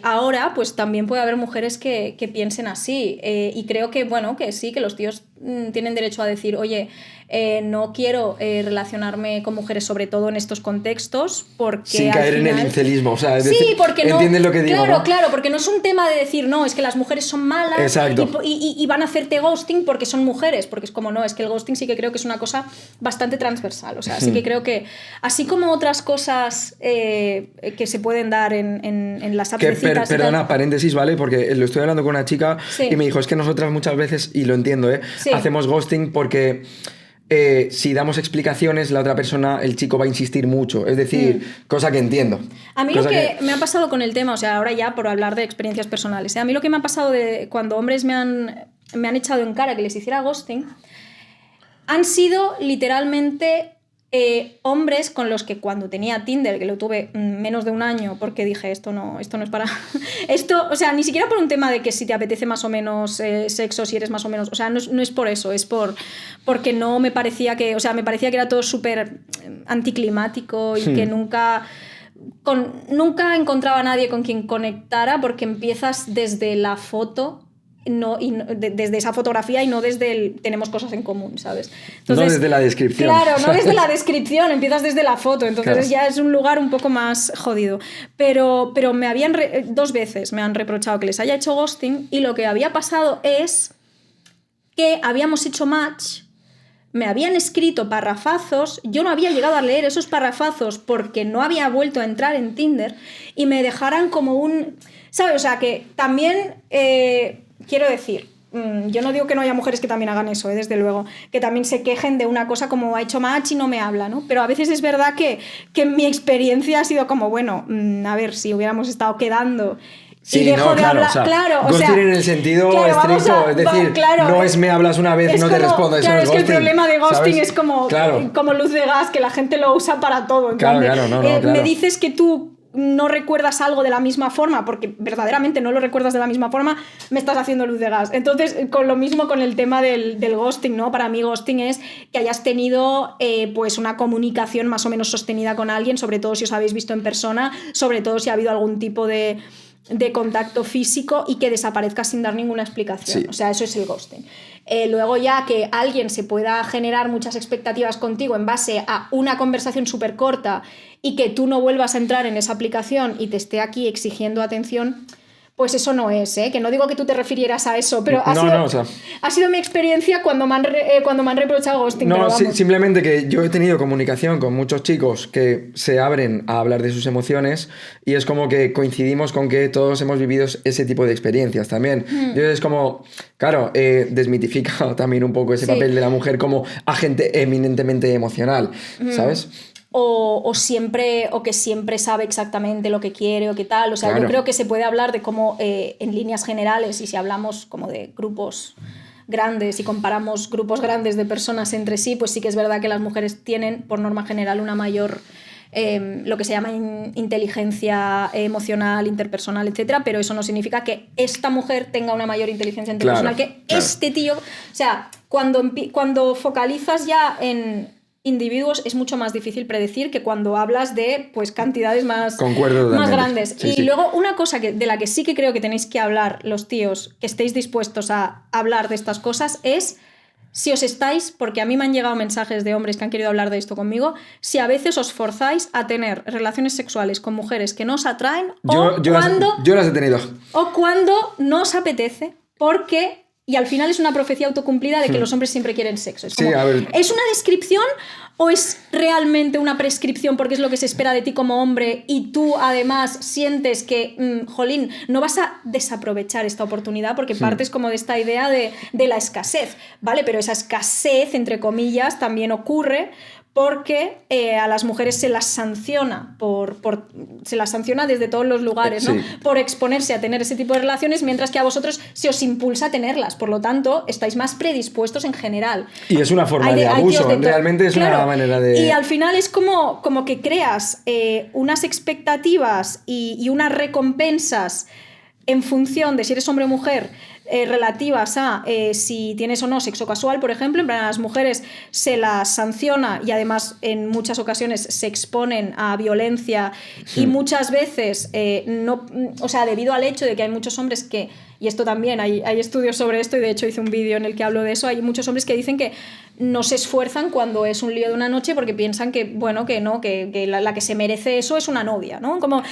ahora pues también puede haber mujeres que piensen así y creo que bueno, que sí, que los tíos tienen derecho a decir, oye, no quiero relacionarme con mujeres, sobre todo en estos contextos, porque sin caer en el incelismo, o sea, es decir, porque no, ¿entiendes lo que digo? Claro, ¿no? claro, porque no es un tema de decir, no, es que las mujeres son malas y van a hacerte ghosting porque son mujeres, porque es como no, es que el ghosting sí que creo que es una cosa bastante transversal, o sea, sí que creo que así como otras cosas que se pueden dar en las apps de citas... Perdona, paréntesis, ¿vale? Porque lo estoy hablando con una chica y me dijo, es que nosotras muchas veces, y lo entiendo, hacemos ghosting porque... si damos explicaciones, la otra persona, el chico va a insistir mucho. Es decir, cosa que entiendo. A mí lo que me ha pasado con el tema, o sea, ahora ya por hablar de experiencias personales, a mí lo que me ha pasado de cuando hombres me han echado en cara que les hiciera ghosting, han sido literalmente hombres con los que cuando tenía Tinder, que lo tuve menos de un año, porque dije, esto no es para... Esto, o sea, ni siquiera por un tema de que si te apetece más o menos sexo, si eres más o menos... O sea, no es por eso, es porque no me parecía que... O sea, me parecía que era todo súper anticlimático y que nunca encontraba a nadie con quien conectara, porque empiezas desde la foto... desde esa fotografía y no desde tenemos cosas en común, ¿sabes? Entonces, no desde la descripción. Claro, no desde la descripción, empiezas desde la foto, entonces claro, ya es un lugar un poco más jodido. Pero me habían 2 veces me han reprochado que les haya hecho ghosting, y lo que había pasado es que habíamos hecho match, me habían escrito parrafazos, yo no había llegado a leer esos parrafazos porque no había vuelto a entrar en Tinder, y me dejaran como un... ¿Sabes? O sea, que también... quiero decir, yo no digo que no haya mujeres que también hagan eso, desde luego, que también se quejen de una cosa como ha hecho match y no me habla, ¿no? Pero a veces es verdad que mi experiencia ha sido como, bueno, a ver, si hubiéramos estado quedando... Sí, y dejo no, de claro, hablar, o sea, claro, ghosting en el sentido claro, estricto, es decir, no es me hablas una vez y no te respondo, eso claro, no es ghosting. ghosting, Que el problema de ghosting, ¿sabes? Es Claro. como luz de gas, que la gente lo usa para todo. En Claro, plan de, claro. Me dices que tú no recuerdas algo de la misma forma, porque verdaderamente no lo recuerdas de la misma forma, me estás haciendo luz de gas. Entonces, con lo mismo con el tema del ghosting, ¿no? Para mí ghosting es que hayas tenido pues una comunicación más o menos sostenida con alguien, sobre todo si os habéis visto en persona, sobre todo si ha habido algún tipo de contacto físico, y que desaparezca sin dar ninguna explicación. Sí. O sea, eso es el ghosting. Luego ya que alguien se pueda generar muchas expectativas contigo en base a una conversación súper corta y que tú no vuelvas a entrar en esa aplicación y te esté aquí exigiendo atención, pues eso no es, ¿eh? Que no digo que tú te refirieras a eso, pero ha sido mi experiencia cuando me han reprochado ghosting. No, sí, simplemente que yo he tenido comunicación con muchos chicos que se abren a hablar de sus emociones, y es como que coincidimos con que todos hemos vivido ese tipo de experiencias también. Yo es como, claro, desmitifica también un poco ese papel de la mujer como agente eminentemente emocional, ¿sabes? O que siempre sabe exactamente lo que quiere o qué tal. O sea, claro, yo creo que se puede hablar de cómo en líneas generales, y si hablamos como de grupos grandes y comparamos grupos grandes de personas entre sí, pues sí que es verdad que las mujeres tienen por norma general una mayor lo que se llama inteligencia emocional, interpersonal, etcétera, pero eso no significa que esta mujer tenga una mayor inteligencia interpersonal que este tío. O sea, cuando focalizas ya en individuos es mucho más difícil predecir que cuando hablas de pues cantidades más grandes. Sí, y luego una cosa de la que sí que creo que tenéis que hablar los tíos, que estéis dispuestos a hablar de estas cosas, es si os estáis, porque a mí me han llegado mensajes de hombres que han querido hablar de esto conmigo, si a veces os forzáis a tener relaciones sexuales con mujeres que no os atraen, yo las he tenido. O cuando no os apetece, porque... Y al final es una profecía autocumplida de que los hombres siempre quieren sexo. Es como, ¿es una descripción o es realmente una prescripción porque es lo que se espera de ti como hombre, y tú además sientes que, jolín, no vas a desaprovechar esta oportunidad porque partes como de esta idea de la escasez, ¿vale? Pero esa escasez, entre comillas, también ocurre porque a las mujeres se las sanciona se las sanciona desde todos los lugares, ¿no? Por exponerse a tener ese tipo de relaciones, mientras que a vosotros se os impulsa a tenerlas. Por lo tanto, estáis más predispuestos en general. Y es una forma de abuso, realmente es una manera de... Y al final es como que creas unas expectativas y unas recompensas en función de si eres hombre o mujer, relativas a si tienes o no sexo casual, por ejemplo. En plan, a las mujeres se las sanciona y además en muchas ocasiones se exponen a violencia y muchas veces o sea, debido al hecho de que hay muchos hombres que, y esto también hay estudios sobre esto, y de hecho hice un vídeo en el que hablo de eso, hay muchos hombres que dicen que no se esfuerzan cuando es un lío de una noche porque piensan que, bueno, que no, que la que se merece eso es una novia, ¿no? Como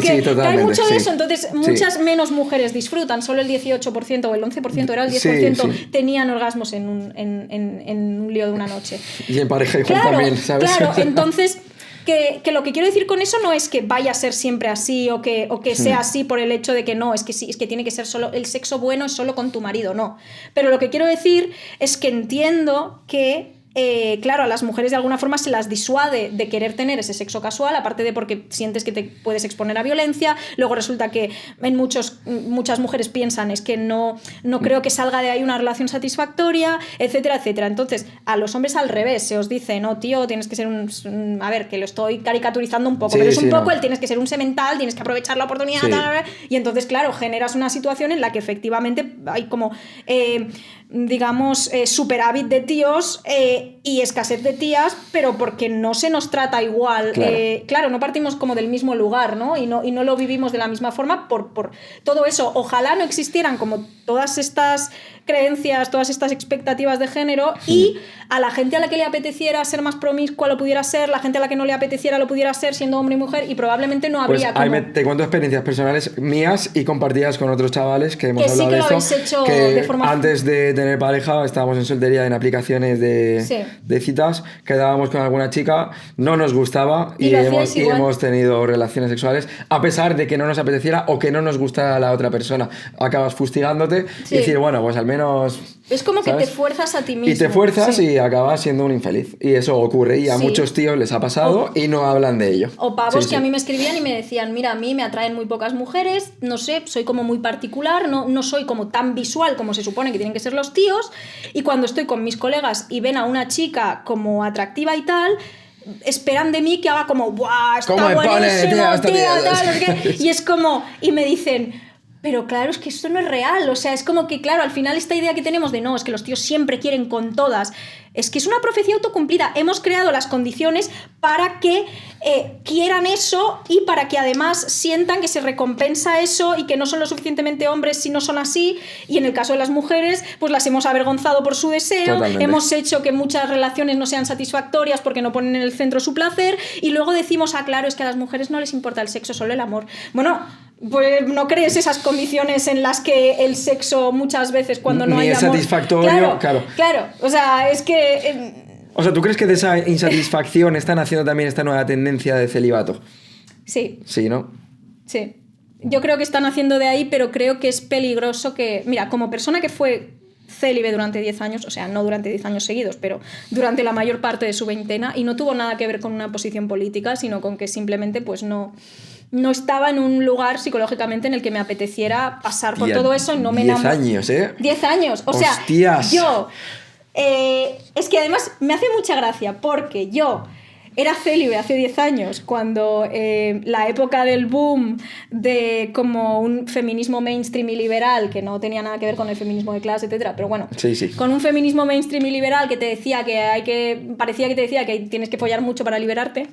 que hay mucho de eso, entonces muchas menos mujeres disfrutan, solo el 18% o el 11%, era el 10%, tenían orgasmos en un lío de una noche. Y en pareja igual también, ¿sabes? Claro, entonces... Que lo que quiero decir con eso no es que vaya a ser siempre así o que sea así por el hecho de que no, es que sí, es que tiene que ser solo el sexo bueno, es solo con tu marido, no. Pero lo que quiero decir es que entiendo que claro, a las mujeres de alguna forma se las disuade de querer tener ese sexo casual, aparte de porque sientes que te puedes exponer a violencia. Luego resulta que muchas mujeres piensan es que no creo que salga de ahí una relación satisfactoria, etcétera, etcétera. Entonces, a los hombres al revés, se os dice, no, tío, tienes que ser a ver, que lo estoy caricaturizando un poco, pero es un poco el tienes que ser un semental, tienes que aprovechar la oportunidad, y entonces, claro, generas una situación en la que efectivamente hay como, digamos, superávit de tíos y escasez de tías, pero porque no se nos trata igual. Claro, no partimos como del mismo lugar, ¿no? Y no lo vivimos de la misma forma por todo eso. Ojalá no existieran como todas estas creencias, todas estas expectativas de género, y a la gente a la que le apeteciera ser más promiscua lo pudiera ser, la gente a la que no le apeteciera lo pudiera ser siendo hombre y mujer, y probablemente no habría te cuento experiencias personales mías y compartidas con otros chavales que hemos hablado sí que de lo esto, habéis hecho que de forma... antes de tener pareja estábamos en soltería en aplicaciones de citas, quedábamos con alguna chica, no nos gustaba y hemos tenido relaciones sexuales a pesar de que no nos apeteciera o que no nos gustara la otra persona. Acabas fustigándote y decir, bueno, pues al menos... Es como, ¿sabes?, que te fuerzas a ti mismo. Y te fuerzas y acabas siendo un infeliz. Y eso ocurre y a muchos tíos les ha pasado y no hablan de ello. O pavos que a mí me escribían y me decían, mira, a mí me atraen muy pocas mujeres, no sé, soy como muy particular, no soy como tan visual como se supone que tienen que ser los tíos, y cuando estoy con mis colegas y ven a una chica como atractiva y tal, esperan de mí que haga como, ¡buah, está buenísimo, tía, tal, no sé qué! Y es como, y me dicen... Pero claro, es que esto no es real, o sea, es como que, claro, al final esta idea que tenemos de no, es que los tíos siempre quieren con todas, es que es una profecía autocumplida. Hemos creado las condiciones para que quieran eso y para que además sientan que se recompensa eso y que no son lo suficientemente hombres si no son así, y en el caso de las mujeres, pues las hemos avergonzado por su deseo. Totalmente. Hemos hecho que muchas relaciones no sean satisfactorias porque no ponen en el centro su placer, y luego decimos, claro, es que a las mujeres no les importa el sexo, solo el amor. Bueno... Pues no crees esas condiciones en las que el sexo muchas veces cuando no hay amor... Ni es satisfactorio, claro. O sea, es que... O sea, ¿tú crees que de esa insatisfacción están haciendo también esta nueva tendencia de celibato? Sí. Sí, ¿no? Sí. Yo creo que están haciendo de ahí, pero creo que es peligroso que... Mira, como persona que fue célibe durante 10 años, o sea, no durante 10 años seguidos, pero durante la mayor parte de su veintena, y no tuvo nada que ver con una posición política, sino con que simplemente pues no estaba en un lugar psicológicamente en el que me apeteciera pasar por todo eso y no me 10 años, ¿eh? 10 años, o sea, yo... es que además me hace mucha gracia porque yo era célibe hace 10 años cuando la época del boom de como un feminismo mainstream y liberal, que no tenía nada que ver con el feminismo de clase, etcétera, pero bueno, con un feminismo mainstream y liberal que te decía parecía que te decía que tienes que follar mucho para liberarte,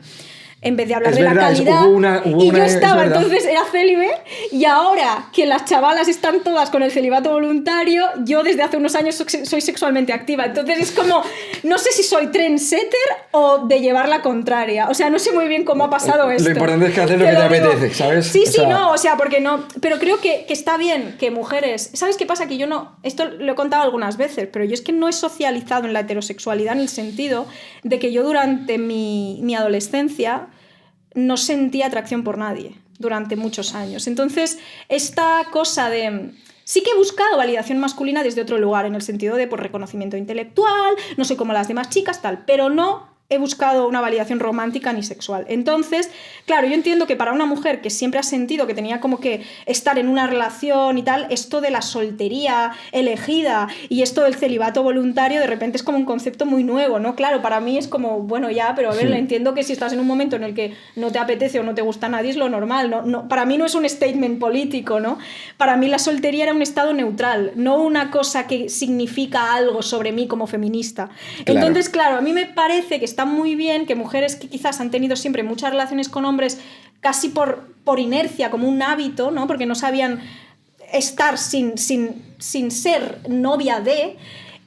en vez de hablar de la calidad. Y yo estaba, entonces era célibe, y ahora que las chavalas están todas con el celibato voluntario, yo desde hace unos años soy sexualmente activa. Entonces es como, no sé si soy trendsetter o de llevar la contraria. O sea, no sé muy bien cómo ha pasado esto. Lo importante es que haces lo que te apetece, ¿sabes? Sí, no, o sea, porque no... Pero creo que está bien que mujeres... ¿Sabes qué pasa? Que yo no... Esto lo he contado algunas veces, pero yo es que no he socializado en la heterosexualidad en el sentido de que yo durante mi adolescencia no sentía atracción por nadie durante muchos años. Entonces, esta cosa de... Sí que he buscado validación masculina desde otro lugar, en el sentido de pues, reconocimiento intelectual, no soy como las demás chicas, tal, pero no he buscado una validación romántica ni sexual. Entonces, claro, yo entiendo que para una mujer que siempre ha sentido que tenía como que estar en una relación y tal, esto de la soltería elegida y esto del celibato voluntario de repente es como un concepto muy nuevo, ¿no? Claro, para mí es como, bueno, ya, pero a ver, entiendo que si estás en un momento en el que no te apetece o no te gusta nadie es lo normal, ¿no? Para mí no es un statement político, ¿no? Para mí la soltería era un estado neutral, no una cosa que significa algo sobre mí como feminista. Claro. Entonces, claro, a mí me parece que está muy bien que mujeres que quizás han tenido siempre muchas relaciones con hombres casi por inercia, como un hábito, ¿no? Porque no sabían estar sin ser novia de...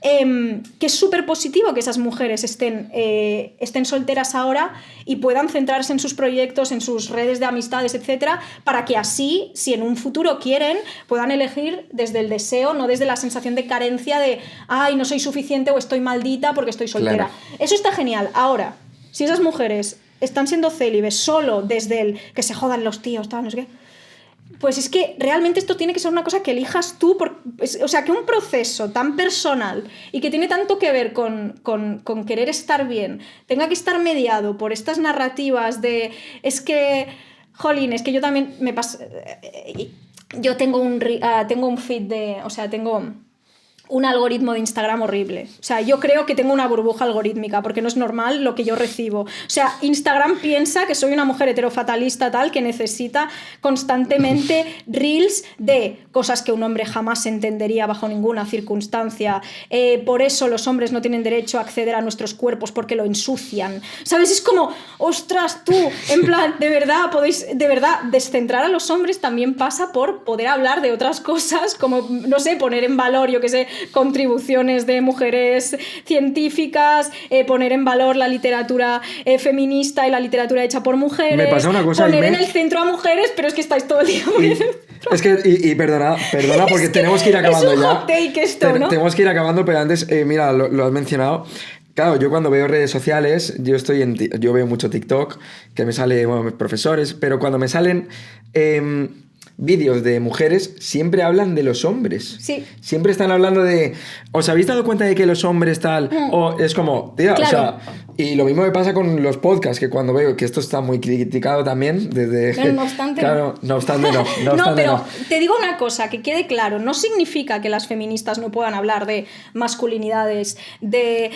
que es súper positivo que esas mujeres estén solteras ahora y puedan centrarse en sus proyectos, en sus redes de amistades, etcétera, para que así, si en un futuro quieren, puedan elegir desde el deseo, no desde la sensación de carencia de ay, no soy suficiente o estoy maldita porque estoy soltera. Claro. Eso está genial. Ahora, si esas mujeres están siendo célibes solo desde el que se jodan los tíos, tal, no sé qué, pues es que realmente esto tiene que ser una cosa que elijas tú, o sea, que un proceso tan personal y que tiene tanto que ver con querer estar bien, tenga que estar mediado por estas narrativas de, es que, jolín, es que yo también me pasa... Yo tengo un feed de... O sea, tengo un algoritmo de Instagram horrible. O sea, yo creo que tengo una burbuja algorítmica porque no es normal lo que yo recibo. O sea, Instagram piensa que soy una mujer heterofatalista tal que necesita constantemente reels de cosas que un hombre jamás entendería bajo ninguna circunstancia. Por eso los hombres no tienen derecho a acceder a nuestros cuerpos porque lo ensucian. ¿Sabes? Es como, ostras, tú, en plan, de verdad, descentrar a los hombres también pasa por poder hablar de otras cosas, como, no sé, poner en valor, yo qué sé, contribuciones de mujeres científicas, poner en valor la literatura feminista y la literatura hecha por mujeres. Me pasa una cosa, poner en el centro a mujeres, pero es que estáis todo el día muy en el centro. Es que, perdona, porque tenemos que ir acabando es un ya. Hot take esto, ¿no? Tenemos que ir acabando, pero antes, mira, lo has mencionado. Claro, yo cuando veo redes sociales, yo veo mucho TikTok, que me sale, mis profesores, pero cuando me salen vídeos de mujeres, siempre hablan de los hombres. Sí. Siempre están hablando de, ¿os habéis dado cuenta de que los hombres tal? O es como, tía, claro. O sea, y lo mismo me pasa con los podcasts, que cuando veo que esto está muy criticado también, desde... Pero no obstante... Claro, no obstante no. No, pero te digo una cosa, que quede claro, no significa que las feministas no puedan hablar de masculinidades, de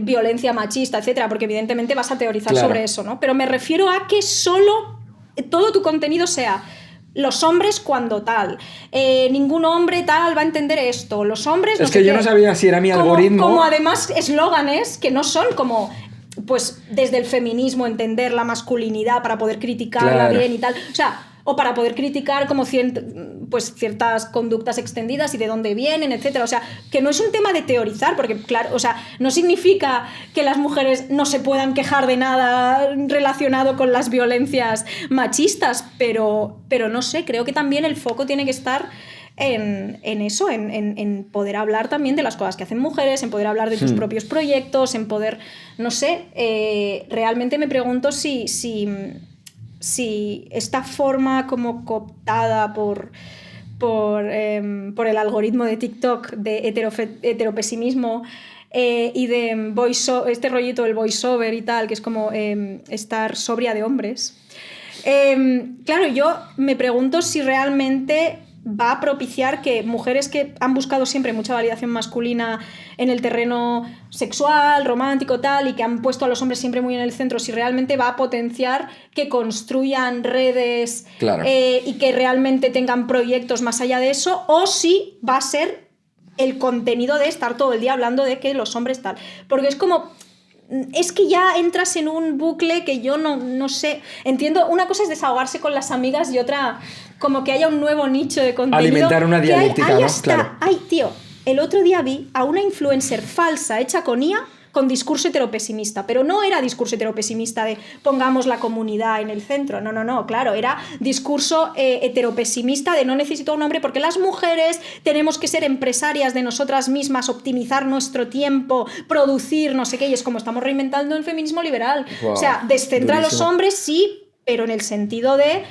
violencia machista, etcétera, porque evidentemente vas a teorizar sobre eso, ¿no? Pero me refiero a que solo todo tu contenido sea los hombres cuando tal, ningún hombre tal va a entender esto, los hombres... Es que yo no sabía si era mi algoritmo... Como además eslóganes que no son como... Pues desde el feminismo entender la masculinidad para poder criticarla bien y tal. O sea, o para poder criticar como ciertas conductas extendidas y de dónde vienen, etcétera. O sea, que no es un tema de teorizar, porque claro, o sea, no significa que las mujeres no se puedan quejar de nada relacionado con las violencias machistas, pero no sé, creo que también el foco tiene que estar en eso, en poder hablar también de las cosas que hacen mujeres, en poder hablar de tus propios proyectos, en poder, no sé, realmente me pregunto si esta forma como cooptada por el algoritmo de TikTok de heteropesimismo y de este rollito del voiceover y tal, que es como estar sobria de hombres. Claro, yo me pregunto si realmente va a propiciar que mujeres que han buscado siempre mucha validación masculina en el terreno sexual, romántico, tal, y que han puesto a los hombres siempre muy en el centro, si realmente va a potenciar que construyan redes y que realmente tengan proyectos más allá de eso, o si va a ser el contenido de estar todo el día hablando de que los hombres tal. Porque es como... Es que ya entras en un bucle que yo no sé. Entiendo, una cosa es desahogarse con las amigas y otra como que haya un nuevo nicho de contenido. Alimentar una dialéctica, ¿no? Claro. Ay, tío, el otro día vi a una influencer falsa hecha con IA con discurso heteropesimista, pero no era discurso heteropesimista de pongamos la comunidad en el centro, no, claro, era discurso heteropesimista de no necesito un hombre porque las mujeres tenemos que ser empresarias de nosotras mismas, optimizar nuestro tiempo, producir, no sé qué, y es como estamos reinventando el feminismo liberal. Wow, o sea, descentra a los hombres, sí, pero en el sentido de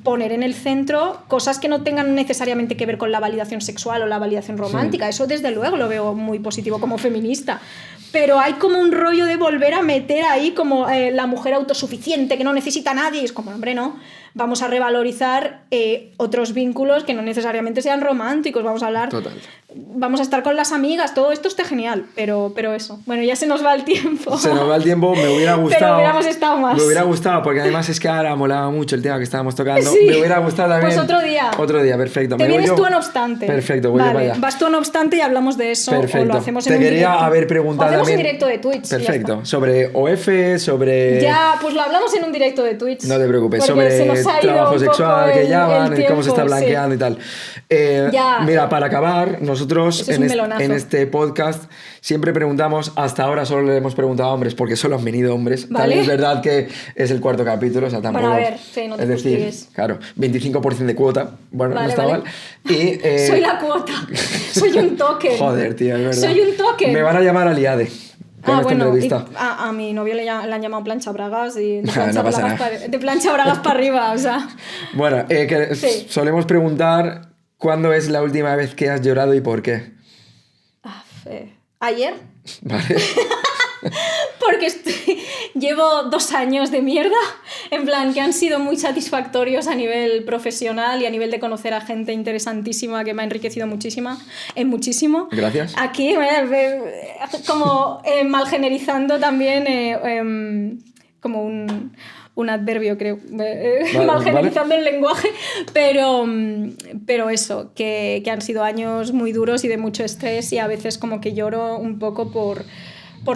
poner en el centro cosas que no tengan necesariamente que ver con la validación sexual o la validación romántica. Eso desde luego lo veo muy positivo como feminista, pero hay como un rollo de volver a meter ahí como la mujer autosuficiente que no necesita a nadie, y es como, hombre, no, vamos a revalorizar otros vínculos que no necesariamente sean románticos, vamos a hablar... Total. Vamos a estar con las amigas, todo esto está genial, pero eso. Bueno, ya se nos va el tiempo. Se nos va el tiempo, me hubiera gustado. Pero hubiéramos estado más. Me hubiera gustado, porque además es que ahora molaba mucho el tema que estábamos tocando. Sí. Me hubiera gustado también. Pues otro día. Otro día, perfecto. Te vienes tú, no obstante. Perfecto, voy para allá. Vas tú, no obstante, y hablamos de eso. Perfecto. O lo hacemos en Te un quería directo. haber preguntado o hacemos también. un directo de Twitch. Perfecto. Sobre OF, sobre... Ya, pues lo hablamos en un directo de Twitch. No te preocupes. Sobre trabajo sexual que llaman, y cómo se está blanqueando y tal. Mira, para acabar, nosotros en este podcast siempre preguntamos, hasta ahora solo le hemos preguntado a hombres porque solo han venido hombres. ¿Vale? También es verdad que es el cuarto capítulo, o sea, tampoco... Bueno, a ver, sí, no te es decir, fustigues. claro, 25% de cuota, bueno, no está mal. Y, soy la cuota, soy un token. Joder, tío, es verdad. Soy un token. Me van a llamar Aliade. con esta entrevista. A mi novio le han llamado plancha bragas y No pasa nada. de plancha bragas para arriba, o sea. Bueno, Sí. solemos preguntar ¿cuándo es la última vez que has llorado y por qué? ¿Ayer? Vale. Porque llevo 2 años de mierda, en plan, que han sido muy satisfactorios a nivel profesional y a nivel de conocer a gente interesantísima que me ha enriquecido muchísimo. Gracias. Aquí, como malgenerizando también, como un adverbio, creo, malgenerizando el lenguaje, pero eso, que han sido años muy duros y de mucho estrés y a veces como que lloro un poco por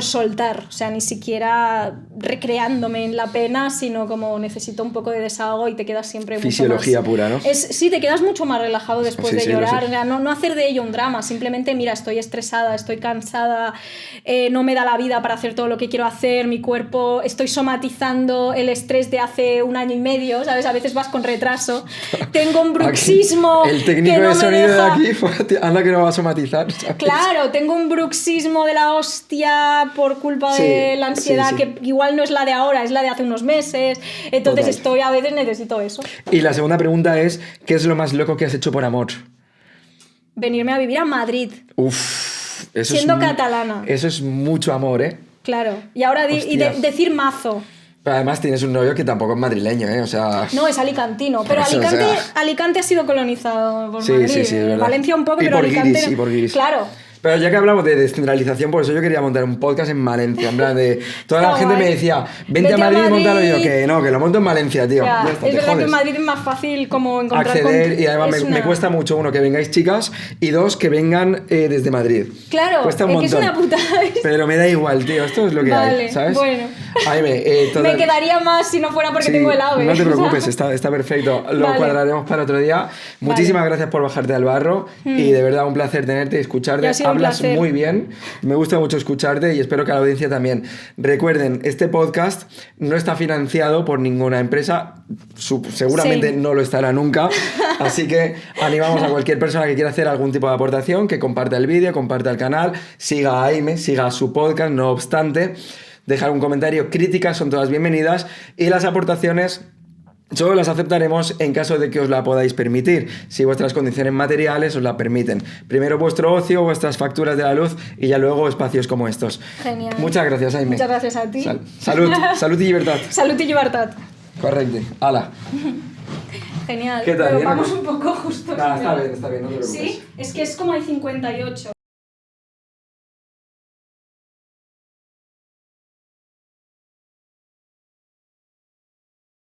soltar, o sea, ni siquiera recreándome en la pena, sino como necesito un poco de desahogo y te quedas siempre fisiología mucho más, pura, ¿no? Sí, te quedas mucho más relajado después Sí, de sí, llorar, no hacer de ello un drama, simplemente mira, estoy estresada, estoy cansada, no me da la vida para hacer todo lo que quiero hacer, mi cuerpo, estoy somatizando el estrés de hace 1 año y medio, ¿sabes? A veces vas con retraso, tengo un bruxismo aquí, el técnico que no de sonido deja... de aquí, anda que no va a somatizar, ¿sabes? Claro, tengo un bruxismo de la hostia por culpa de la ansiedad, sí. que igual no es la de ahora, es la de hace unos meses. Entonces Total. a veces necesito eso. Y la segunda pregunta es, ¿qué es lo más loco que has hecho por amor? Venirme a vivir a Madrid. Uf, eso siendo catalana. Eso es mucho amor, ¿eh? Claro. Y ahora decir mazo. Pero además tienes un novio que tampoco es madrileño, ¿eh? O sea... No, es alicantino. Pero Eso, Alicante ha sido colonizado por Madrid. Sí, es verdad. Valencia un poco, y pero por Alicante... Guiris, y por Guiris. Claro. Pero ya que hablamos de descentralización, por eso yo quería montar un podcast en Valencia, en plan de... Toda la gente me decía, vente a Madrid y montalo. Y yo, que no, que lo monto en Valencia, tío. Ya, está, es verdad jodes. que en Madrid es más fácil como encontrar... acceder y además me cuesta mucho, 1, que vengáis chicas y 2, que vengan desde Madrid. Claro, cuesta un es montón. que es una putada. Pero me da igual, tío, esto es lo que hay, ¿sabes? Bueno. Me quedaría más si no fuera porque tengo el AVE. No te preocupes, está perfecto. Lo cuadraremos para otro día. Muchísimas gracias por bajarte al barro y de verdad un placer tenerte y escucharte. Hablas muy bien. Me gusta mucho escucharte y espero que a la audiencia también. Recuerden, este podcast no está financiado por ninguna empresa, seguramente no lo estará nunca, así que animamos a cualquier persona que quiera hacer algún tipo de aportación, que comparta el vídeo, comparta el canal, siga a Aime, siga su podcast, no obstante, dejar un comentario, críticas son todas bienvenidas y las aportaciones solo las aceptaremos en caso de que os la podáis permitir, si vuestras condiciones materiales os la permiten. Primero vuestro ocio, vuestras facturas de la luz y ya luego espacios como estos. Genial. Muchas gracias, Aime. Muchas gracias a ti. Salud y libertad. Salud y libertad. Correcte. Hala. Genial. ¿Qué tal? Pero ¿Bien? vamos un poco justo. Está bien, no te preocupes. Sí, es que es como hay 58.